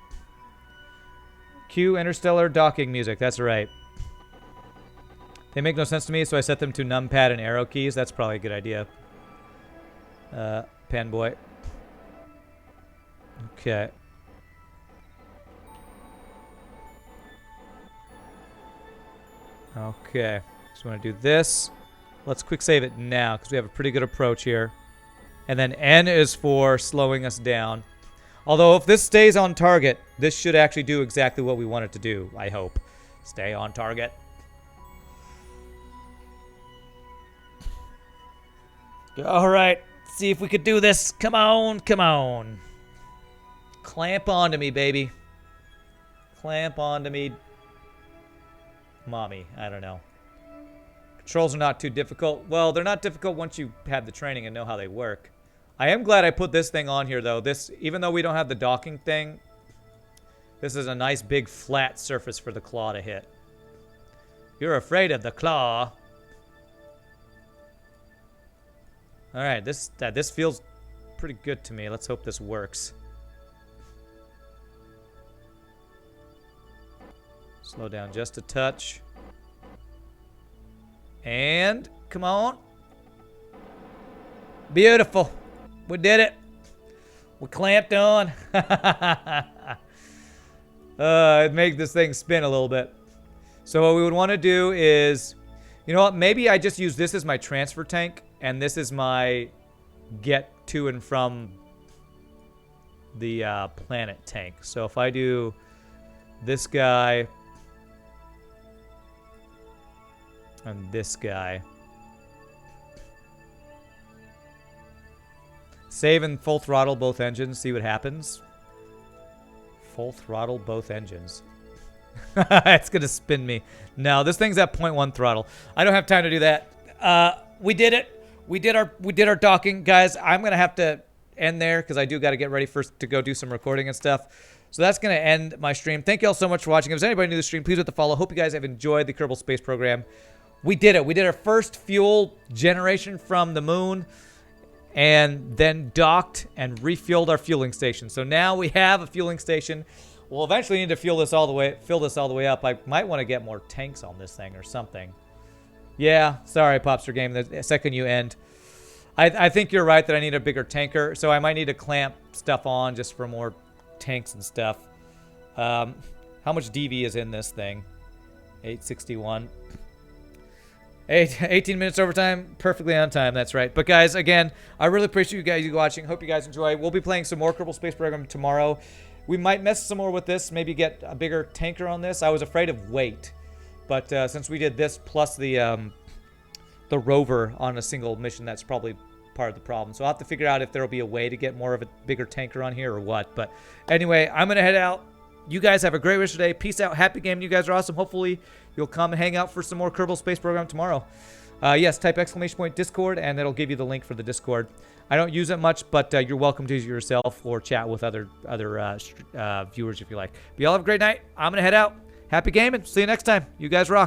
Cue interstellar docking music. That's right. They make no sense to me, so I set them to numpad and arrow keys. That's probably a good idea. Pen boy. Okay. Okay. So I'm going to do this. Let's quick save it now because we have a pretty good approach here. And then N is for slowing us down. Although if this stays on target, this should actually do exactly what we want it to do, I hope. Stay on target. All right. See if we could do this. Come on. Come on. Clamp onto me, baby. Clamp onto me. Mommy. I don't know. Controls are not too difficult. Well, they're not difficult once you have the training and know how they work. I am glad I put this thing on here, though. This, even though we don't have the docking thing, this is a nice big flat surface for the claw to hit. You're afraid of the claw. All right, this feels pretty good to me. Let's hope this works. Slow down just a touch. And come on. Beautiful. We did it. We clamped on. It makes this thing spin a little bit. So what we would want to do is, you know what? Maybe I just use this as my transfer tank, and this is my get to and from the planet tank. So if I do this guy and this guy. Save and full throttle both engines. See what happens. Full throttle both engines. It's going to spin me. No, this thing's at 0.1 throttle. I don't have time to do that. We did it. We did our docking. Guys, I'm going to have to end there because I do got to get ready first to go do some recording and stuff. So that's going to end my stream. Thank you all so much for watching. If there's anybody new to the stream, please hit the follow. Hope you guys have enjoyed the Kerbal Space Program. We did it. We did our first fuel generation from the moon and then docked and refueled our fueling station. So now we have a fueling station. We'll eventually need to fill this all the way up. I might want to get more tanks on this thing or something. Yeah, sorry, Popster Game. The second you end. I think you're right that I need a bigger tanker, so I might need to clamp stuff on just for more tanks and stuff. How much DV is in this thing? 861. 18 minutes overtime, perfectly on time. That's right. But guys, again, I really appreciate you guys watching. Hope you guys enjoy. We'll be playing some more Kerbal Space Program tomorrow. We might mess some more with this. Maybe get a bigger tanker on this. I was afraid of weight, but since we did this plus the rover on a single mission, that's probably part of the problem. So I'll have to figure out if there will be a way to get more of a bigger tanker on here or what. But anyway, I'm gonna head out. You guys have a great rest of the day. Peace out. Happy gaming. You guys are awesome. Hopefully you'll come and hang out for some more Kerbal Space Program tomorrow. Yes, type _! Discord, and it'll give you the link for the Discord. I don't use it much, but you're welcome to use it yourself or chat with other viewers if you like. But y'all have a great night. I'm going to head out. Happy gaming. See you next time. You guys rock.